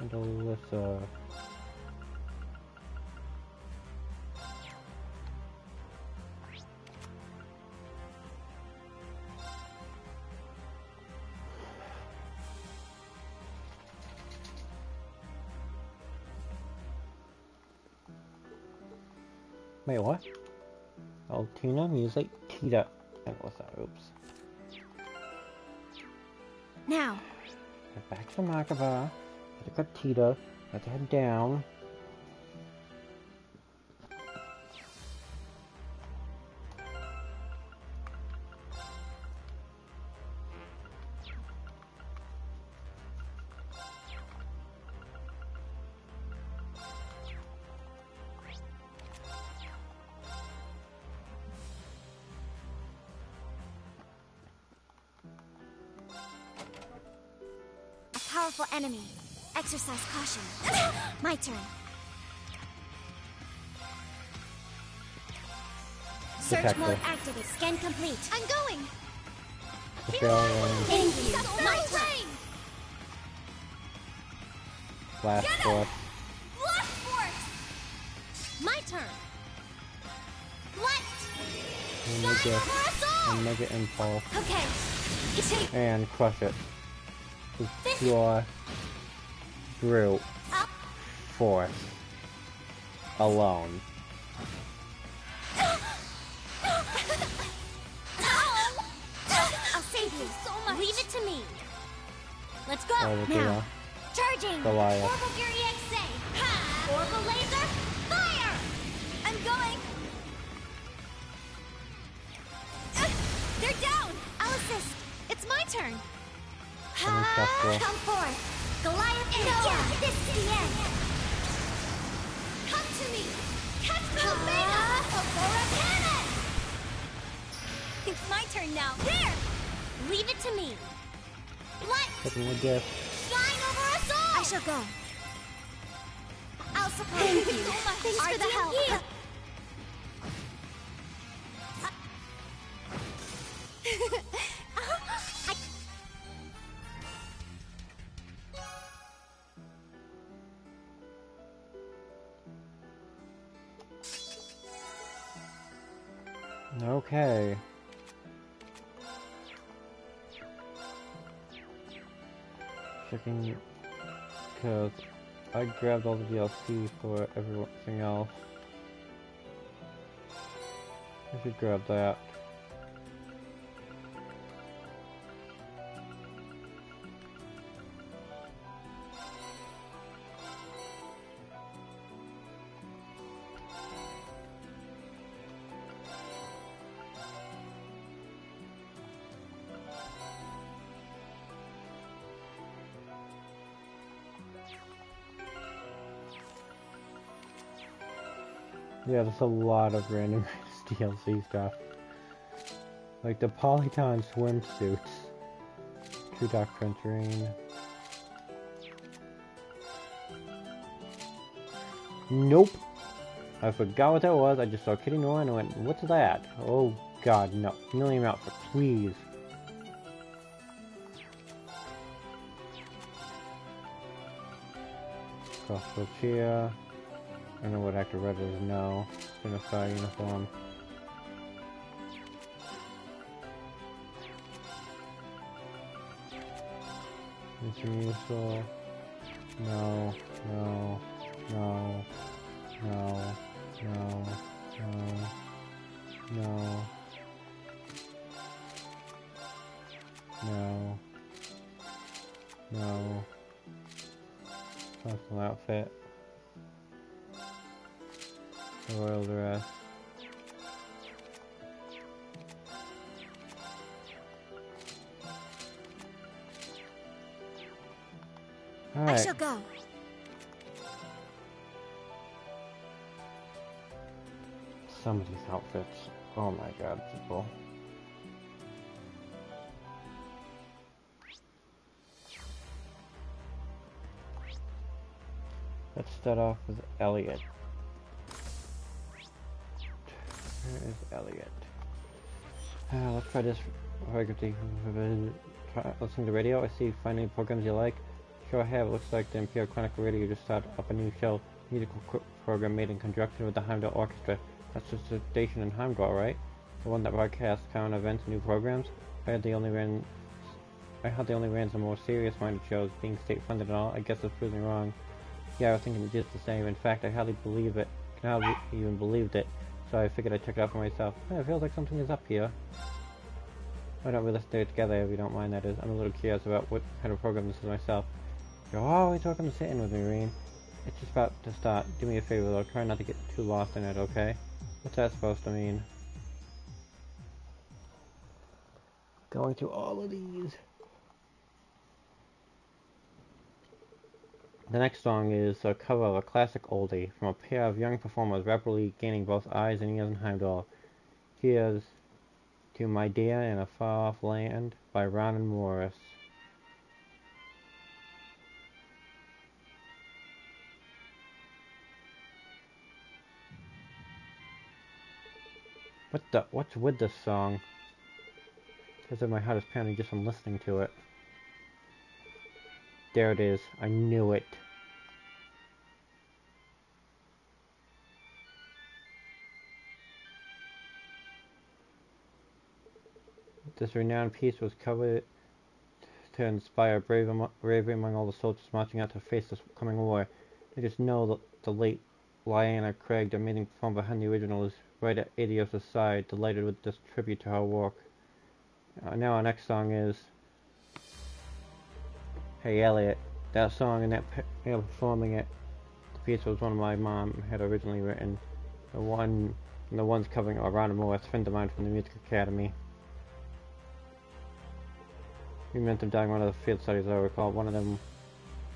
and Alyssa. Wait, what? Altina, Music, Tita, and Alyssa. Oops. Now. Head back to Merkaba. Gotta got Tita. Got to head down. Powerful enemy. Exercise caution. My turn. Search mode activated. Scan complete. I'm going. Thank you. My turn. Blast Force. Blast Force. My turn. What? Mega Impulse. Okay. And crush it. With pure brute force alone. I'll save you so much. Leave it to me. Let's go. Now. Charging. Goliath. Orbital Gear EXA. Orbital laser. Fire. I'm going. They're down. I'll assist. It's my turn. Come forth. Goliath and Noah. This is the end. Come to me. Catch the Omega. Aurora Cannon. It's my turn now. There. Leave it to me. What? Shine over us all. I shall go. I'll support you. Thanks for the help. Okay. Checking, because I grabbed all the DLC for everything else. I should grab that. Yeah, there's a lot of random DLC stuff. Like the Polygon swimsuits. True Dark Printing. Nope. I forgot what that was. I just saw Kitty Nora and I went, what's that? Oh god, no. Million Outfit, please. Crossbow cheer. I don't know what active red is. No. Genocide uniform. Mutual. No. No. No. No. No. No. No. No. No. Personal outfit. Royal dress. All right. I shall go. Some of these outfits. Oh my god, people. Let's start off with Elliot. Where is Elliot? Let's try this. Listening to radio, I see find any programs you like. Sure I have. It looks like the Imperial Chronicle Radio just started up a new show, musical program made in conjunction with the Heimdall Orchestra. That's just a station in Heimdall, right? The one that broadcasts current events and new programs. I heard they only ran some more serious-minded shows, being state-funded and all. I guess it's proving wrong. Yeah, I was thinking just the same. In fact, I hardly believe it. I hardly even believed it. So I figured I'd check it out for myself. Yeah, it feels like something is up here. I don't really stay together if you don't mind, that is. I'm a little curious about what kind of program this is myself. You're always welcome to sit in with me, Rean. It's just about to start. Do me a favor though, try not to get too lost in it, okay? What's that supposed to mean? Going through all of these. The next song is a cover of a classic oldie from a pair of young performers rapidly gaining both eyes and ears in Heimdall. Here's To My Dear in a Far Off Land by Ron and Morris. What's with this song? Because my heart is pounding just from listening to it. There it is. I knew it. This renowned piece was covered to inspire bravery among all the soldiers marching out to face this coming war. I just know that the late Lyanna Craig, the amazing performer behind the original, is right at Adios' side, delighted with this tribute to her work. Now our next song is Hey Elliot. That song and that performing it, the piece was one my mom had originally written. The ones covering Ron and Morris, friend of mine from the Music Academy. We met them during one of the field studies, I recall. One of them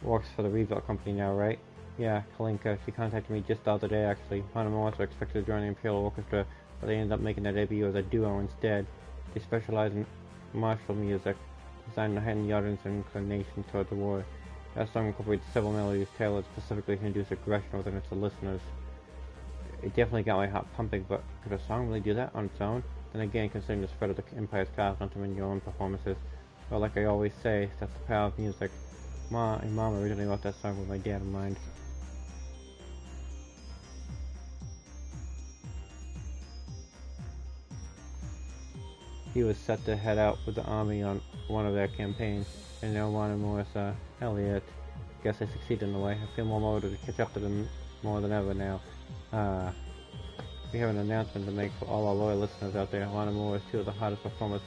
works for the Rebuild Company now, right? Yeah, Kalinka. She contacted me just the other day, actually. Ron and Morris were expected to join the Imperial Orchestra, but they ended up making their debut as a duo instead. They specialize in martial music, designed to heighten the audience's inclination toward the war. That song incorporates several melodies tailored specifically to induce aggression within its listeners. It definitely got my heart pumping, but could a song really do that on its own? Then again, considering the spread of the Empire's cast onto your own performances. Well, like I always say, that's the power of music. Mom originally wrote that song with my dad in mind. He was set to head out with the army on one of their campaigns, and now Ron and Morris, Elliot. Guess I succeeded in a way. I feel more motivated to catch up to them more than ever now. We have an announcement to make for all our loyal listeners out there. Ron and Morris, two of the hottest performers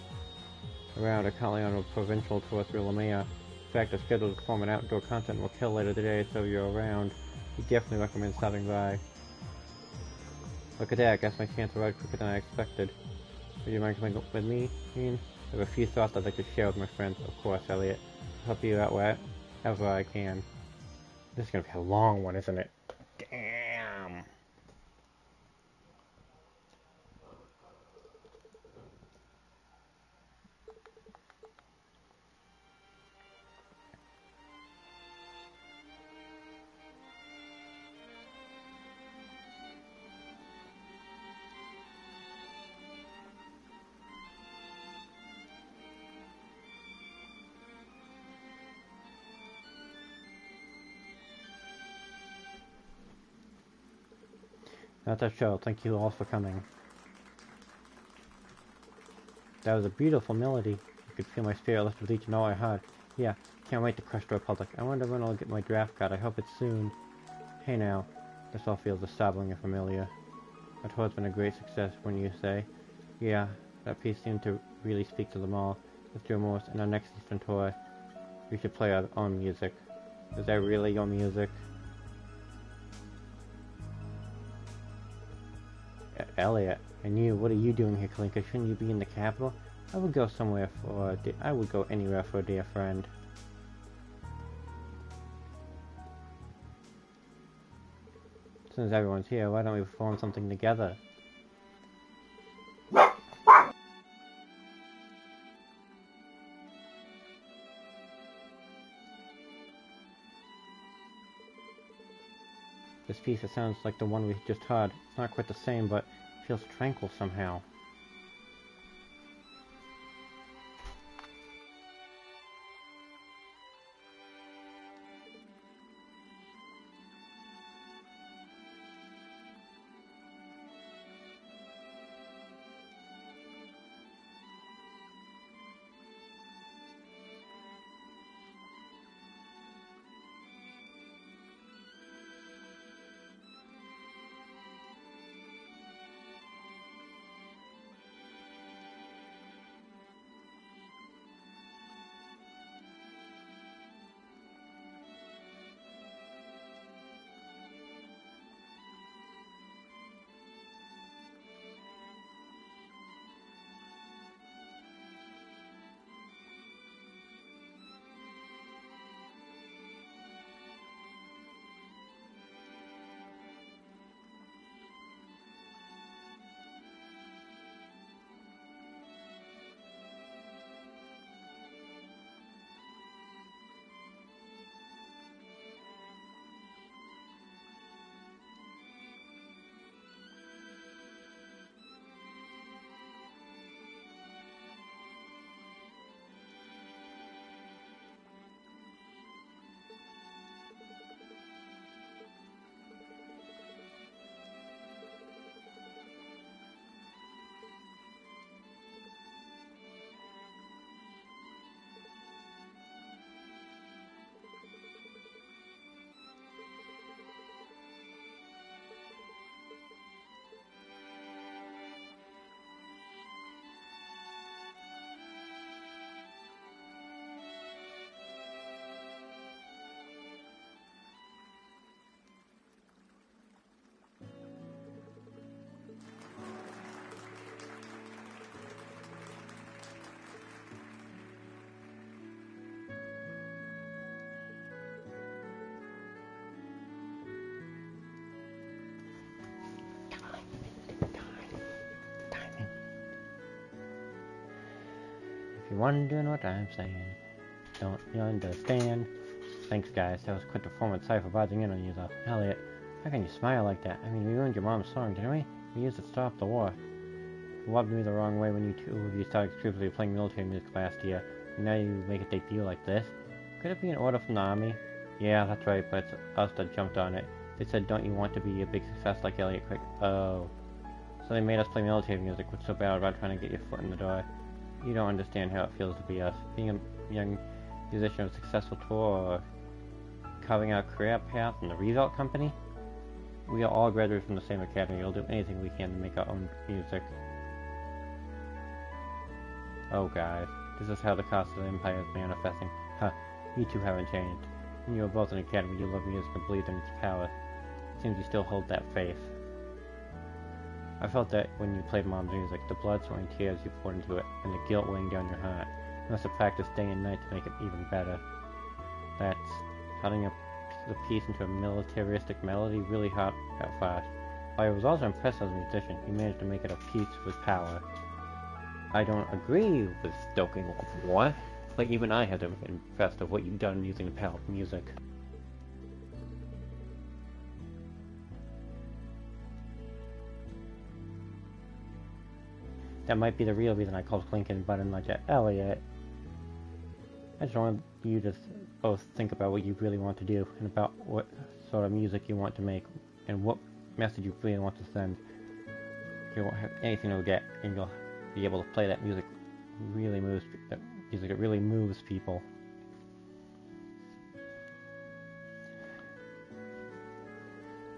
around, are currently on a provincial tour through Lamia. In fact, they're scheduled to perform an outdoor concert will kill later today, so if you're around, we definitely recommend stopping by. Look at that, I guess my chance arrived quicker than I expected. Would you mind coming up with me, Ian? I have a few thoughts I'd like to share with my friends. Of course, Elliot. I'll help you out wherever I can. This is gonna be a long one, isn't it? Damn. That's our show. Thank you all for coming. That was a beautiful melody. You could feel my spirit lift with each note I heard. Yeah, can't wait to crush the Republic. I wonder when I'll get my draft card. I hope it's soon. Hey now, this all feels disturbing and familiar. Our tour's been a great success, wouldn't you say? Yeah, that piece seemed to really speak to them all. Mr. Remorse, in our next Eastern tour, we should play our own music. Is that really your music? Elliot, and you, what are you doing here, Kalinka? Shouldn't you be in the capital? I would go somewhere for I would go anywhere for a dear friend. Since everyone's here, why don't we perform something together? This piece, it sounds like the one we just heard. It's not quite the same, but it feels tranquil somehow. If you're wondering what I'm saying, don't you understand? Thanks guys, that was quite the performance. Sorry for barging in on you though. Elliot, how can you smile like that? I mean, we ruined your mom's song, didn't we? We used it to stop the war. You rubbed me the wrong way when you two of you started exclusively playing military music last year. And now you make a debut like this? Could it be an order from the army? Yeah, that's right, but it's us that jumped on it. They said, don't you want to be a big success like Elliot Quick? Oh. So they made us play military music. What's so bad about trying to get your foot in the door? You don't understand how it feels to be us. Being a young musician of a successful tour or carving out a career path in the Revolt Company? We are all graduates from the same academy. We'll do anything we can to make our own music. Oh guys, this is how the cost of the Empire is manifesting. Huh, you two haven't changed. When you were both in the academy, you loved music and believed in its power. It seems you still hold that faith. I felt that when you played Mom's music, the blood, sweat, and tears you poured into it, and the guilt weighing down your heart. You must have practiced day and night to make it even better. That's cutting the piece into a militaristic melody really hot at first. While I was also impressed as a musician, you managed to make it a piece with power. I don't agree with stoking war, but even I had to be impressed of what you've done using the power of music. That might be the real reason I called Clinkin Button Nudge Elliot. I just want you to both think about what you really want to do, and about what sort of music you want to make, and what message you really want to send. You won't have anything to get, and you'll be able to play that music. Really moves. That music that really moves people.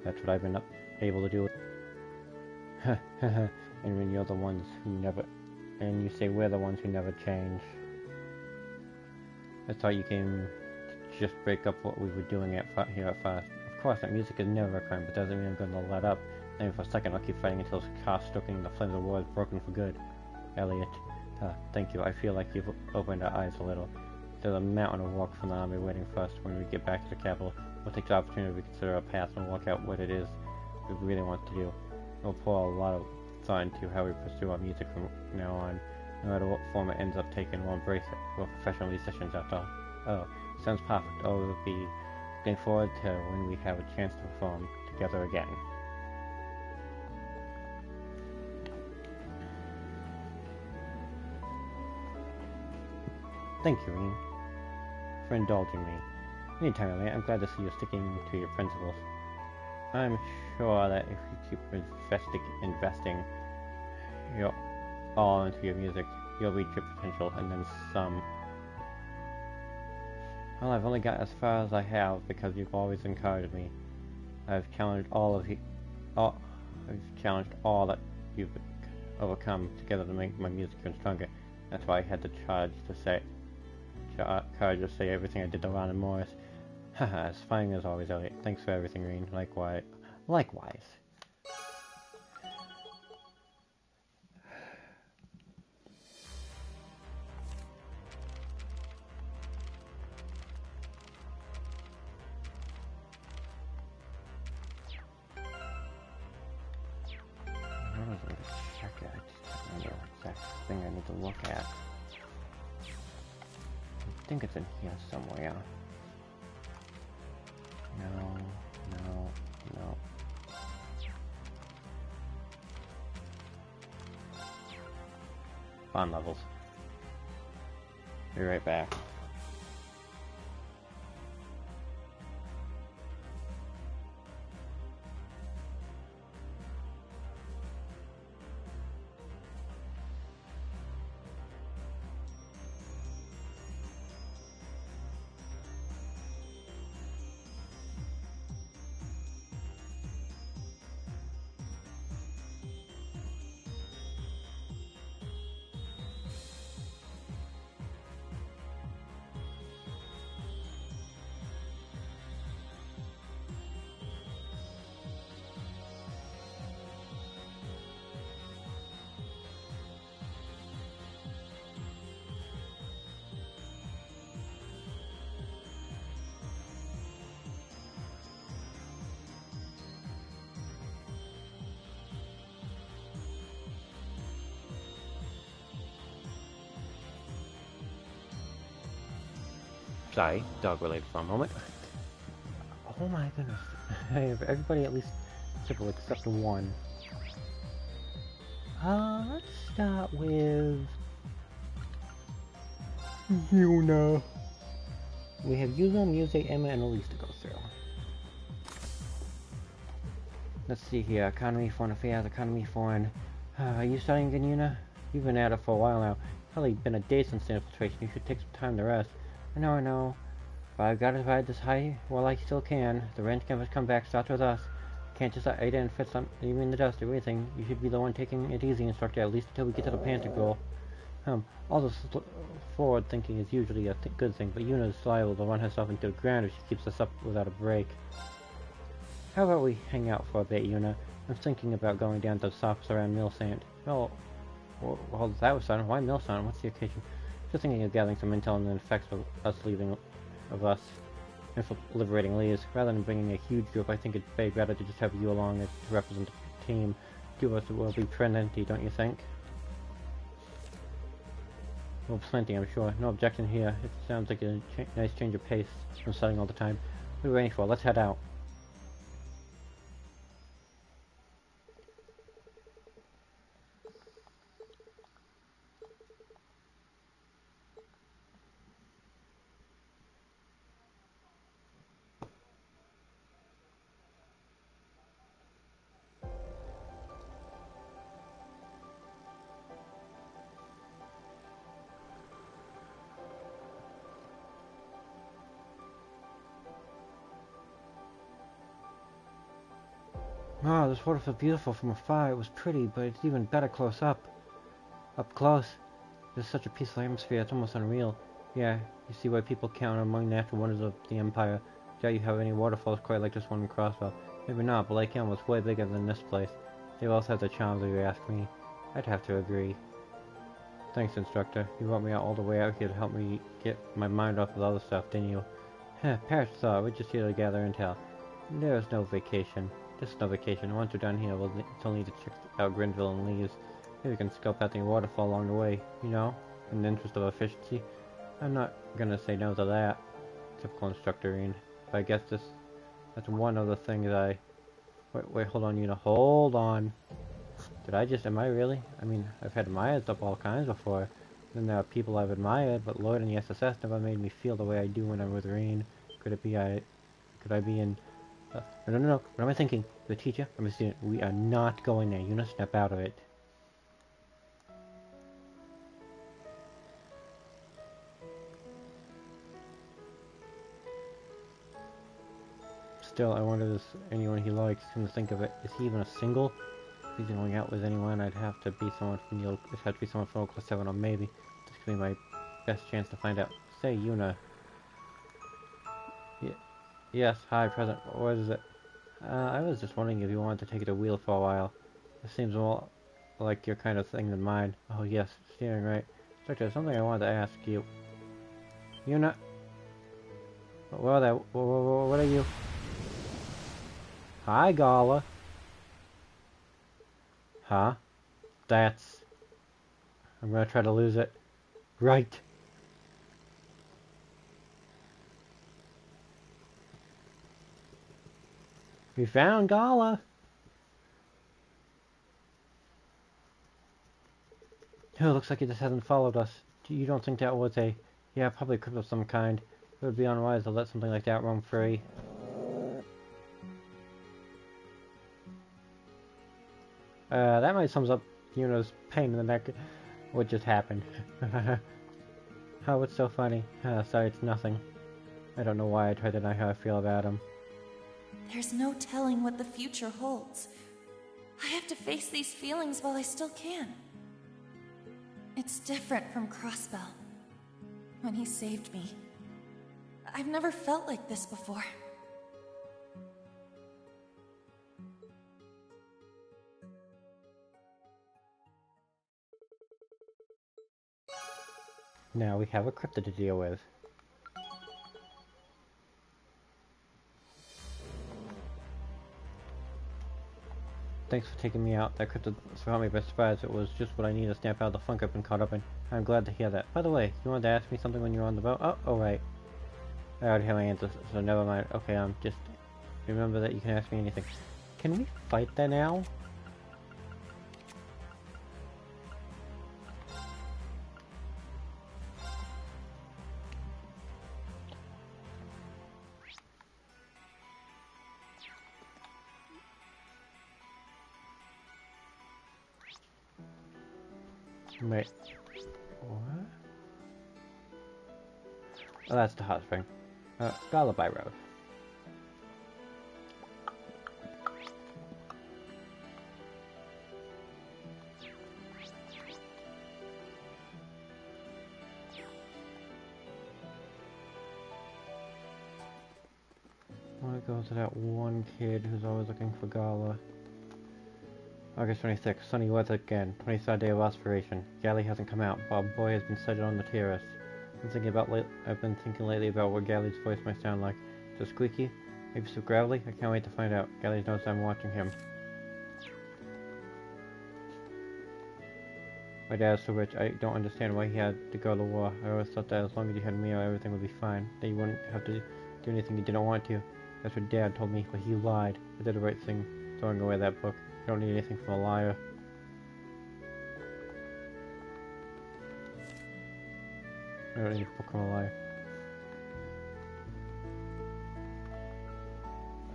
That's what I've been able to do. And when you're the ones who never, and you say we're the ones who never change. I thought you came to just break up what we were doing here at first. Of course, that music is never a crime, but doesn't mean I'm going to let up. Not even for a second, I'll keep fighting until stoking the flames of war is broken for good. Elliot, thank you. I feel like you've opened our eyes a little. There's a mountain of work from the army waiting for us when we get back to the capital. We'll take the opportunity to reconsider our path and work out what it is we really want to do. We'll pour a lot of thought into how we pursue our music from now on. No matter what form it ends up taking, we'll embrace it. We're professional musicians after all. Oh, sounds perfect. Oh, we'll be looking forward to when we have a chance to perform together again. Thank you, Rean, for indulging me. Anytime, Elliot, I'm glad to see you sticking to your principles. I'm sure that if you keep investing your all into your music, you'll reach your potential and then some. Well, I've only got as far as I have because you've always encouraged me. I've challenged all that you've overcome together to make my music even stronger. That's why I had the courage to say everything I did to Ron and Morris. Haha, as fine as always, Elliot. Thanks for everything, Rean. Likewise. Check it. I just don't remember the exact thing I need to look at. I think it's in here somewhere. No. Bond levels. Be right back. Sorry, dog related for a moment. Oh my goodness. I have everybody at least civil except one. Let's start with Yuna. We have Yuna, Muse, Emma, and Elise to go through. Let's see here. Economy, Foreign Affairs, Economy, Foreign. Are you studying again, Yuna? You've been at it for a while now. Probably been a day since the infiltration. You should take some time to rest. I know. But I've got to ride this high while I still can. The ranch campus comeback starts with us. Can't just let Ada and Fitz leave me in the dust or anything. You should be the one taking it easy, Instructor, at least until we get to the Panther goal. All this forward thinking is usually a good thing, but Yuna is liable to run herself into the ground if she keeps us up without a break. How about we hang out for a bit, Yuna? I'm thinking about going down to the shops around Milsant. Well, that was sudden. Why Milsant? What's the occasion? Just thinking of gathering some intel on the effects of us liberating Lees. Rather than bringing a huge group, I think it'd be better to just have you along to represent the team. Two of us will be plenty, don't you think? Well, plenty, I'm sure. No objection here. It sounds like a nice change of pace from studying all the time. What are we waiting for? Let's head out. Wow, this water feels beautiful from afar. It was pretty, but it's even better close up. Up close. There's such a peaceful atmosphere, it's almost unreal. Yeah, you see why people count among natural wonders of the Empire. Doubt you have any waterfalls quite like this one in Crossbell. Maybe not, but Lake Elm was way bigger than this place. They also have the charms if you ask me. I'd have to agree. Thanks, instructor. You brought me out all the way out here to help me get my mind off of other stuff, didn't you? Parrish thought we're just here to gather intel. There is no vacation. Just no vacation. Once we're done here, we'll still need to check out Grinville and Leaves. Maybe we can scope out the waterfall along the way, you know? In the interest of efficiency. I'm not gonna say no to that. Typical instructorine. But I guess that's one of the things I... Wait, hold on, Yuna. Hold on. Am I really? I mean, I've had admired up all kinds before. Then there are people I've admired, but Lloyd and the SSS never made me feel the way I do when I'm with Rean. Could I be in... No. What am I thinking? The teacher? I'm a student. We are not going there. Yuna, snap out of it. Still, I wonder if there's anyone he likes. Come to think of it, is he even a single? If he's going out with anyone, I'd have to be someone from the it'd have to be someone from Old Class 7, or maybe this could be my best chance to find out. Say, Yuna. Yes, hi, present. What is it? I was just wondering if you wanted to take the wheel for a while. It seems more like your kind of thing than mine. Oh yes, steering right. Instructor, there's something I wanted to ask you. Yuna. What are you? Hi, Gala. Huh? That's... I'm gonna try to lose it. Right. We found Gala. Oh, looks like it just hasn't followed us. You don't think that was a... Yeah, probably a crypt of some kind. It would be unwise to let something like that roam free. That might sums up Yuna's pain in the neck. What just happened? Oh, it's so funny. Sorry, it's nothing. I don't know why I tried to deny how I feel about him. There's no telling what the future holds. I have to face these feelings while I still can. It's different from Crossbell. When he saved me. I've never felt like this before. Now we have a cryptid to deal with. Thanks for taking me out. That cryptid caught me by surprise. It was just what I needed to snap out of the funk I've been caught up in. I'm glad to hear that. By the way, you wanted to ask me something when you were on the boat? Oh, right. I already have my answer, so never mind. Okay, just remember that you can ask me anything. Can we fight that now? Wait. What? Oh, that's the hot spring. Galabai Road. I want to go to that one kid who's always looking for Gala. August 26th, sunny weather again. 23rd day of observation. Galley hasn't come out, but a boy has been sighted on the terrace. I've been thinking lately about what Galley's voice might sound like. Is it squeaky? Maybe so gravelly? I can't wait to find out. Galley knows I'm watching him. My dad's so rich, I don't understand why he had to go to war. I always thought that as long as you had Mio, everything would be fine. That you wouldn't have to do anything you didn't want to. That's what Dad told me, but he lied. I did the right thing throwing away that book. I don't need anything from a liar. I don't need a book from a liar.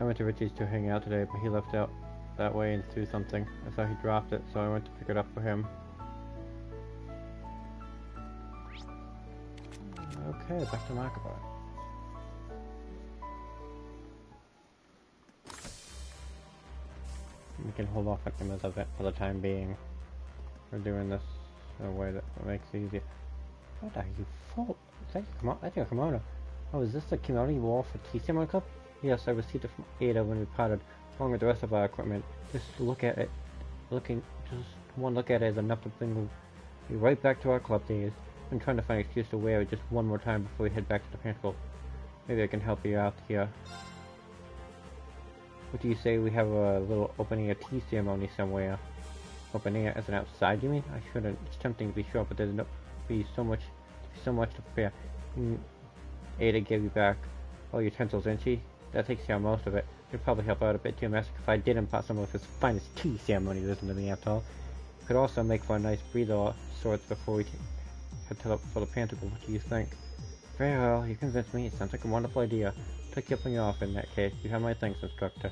I went to Richie's to hang out today, but he left out that way and threw something. I saw he dropped it, so I went to pick it up for him. Okay, back to Markabot. we can hold off on image of it for the time being. We're doing this in a way that makes it easier. What are you for? Is that your that's your kimono? Oh, is this the kimono you wore for TCMon Club? Yes, I received it from Ada when we parted, along with the rest of our equipment. Just look at it. Just one look at it is enough to bring me right back to our club days. I'm trying to find an excuse to wear it just one more time before we head back to the Pinnacle. Maybe I can help you out here. What do you say we have a little opening a tea ceremony somewhere? Opening it as an outside, you mean? I shouldn't. It's tempting to be sure, but there's be so much to prepare. Ada gave you back all your utensils, didn't she? That takes care of most of it. It'd probably help out a bit too, Master, if I did impart some of his finest tea ceremony, listen to me after all. Could also make for a nice breather of sorts before we head for the Pantacle. What do you think? Very well, you convinced me. It sounds like a wonderful idea. Take you up on your offer in that case. You have my thanks, instructor.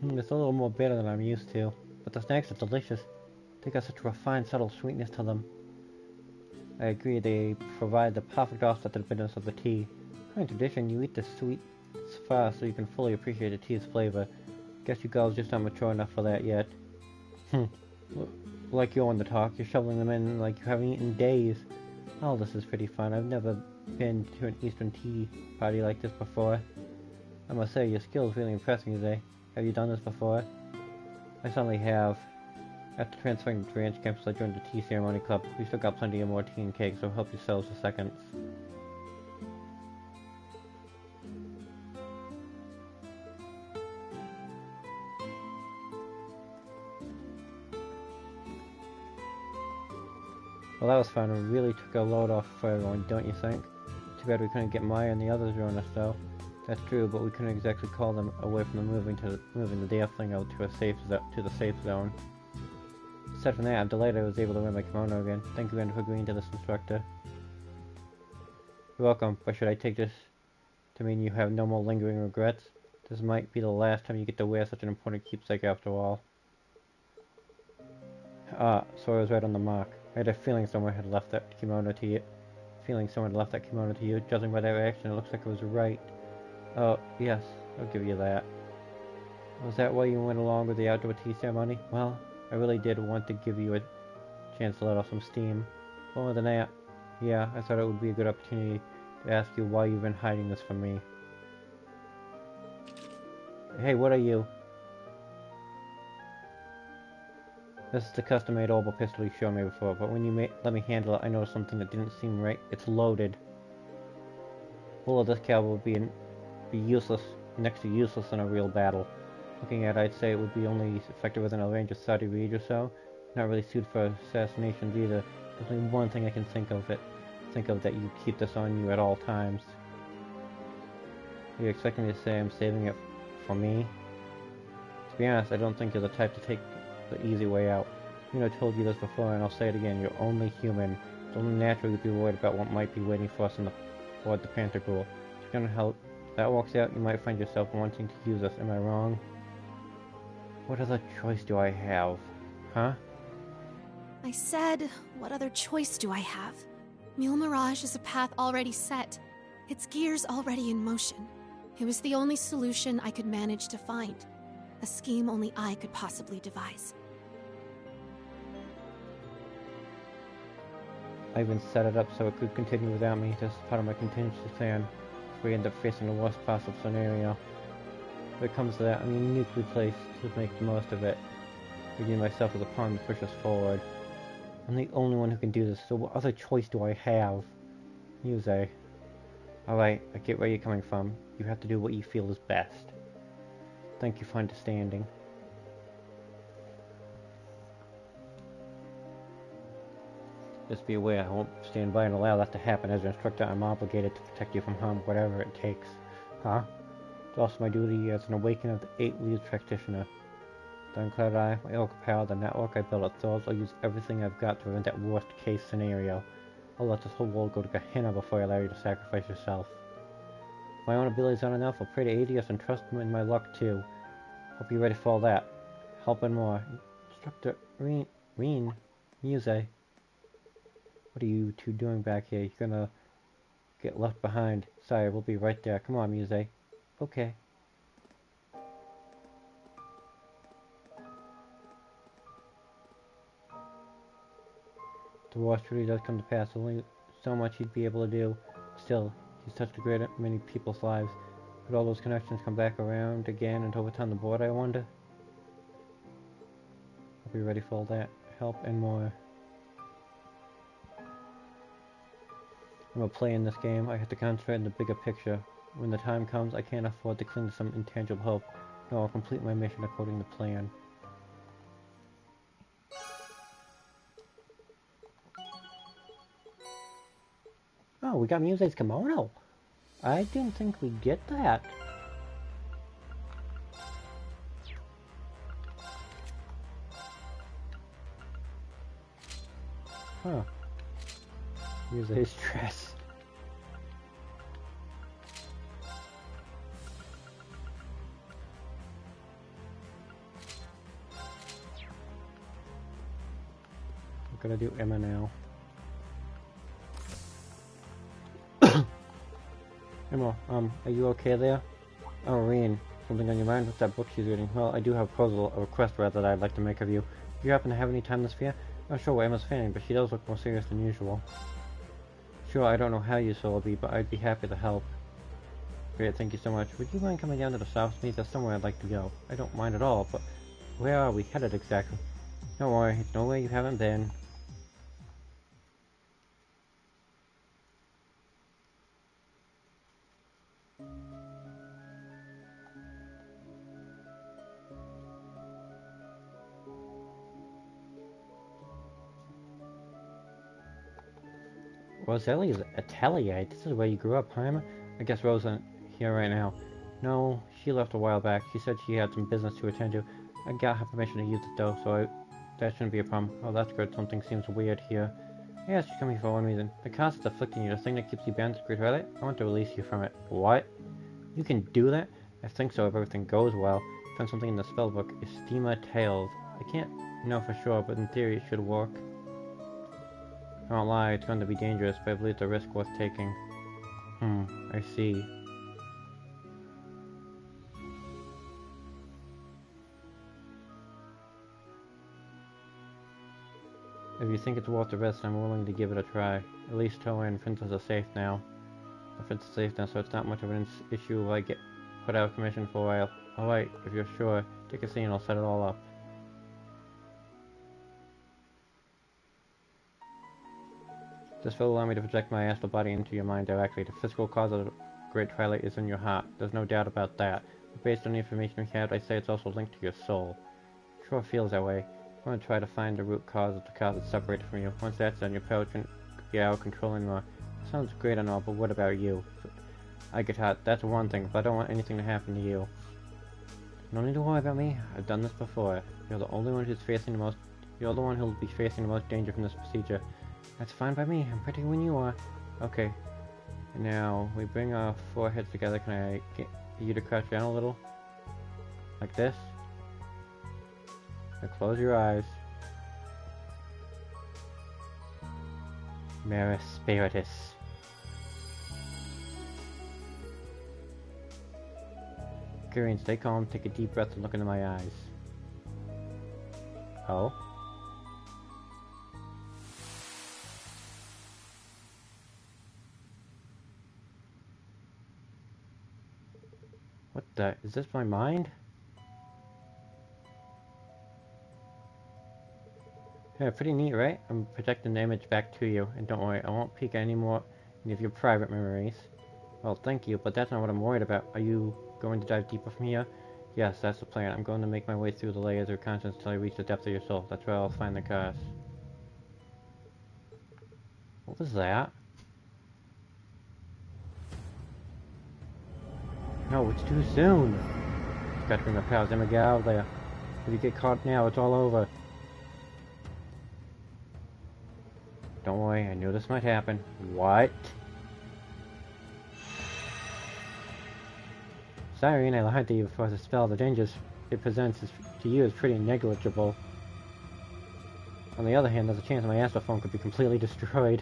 It's a little more bitter than I'm used to, but the snacks are delicious. They got such a refined, subtle sweetness to them. I agree, they provide the perfect offset to the bitterness of the tea. In tradition, you eat the sweets first so you can fully appreciate the tea's flavor. Guess you girls just aren't mature enough for that yet. Like you're on the talk, you're shoveling them in like you haven't eaten in days. Oh, this is pretty fun. I've never been to an Eastern tea party like this before. I must say, your skill is really impressing today. Have you done this before? I certainly have. After transferring to Branch Campus, I joined the Tea Ceremony Club. We still got plenty of more tea and cake, so help yourselves a second. Well, that was fun. It really took a load off for everyone, don't you think? Too bad we couldn't get Maya and the others join us, though. That's true, but we couldn't exactly call them away from the moving the Daffling out to the safe zone. Aside from that, I'm delighted I was able to wear my kimono again. Thank you again for agreeing to this, instructor. You're welcome, but should I take this to mean you have no more lingering regrets? This might be the last time you get to wear such an important keepsake after all. Ah, so I was right on the mark. I had a feeling someone had left that kimono to you. Judging by that reaction, it looks like I was right. Oh, yes, I'll give you that. Was that why you went along with the outdoor tea ceremony? Well, I really did want to give you a chance to let off some steam. More than that, yeah, I thought it would be a good opportunity to ask you why you've been hiding this from me. Hey, what are you? This is the custom-made orbital pistol you showed me before, but when you let me handle it, I noticed something that didn't seem right. It's loaded. Bullet of this caliber would be useless, next to useless in a real battle. Looking at it, I'd say it would be only effective within a range of 30 reach or so. Not really suited for assassinations either. There's only one thing I can think of that you keep this on you at all times. Are you expecting me to say I'm saving it for me? To be honest, I don't think you're the type to take the easy way out. You know, I told you this before, and I'll say it again. You're only human. It's only natural you'd be worried about what might be waiting for us aboard the Pantacle. If you're gonna help that works out, you might find yourself wanting to use us. Am I wrong? What other choice do I have? Huh? I said, what other choice do I have? Mule Mirage is a path already set. Its gears already in motion. It was the only solution I could manage to find. A scheme only I could possibly devise. I even set it up so it could continue without me. This is part of my contingency plan. If we end up facing the worst possible scenario. If it comes to that, I'm uniquely placed to make the most of it. Redeem myself as a pawn to push us forward. I'm the only one who can do this, so what other choice do I have? Use A. Alright, I get where you're coming from. You have to do what you feel is best. Thank you for understanding. Just be aware, I won't stand by and allow that to happen. As an instructor, I'm obligated to protect you from harm, whatever it takes. Huh? It's also my duty as an awakening of the 8 Leaves practitioner. The Unclouded Eye, my Orca Power, the network I built at Thor's, I'll use everything I've got to prevent that worst case scenario. I'll let this whole world go to Gehenna before I allow you to sacrifice yourself. my own abilities aren't enough, I'll pray to Adius and trust him in my luck too. Hope you're ready for all that. Help and more. Instructor Reen, Muse. What are you two doing back here? You're gonna get left behind. Sorry, we'll be right there. Come on, Muse. Okay. The war truly does come to pass. Only so much he'd be able to do. Still, he's touched a great many people's lives. Could all those connections come back around again and overturn the board, I wonder? I'll be ready for all that help and more. I'm a player in this game. I have to concentrate on the bigger picture. When the time comes, I can't afford to cling to some intangible hope. No, I'll complete my mission according to plan. Oh, we got Muse's kimono. I didn't think we'd get that. Huh. Muse's dress. I'm gonna do Emma now. Emma, are you okay there? Oh, Reen, something on your mind? What's that book she's reading? Well, I do have a request rather that I'd like to make of you. Do you happen to have any time this fair? I'm not sure what Emma's feeling, but she does look more serious than usual. Sure, I don't know how useful it'll be, but I'd be happy to help. Great, thank you so much. Would you mind coming down to the south with me? There's somewhere I'd like to go. I don't mind at all, but where are we headed exactly? Don't worry, it's nowhere you haven't been. Roselli's Atelier? This is where you grew up, huh? I guess Rose isn't here right now. No, she left a while back. She said she had some business to attend to. I got her permission to use it though, so that shouldn't be a problem. Oh, that's good. Something seems weird here. Yeah, she's coming for one reason. The cause is afflicting you. The thing that keeps you bound to Great Twilight? I want to release you from it. What? You can do that? I think so if everything goes well. Found something in the spellbook. Estima Tales. I can't know for sure, but in theory it should work. I won't lie, it's going to be dangerous, but I believe it's a risk worth taking. I see. If you think it's worth the risk, I'm willing to give it a try. At least Toa and Princess are safe now. The Princess is safe now, so it's not much of an issue if I get put out of commission for a while. Alright, if you're sure, take a seat and I'll set it all up. This will allow me to project my astral body into your mind directly. The physical cause of the Great Twilight is in your heart. There's no doubt about that. But based on the information we have, I say it's also linked to your soul. It sure feels that way. I want to try to find the root cause of the cause that's separated from you. Once that's done, your power can be out of control anymore. Sounds great and all, but what about you? I get hot. That's one thing, but I don't want anything to happen to you. No need to worry about me. I've done this before. You're the only one who's facing the most. You're the one who'll be facing the most danger from this procedure. That's fine by me. I'm pretty when you are. Okay. Now, we bring our foreheads together. Can I get you to crouch down a little? Like this? Now close your eyes. Mera Spiritus. Kirian, stay calm, take a deep breath and look into my eyes. Oh? What the? Is this my mind? Yeah, pretty neat, right? I'm projecting the image back to you, and don't worry, I won't peek any more any of your private memories. Well, thank you, but that's not what I'm worried about. Are you going to dive deeper from here? Yes, that's the plan. I'm going to make my way through the layers of your conscience until I reach the depth of your soul. That's where I'll find the cause. What was that? No, it's too soon. It's got to be my pals. Emma, get out of there. If you get caught now, it's all over. Don't worry, I knew this might happen. What? sorry, and I lied to you before the spell. The dangers it presents to you is pretty negligible. On the other hand, there's a chance my astral phone could be completely destroyed.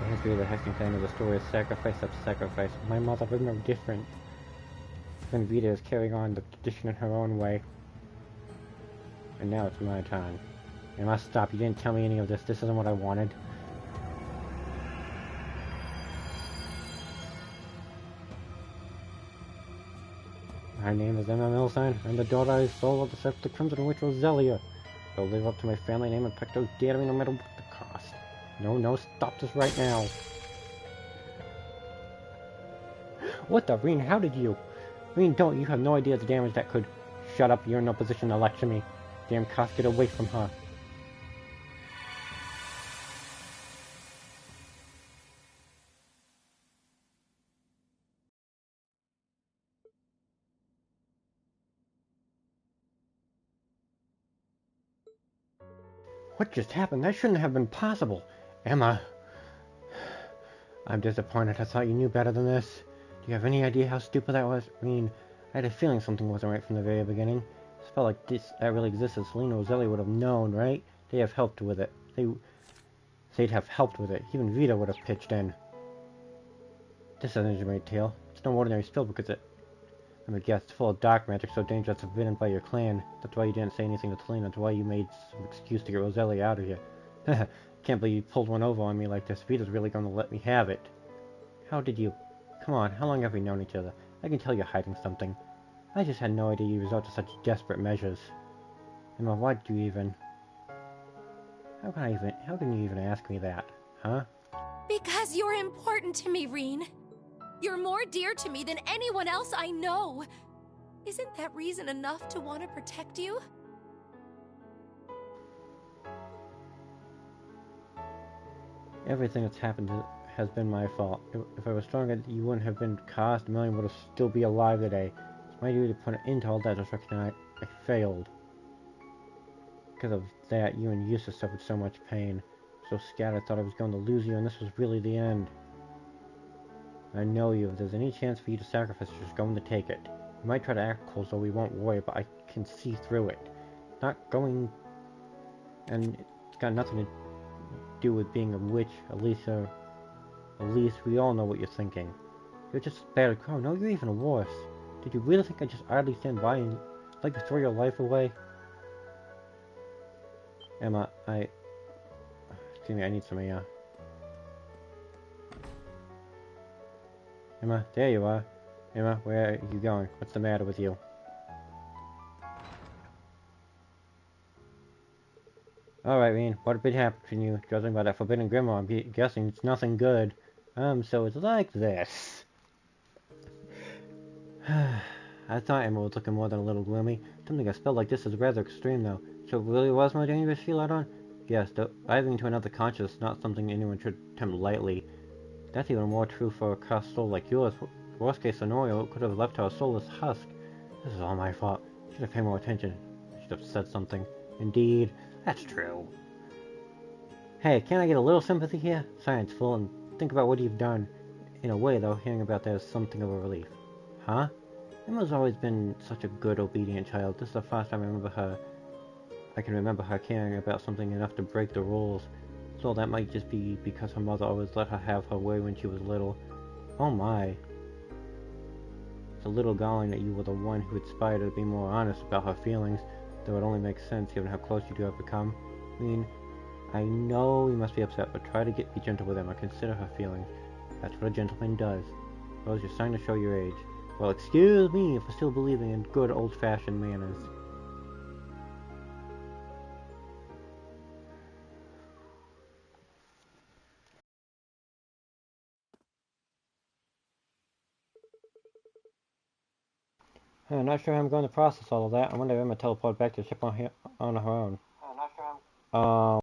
The history of the hexing clan of the story is sacrifice after sacrifice. My mother was no different. Then Vita is carrying on the tradition in her own way. And now it's my turn. I must stop. You didn't tell me any of this. This isn't what I wanted. My name is Emma Milstein. I'm the daughter and soul of the Crimson Witch Roselia. I'll live up to my family name and protect those dear to me no matter what the cost. No, stop this right now. What the, Rean? How did you? Rean, don't. You have no idea the damage that could. Shut up. You're in no position to lecture me. Damn cost, get away from her. What just happened? That shouldn't have been possible. Emma. I'm disappointed. I thought you knew better than this. Do you have any idea how stupid that was? I mean, I had a feeling something wasn't right from the very beginning. It felt like that really existed. Selena Roselli would have known, right? They'd have helped with it. They'd have helped with it. Even Vita would have pitched in. This is an engineered tale. It's no ordinary spell because I'm a guest. It's full of dark magic, so dangerous it's forbidden by your clan. That's why you didn't say anything to Selena. That's why you made some excuse to get Roselli out of here. Can't believe you pulled one over on me like this. Vita's really going to let me have it. How did you... Come on, how long have we known each other? I can tell you're hiding something. I just had no idea you resort to such desperate measures. Emma, why did you even... How can you even ask me that? Huh? Because you're important to me, Rean. You're more dear to me than anyone else I know. Isn't that reason enough to want to protect you? Everything that's happened has been my fault. If I was stronger, you wouldn't have been cast. Million would have still be alive today. It's my duty to put an end to all that destruction, and I failed. Because of that, you and Eustace suffered so much pain. So scattered, I thought I was going to lose you, and this was really the end. I know you. If there's any chance for you to sacrifice, you're just going to take it. You might try to act cool so we won't worry, but I can see through it. Not going... And it's got nothing to do with being a witch, Elisa. Elise, we all know what you're thinking. You're just a bad crow. No, you're even worse. Did you really think I'd just idly stand by and like to throw your life away? Emma, excuse me, I need some air. Emma, there you are. Emma, where are you going? What's the matter with you? Alright, Rean, what did happen to you? Judging by that forbidden grimoire, I'm guessing it's nothing good. So it's like this. I thought Emma was looking more than a little gloomy. Something a spell like this is rather extreme, though. So it really was more dangerous to feel out on? Yes, diving into another consciousness is not something anyone should attempt lightly. That's even more true for a cursed soul like yours. Worst case scenario, it could have left her a soulless husk. This is all my fault. I should have paid more attention. I should have said something. Indeed, that's true. Hey, can't I get a little sympathy here? Science fool, and think about what you've done. In a way, though, hearing about that is something of a relief. Huh? Emma's always been such a good, obedient child. This is the first time I can remember her caring about something enough to break the rules. So that might just be because her mother always let her have her way when she was little. Oh my. It's a little galling that you were the one who inspired her to be more honest about her feelings, though it only makes sense given how close you two have become. I mean, I know you must be upset, but try to be gentle with Emma. Consider her feelings. That's what a gentleman does. Rose, you're starting to show your age. Well, excuse me for still believing in good old-fashioned manners. I'm not sure how I'm going to process all of that. I wonder if Emma teleported back to the ship on her own. I'm not sure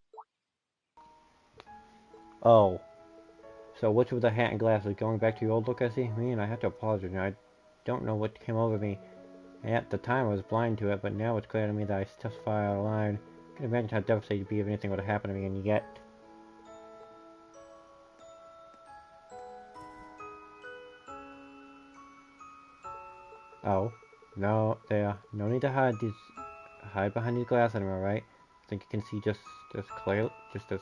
Oh. So, what's with the hat and glasses? Going back to your old look, I see? I have to apologize. I don't know what came over me. At the time, I was blind to it, but now it's clear to me that I stepped far out of line. I can imagine how devastated you'd be if anything would have happened to me, and yet... Oh, no, there. No need to hide behind these glasses anymore, right? I think you can see just as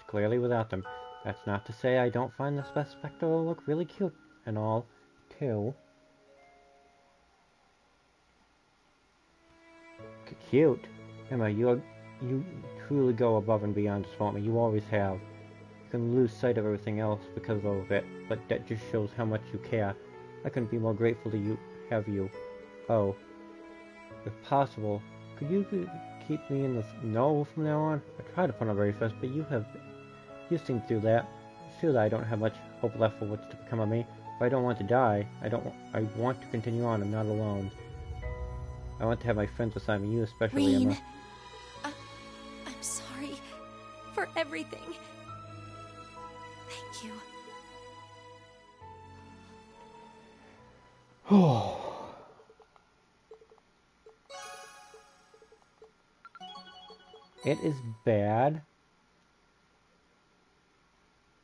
clearly without them. That's not to say I don't find the Spectral look really cute and all, too. Cute? Emma, you truly go above and beyond to support me. You always have. You can lose sight of everything else because of it, but that just shows how much you care. I couldn't be more grateful to have you. Oh. If possible, could you keep me in the know from now on? I tried to put on very fast, but you've seen through that. It's true that I don't have much hope left for what's to become of me, but I don't want to die. I want to continue on. I'm not alone. I want to have my friends beside me, you especially, Rean. Emma. I'm sorry for everything. Thank you. It is bad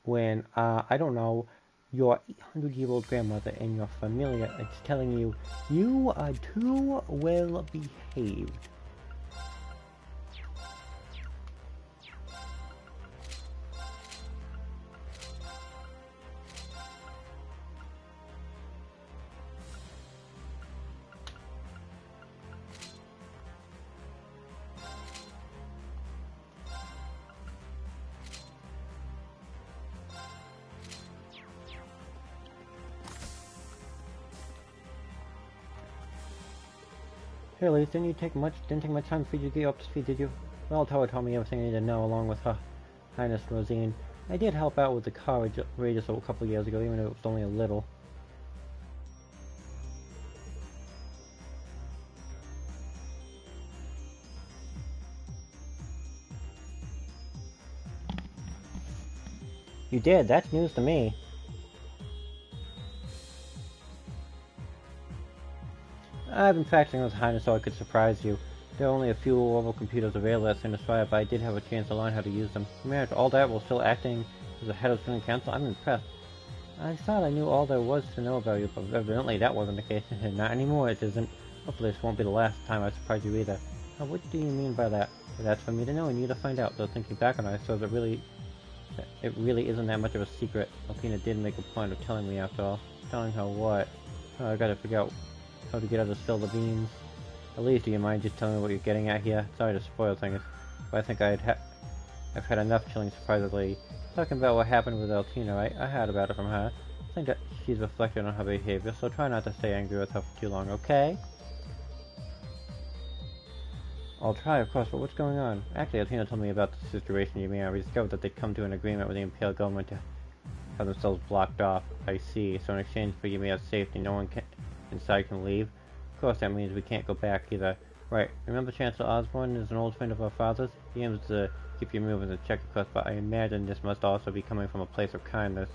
when, I don't know, your 800-year-old grandmother and your familia is telling you, you are too well behaved. Really, didn't take much time for you to get up to speed, did you? Well, Toa told me everything I needed to know, along with Her Highness Rosine. I did help out with the car radius a couple years ago, even though it was only a little. You did? That's news to me. I've been practicing with Highness so I could surprise you. There are only a few level computers available at Sinistria, but I did have a chance to learn how to use them. You managed all that while still acting as the head of the Student Council? I'm impressed. I thought I knew all there was to know about you, but evidently that wasn't the case. Not anymore, it isn't. Hopefully this won't be the last time I surprise you either. Now, what do you mean by that? That's for me to know and you to find out, though thinking back on it, I suppose it really isn't that much of a secret. Alpina did make a point of telling me after all. Telling her what? Oh, I gotta figure out how to get her to spill the beans. At least, do you mind just telling me what you're getting at here? Sorry to spoil things, but I think I've had enough chilling surprises lately. Talking about what happened with Altina, I heard about it from her. I think that she's reflected on her behavior, so try not to stay angry with her for too long, okay? I'll try, of course, but what's going on? Actually, Altina told me about the situation you made. We discovered that they'd come to an agreement with the Imperial government to have themselves blocked off. I see. So in exchange for Yumia's safety, no one inside can leave? Of course, that means we can't go back either. Right, remember Chancellor Osborne is an old friend of our father's? He aims to keep you moving and check, of course, but I imagine this must also be coming from a place of kindness.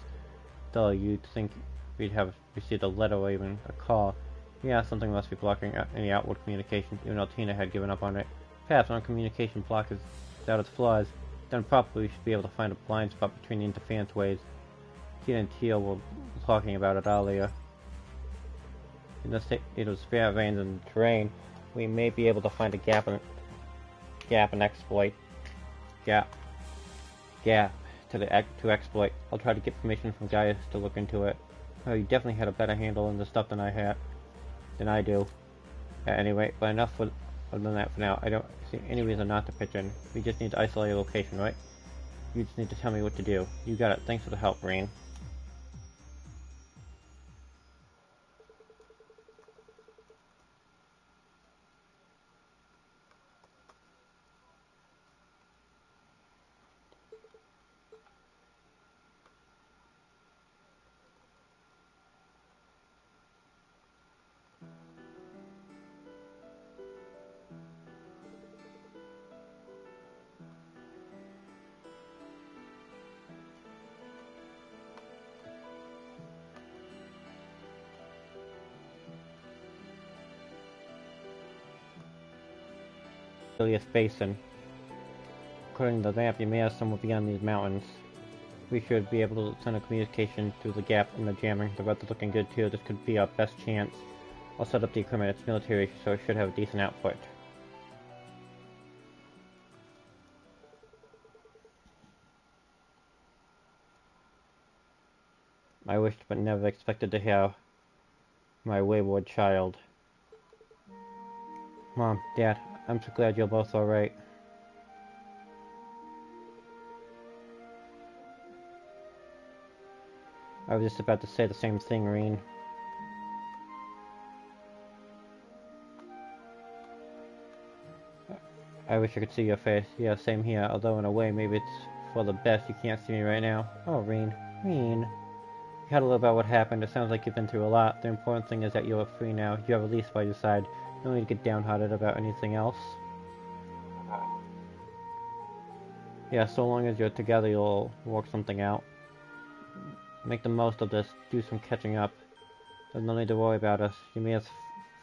Still, you'd think we'd have received a letter or even a call. Yeah, something must be blocking any outward communication. Even Altina had given up on it. Perhaps when a communication block is without its flaws, then probably we should be able to find a blind spot between the interference ways. Tina and Teal were talking about it earlier. In the state of spare veins and terrain, we may be able to find a gap and exploit. Gap to exploit. I'll try to get permission from Gaius to look into it. Oh, you definitely had a better handle on the stuff than I do. Anyway, but enough other than that for now. I don't see any reason not to pitch in. We just need to isolate your location, right? You just need to tell me what to do. You got it. Thanks for the help, Rean. Basin. According to the map, you may have somewhere beyond these mountains. We should be able to send a communication through the gap in the jamming. The weather's looking good too. This could be our best chance. I'll set up the equipment. It's military, so it should have a decent output. I wished but never expected to hear my wayward child. Mom, Dad, I'm so glad you're both alright. I was just about to say the same thing, Rean. I wish I could see your face. Yeah, same here. Although in a way, maybe it's for the best you can't see me right now. Oh, Rean. Rean. You had a little about what happened. It sounds like you've been through a lot. The important thing is that you're free now. You have Elise by your side. You don't need to get downhearted about anything else. Yeah, so long as you're together, you'll work something out. Make the most of this. Do some catching up. There's no need to worry about us. Ymir's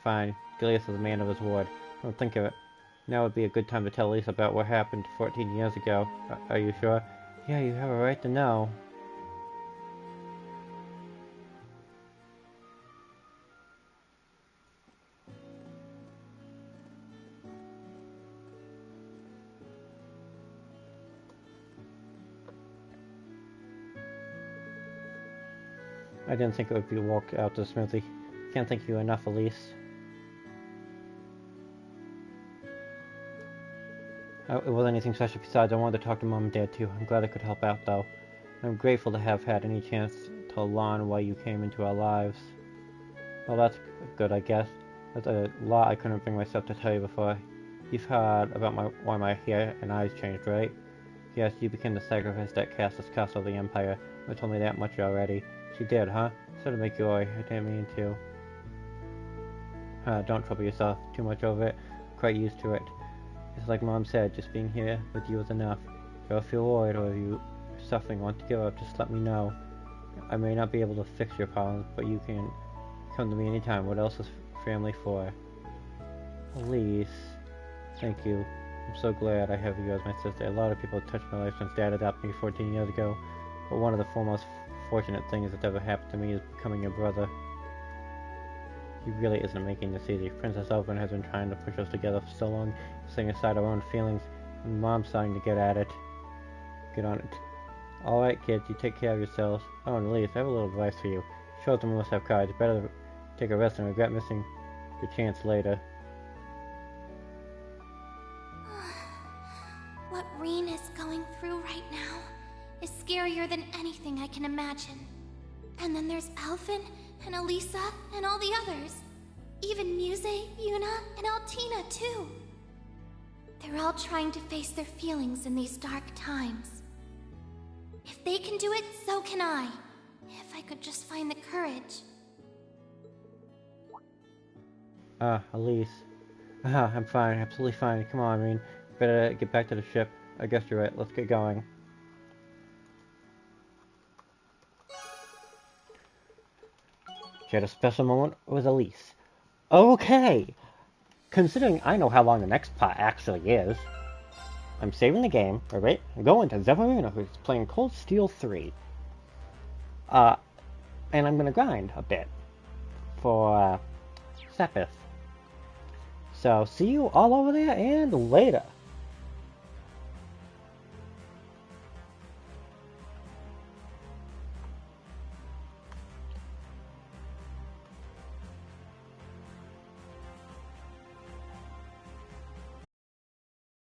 fine. Gilius is a man of his word. Don't think of it. Now would be a good time to tell Elise about what happened 14 years ago. Are you sure? Yeah, you have a right to know. I didn't think it would be work out this smoothly. Can't thank you enough, Elise. It wasn't anything special besides. I wanted to talk to Mom and Dad too. I'm glad I could help out though. I'm grateful to have had any chance to learn why you came into our lives. Well, that's good, I guess. That's a lot I couldn't bring myself to tell you before. You've heard about why my hair and eyes changed, right? Yes, you became the sacrifice that cast this curse over the Empire. You told me that much already. She did, huh? So to make you worry. I didn't mean to. Don't trouble yourself too much over it. Quite used to it. It's like Mom said, just being here with you is enough. If you feel worried or if you're suffering, want to give up, just let me know. I may not be able to fix your problems, but you can come to me anytime. What else is family for? Elise. Thank you. I'm so glad I have you as my sister. A lot of people have touched my life since Dad adopted me 14 years ago, but one of the foremost fortunate things that's ever happened to me is becoming your brother. He really isn't making this easy. Princess Elvin has been trying to push us together for so long, setting aside our own feelings, and Mom's starting to get at it. Get on it. Alright, kids, you take care of yourselves. Oh, and Elise, I have a little advice for you. Children must have courage. Better to take a rest and regret missing your chance later. What Rean is going through right now is scarier than anything I can imagine. And then there's Alphen, and Elisa, and all the others. Even Muse, Yuna, and Altina, too. They're all trying to face their feelings in these dark times. If they can do it, so can I. If I could just find the courage. Elise. I'm fine, absolutely fine. Come on, Rean. Better get back to the ship. I guess you're right. Let's get going. She had a special moment with Elise. Okay! Considering I know how long the next part actually is, I'm saving the game, alright? I'm going to Zephyrina, who's playing Cold Steel 3. And I'm gonna grind a bit for Sepith. So, see you all over there, and later!